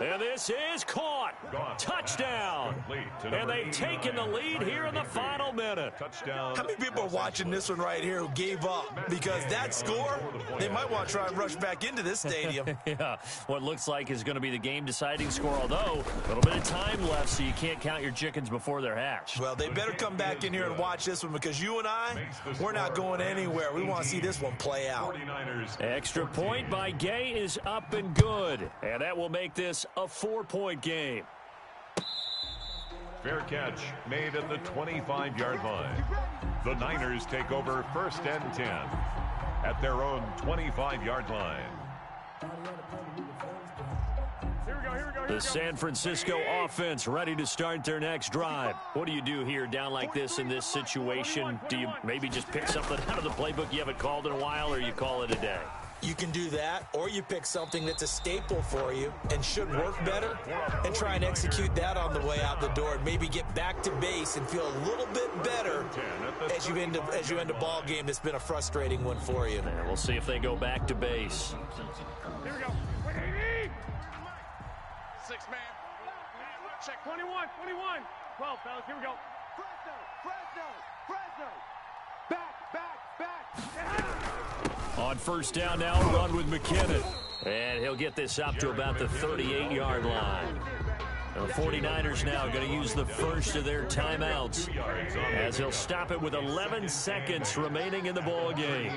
[SPEAKER 1] And this is caught. Touchdown. And they've taken the lead here in the final minute.
[SPEAKER 2] Touchdown.
[SPEAKER 3] How many people are watching this one right here who gave up? Because that score, they might want to try and rush back into this stadium.
[SPEAKER 1] Yeah, what looks like is going to be the game-deciding score, although a little bit of time left, so you can't count your chickens before they're hatched.
[SPEAKER 3] Well, they better come back in here and watch this one because you and I, we're not going anywhere. We want to see this one play out.
[SPEAKER 2] 49ers.
[SPEAKER 1] Extra point by Gay is up and good, and that will make this a 4-point game.
[SPEAKER 2] Fair catch made at the 25-yard line. The Niners take over 1st and 10 at their own 25-yard line.
[SPEAKER 5] Here we go.
[SPEAKER 1] The San Francisco offense ready to start their next drive. What do you do here down like this in this situation? Do you maybe just pick something out of the playbook you haven't called in a while, or you call it a day?
[SPEAKER 3] You can do that, or you pick something that's a staple for you and should work better and try and execute that on the way out the door and maybe get back to base and feel a little bit better as you end a ball game that's been a frustrating one for you.
[SPEAKER 1] And we'll see if they go back to base.
[SPEAKER 5] Here we go. 6 man. Check 21. 12, fellas. Here we go.
[SPEAKER 4] Fresno. Back.
[SPEAKER 1] On 1st down now, run with McKinnon. And he'll get this up to about the 38-yard line. The 49ers now going to use the first of their timeouts, as he'll stop it with 11 seconds remaining in the ball game.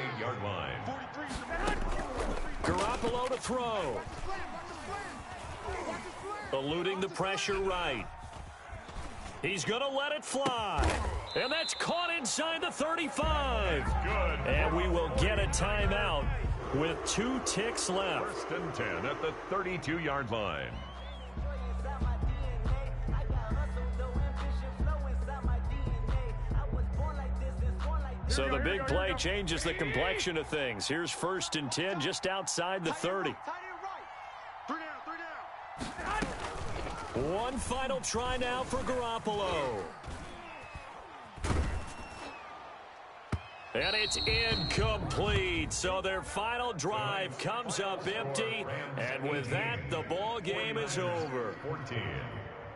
[SPEAKER 1] Garoppolo to throw. Eluding the pressure right. He's going to let it fly. And that's caught inside the 35.
[SPEAKER 2] Good.
[SPEAKER 1] And we will get a timeout with 2 ticks left.
[SPEAKER 2] 1st and 10 at the 32-yard line.
[SPEAKER 1] So the big play changes the complexion of things. Here's 1st and 10 just outside the 30.
[SPEAKER 4] Three down.
[SPEAKER 1] One final try now for Garoppolo. And it's incomplete. So their final drive comes up empty. And with that, the ball game is over.
[SPEAKER 2] 14.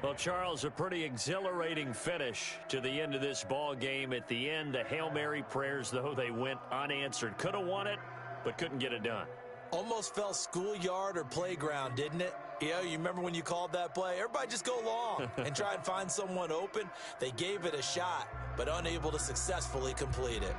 [SPEAKER 1] Well, Charles, a pretty exhilarating finish to the end of this ball game. At the end, the Hail Mary prayers, though, they went unanswered. Could have won it, but couldn't get it done.
[SPEAKER 3] Almost felt schoolyard or playground, didn't it? Yeah, you remember when you called that play? Everybody just go long and try and find someone open. They gave it a shot, but unable to successfully complete it.